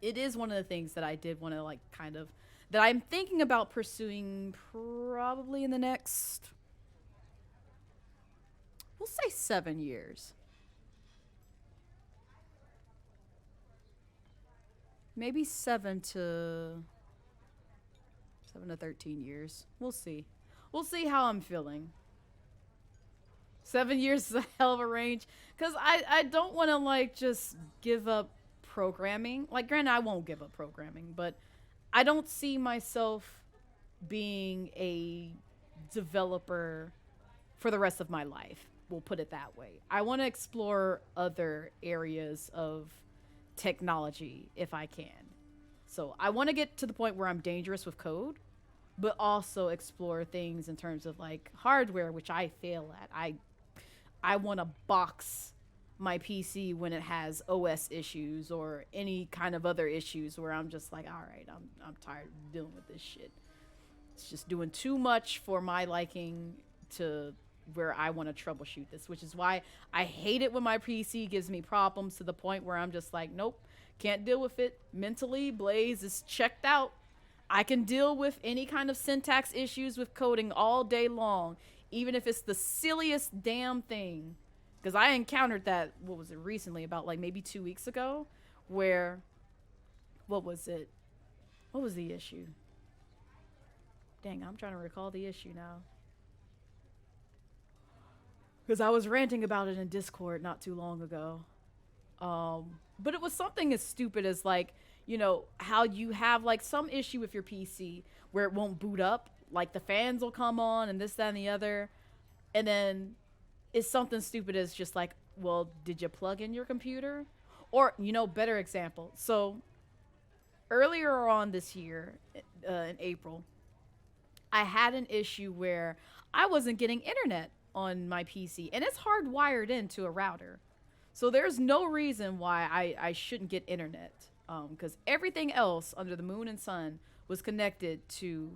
It is one of the things that I did want to like kind of, that I'm thinking about pursuing probably in the next, we'll say 7 years. Maybe 7 to 13 years. We'll see. We'll see how I'm feeling. 7 years is a hell of a range. Because I don't want to, like, just give up programming. Like, granted, I won't give up programming. But I don't see myself being a developer for the rest of my life. We'll put it that way. I want to explore other areas of technology if I can. So I want to get to the point where I'm dangerous with code, but also explore things in terms of like hardware, which I fail at. I want to box my PC when it has OS issues or any kind of other issues where I'm just like, all right, I'm tired of dealing with this shit. It's just doing too much for my liking to where I want to troubleshoot this, which is why I hate it when my PC gives me problems to the point where I'm just like, nope, can't deal with it. Mentally, Blaze is checked out. I can deal with any kind of syntax issues with coding all day long, even if it's the silliest damn thing. Because I encountered that, what was it, recently, about like maybe 2 weeks ago, where, what was it? What was the issue? Dang, I'm trying to recall the issue now. Because I was ranting about it in Discord not too long ago. But it was something as stupid as like, you know, how you have like some issue with your PC where it won't boot up. Like the fans will come on and this, that, and the other. And then it's something stupid as just like, well, did you plug in your computer? Or, you know, better example. So earlier on this year, in April, I had an issue where I wasn't getting internet on my PC, and it's hardwired into a router. So there's no reason why I shouldn't get internet, because everything else under the moon and sun was connected to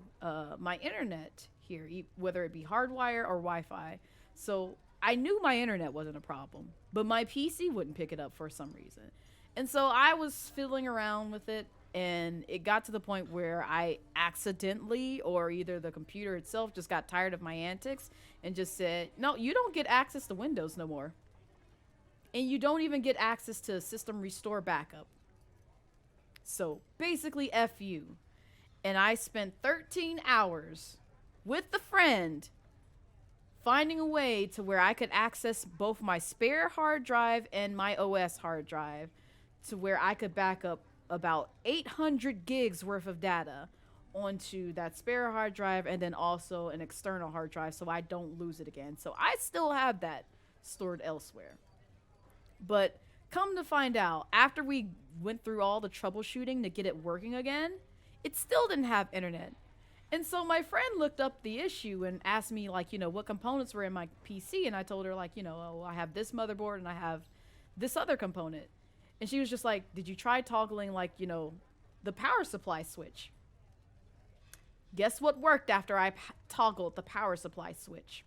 my internet here, whether it be hardwire or Wi-Fi. So I knew my internet wasn't a problem, but my PC wouldn't pick it up for some reason. And so I was fiddling around with it, and it got to the point where I accidentally, or either the computer itself just got tired of my antics and just said, no, you don't get access to Windows no more. And you don't even get access to system restore backup. So basically, F you. And I spent 13 hours with the friend finding a way to where I could access both my spare hard drive and my OS hard drive to where I could back up about 800 gigs worth of data onto that spare hard drive, and then also an external hard drive so I don't lose it again. So I still have that stored elsewhere. But come to find out, after we went through all the troubleshooting to get it working again, it still didn't have internet. And so my friend looked up the issue and asked me, like, you know, what components were in my PC. And I told her, like, you know, oh, I have this motherboard and I have this other component. And she was just like, did you try toggling, like, you know, the power supply switch? Guess what worked after I toggled the power supply switch?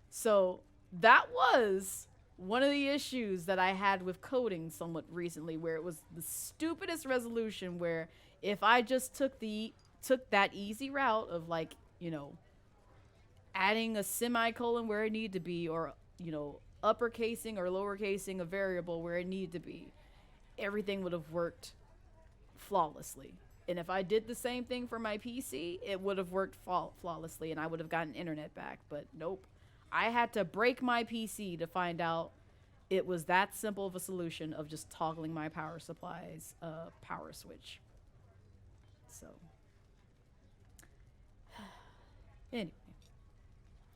So that was one of the issues that I had with coding somewhat recently, where it was the stupidest resolution, where if I just took that easy route of, like, you know, adding a semicolon where it needed to be, or, you know, uppercasing or lowercasing a variable where it needed to be, everything would have worked flawlessly. And if I did the same thing for my PC, it would have worked flawlessly and I would have gotten internet back. But nope. I had to break my PC to find out it was that simple of a solution of just toggling my power supply's power switch. So anyway,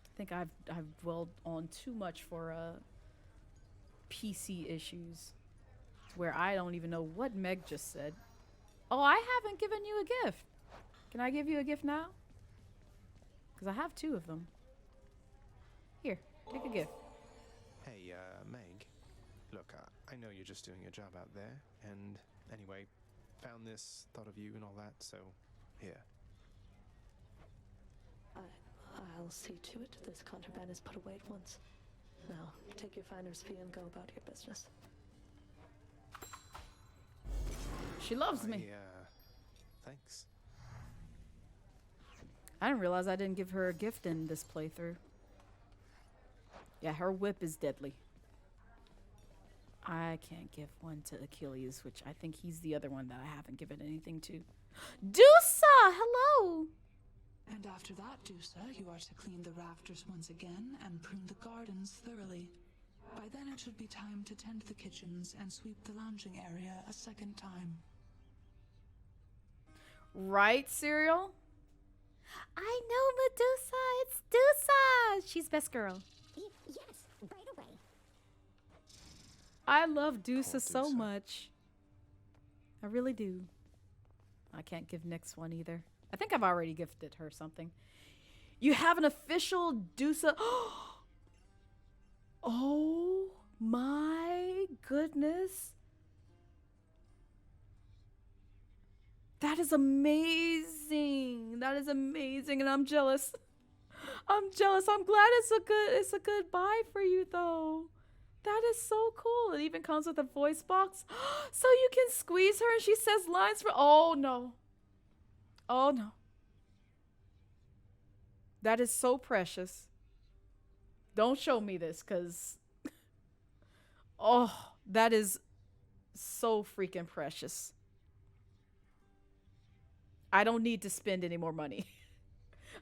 I think I've dwelled on too much for PC issues, where I don't even know what Meg just said. Oh, I haven't given you a gift. Can I give you a gift now? Because I have 2 of them. Here, take a gift. Hey, Meg. Look, I know you're just doing your job out there, and anyway, found this, thought of you and all that, so here. I'll see to it this contraband is put away at once. Now, take your finder's fee and go about your business. She loves me. Thanks. I didn't realize I didn't give her a gift in this playthrough. Yeah, her whip is deadly. I can't give one to Achilles, which I think he's the other one that I haven't given anything to. Dusa, hello! And after that, Dusa, you are to clean the rafters once again and prune the gardens thoroughly. By then it should be time to tend the kitchens and sweep the lounging area a second time. Right, Cereal? I know, Medusa. It's Dusa. She's best girl. Yes, right away. I love Dusa so much. I really do. I can't give Nyx one either. I think I've already gifted her something. You have an official Dusa. Oh my goodness. That is amazing. That is amazing, and I'm jealous. I'm jealous. I'm glad it's a good buy for you though. That is so cool. It even comes with a voice box. So you can squeeze her and she says lines for, oh no. Oh no. That is so precious. Don't show me this, because oh, that is so freaking precious. I don't need to spend any more money.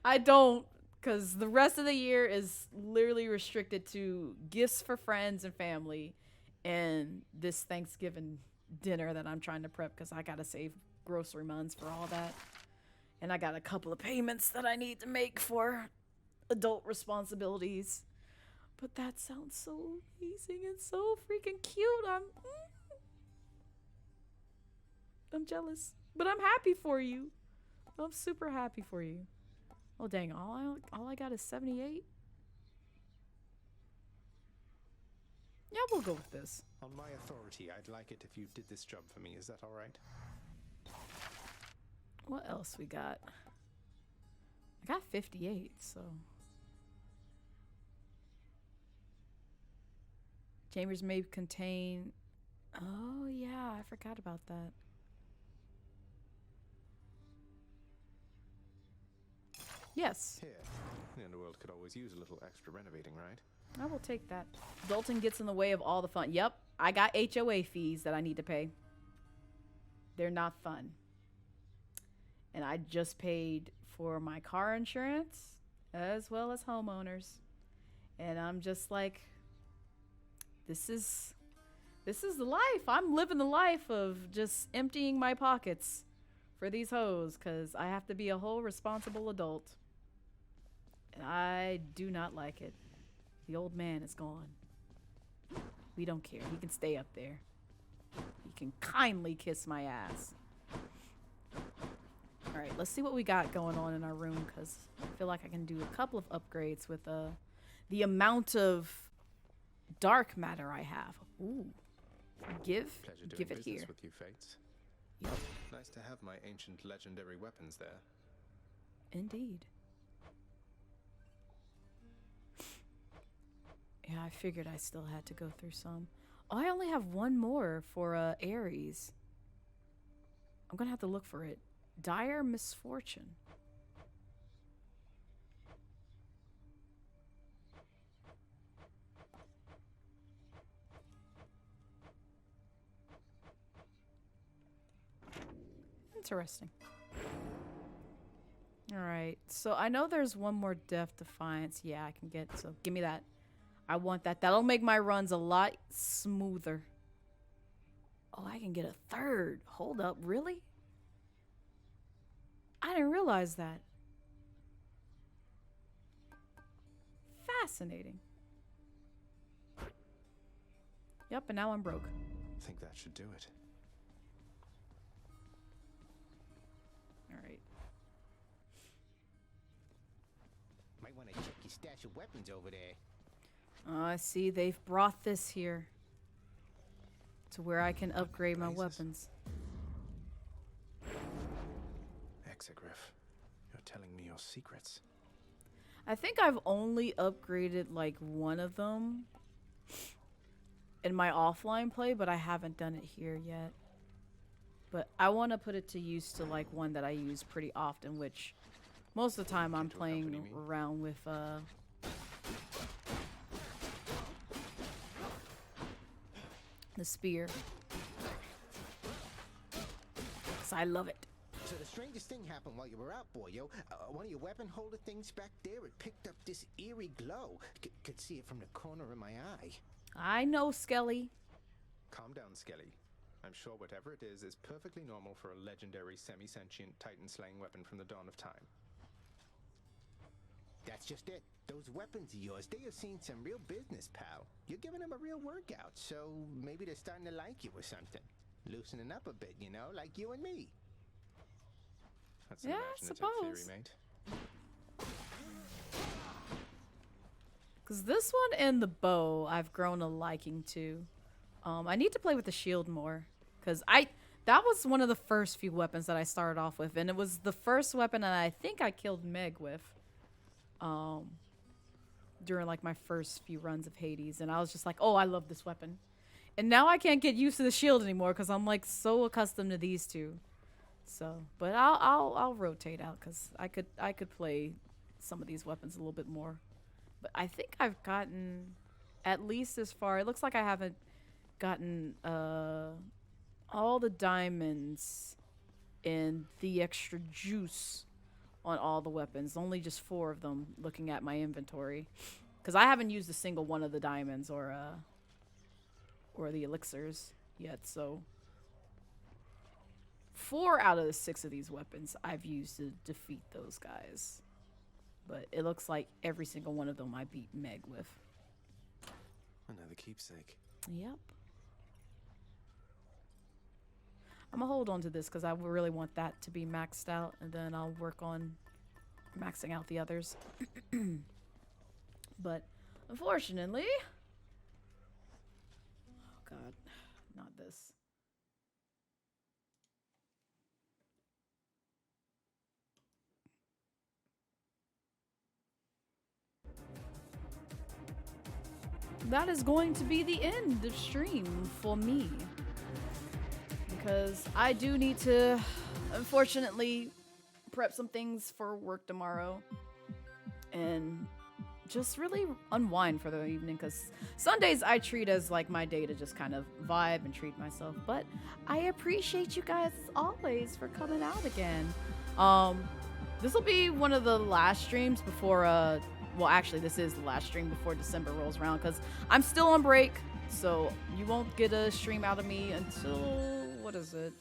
I don't, because the rest of the year is literally restricted to gifts for friends and family and this Thanksgiving dinner that I'm trying to prep, because I got to save grocery months for all that. And I got a couple of payments that I need to make for adult responsibilities. But that sounds so amazing and so freaking cute. I'm jealous. But I'm happy for you. I'm super happy for you. Oh dang, all I got is 78? Yeah, we'll go with this. On my authority, I'd like it if you did this job for me. Is that all right? What else we got? I got 58, so. Chambers may contain. Oh, yeah, I forgot about that. Yes. Here. The underworld could always use a little extra renovating, right? I will take that. Dalton gets in the way of all the fun. Yep, I got HOA fees that I need to pay. They're not fun. And I just paid for my car insurance as well as homeowners. And I'm just like, this is the life. I'm living the life of just emptying my pockets for these hoes because I have to be a whole responsible adult. And I do not like it. The old man is gone. We don't care. He can stay up there. He can kindly kiss my ass. All right, let's see what we got going on in our room because I feel like I can do a couple of upgrades with the amount of dark matter I have. Ooh. Give it here. With you, Fates. Yep. Nice to have my ancient legendary weapons there. Indeed. Yeah, I figured I still had to go through some. Oh, I only have one more for Ares. I'm gonna have to look for it. Dire misfortune. Interesting. All right, so I know there's one more Death Defiance. Yeah, I can get, so give me that. I want that. That'll make my runs a lot smoother. Oh, I can get a third. Hold up, really? I didn't realize that. Fascinating. Yep, and now I'm broke. I think that should do it. All right. Might want to check your stash of weapons over there. I see they've brought this here to where I can upgrade my weapons. Exegriff, you're telling me your secrets. I think I've only upgraded like one of them in my offline play, but I haven't done it here yet. But I want to put it to use to like one that I use pretty often, which most of the time I'm playing around with the spear. 'Cause I love it. So the strangest thing happened while you were out, boyo. One of your weapon holder things back there, it picked up this eerie glow. Could see it from the corner of my eye. I know, Skelly. Calm down, Skelly. I'm sure whatever it is perfectly normal for a legendary semi-sentient titan-slaying weapon from the dawn of time. That's just it. Those weapons of yours, they have seen some real business, pal. You're giving them a real workout, so maybe they're starting to like you or something. Loosening up a bit, you know, like you and me. That's an imaginative theory, mate. Because this one and the bow I've grown a liking to. I need to play with the shield more. Because that was one of the first few weapons that I started off with. And it was the first weapon that I think I killed Meg with. During like my first few runs of Hades. And I was just like, oh, I love this weapon. And now I can't get used to the shield anymore because I'm like so accustomed to these two. So, but I'll rotate out because I could play some of these weapons a little bit more. But I think I've gotten at least as far. It looks like I haven't gotten all the diamonds and the extra juice on all the weapons. Only just 4 of them looking at my inventory. Because I haven't used a single one of the diamonds or the elixirs yet, so 4 out of the 6 of these weapons I've used to defeat those guys. But it looks like every single one of them I beat Meg with. Another keepsake. Yep. I'm gonna hold on to this because I really want that to be maxed out, and then I'll work on maxing out the others. But unfortunately, oh god, not this. That is going to be the end of stream for me. Because I do need to, unfortunately, prep some things for work tomorrow. And just really unwind for the evening. Because Sundays I treat as like my day to just kind of vibe and treat myself. But I appreciate you guys as always for coming out again. This will be one of the last streams before, well, actually, this is the last stream before December rolls around because I'm still on break, so you won't get a stream out of me until, what is it?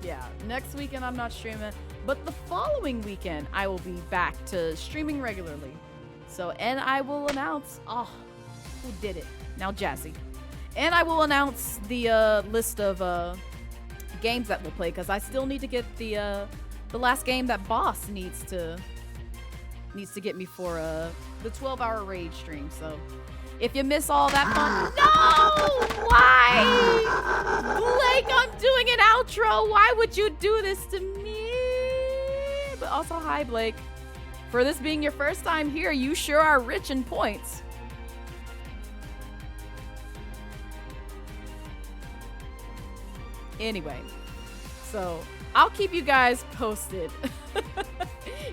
Yeah, next weekend I'm not streaming, but the following weekend I will be back to streaming regularly. So, and I will announce, oh, who did it? Now Jazzy. And I will announce the list of games that we'll play because I still need to get the last game that Boss needs to get me for the 12-hour raid stream. So if you miss all that fun, no! Why? Blake, I'm doing an outro. Why would you do this to me? But also, hi Blake. For this being your first time here, you sure are rich in points. Anyway, so I'll keep you guys posted.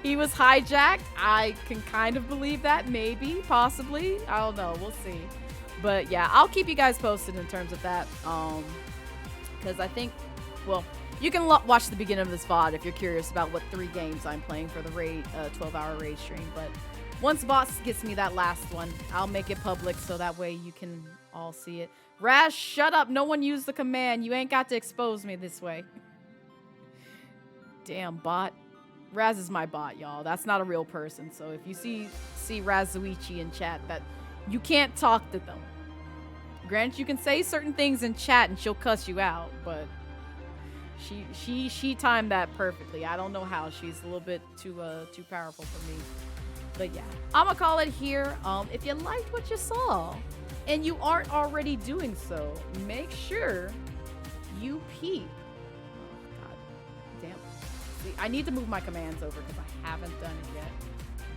He was hijacked. I can kind of believe that. Maybe, possibly. I don't know. We'll see. But yeah, I'll keep you guys posted in terms of that. Because I think, well, you can watch the beginning of this VOD if you're curious about what 3 games I'm playing for the raid, 12-hour raid stream. But once Boss gets me that last one, I'll make it public so that way you can all see it. Raz, shut up. No one used the command. You ain't got to expose me this way. Damn bot. Raz is my bot, y'all. That's not a real person. So if you see Razuichi in chat, that you can't talk to them. Granted, you can say certain things in chat and she'll cuss you out, but she timed that perfectly. I don't know how. She's a little bit too powerful for me. But yeah, I'm gonna call it here. If you liked what you saw and you aren't already doing so, make sure you peep. I need to move my commands over because I haven't done it yet.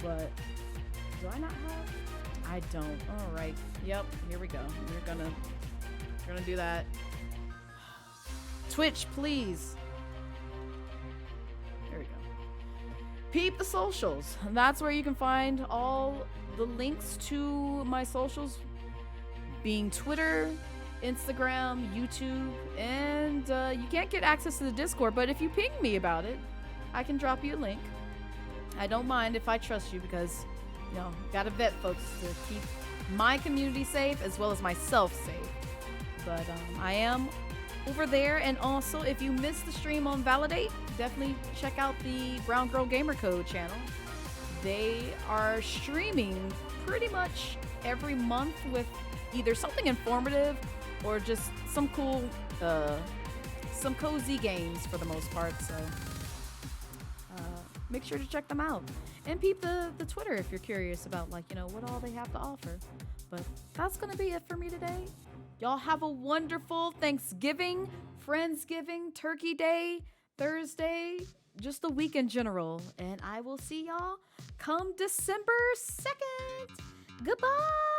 But do I not have? I don't. All right. Yep. Here we go. We're gonna do that. Twitch, please. There we go. Peep the socials. And that's where you can find all the links to my socials, being Twitter, Instagram, YouTube, and you can't get access to the Discord, but if you ping me about it, I can drop you a link. I don't mind if I trust you because, you know, gotta vet folks to keep my community safe as well as myself safe. But I am over there, and also if you missed the stream on Validate, definitely check out the Brown Girl Gamer Code channel. They are streaming pretty much every month with either something informative or just some cool, some cozy games for the most part, so make sure to check them out. And peep the Twitter if you're curious about, like, you know, what all they have to offer. But that's gonna be it for me today. Y'all have a wonderful Thanksgiving, Friendsgiving, Turkey Day, Thursday, just the week in general. And I will see y'all come December 2nd. Goodbye!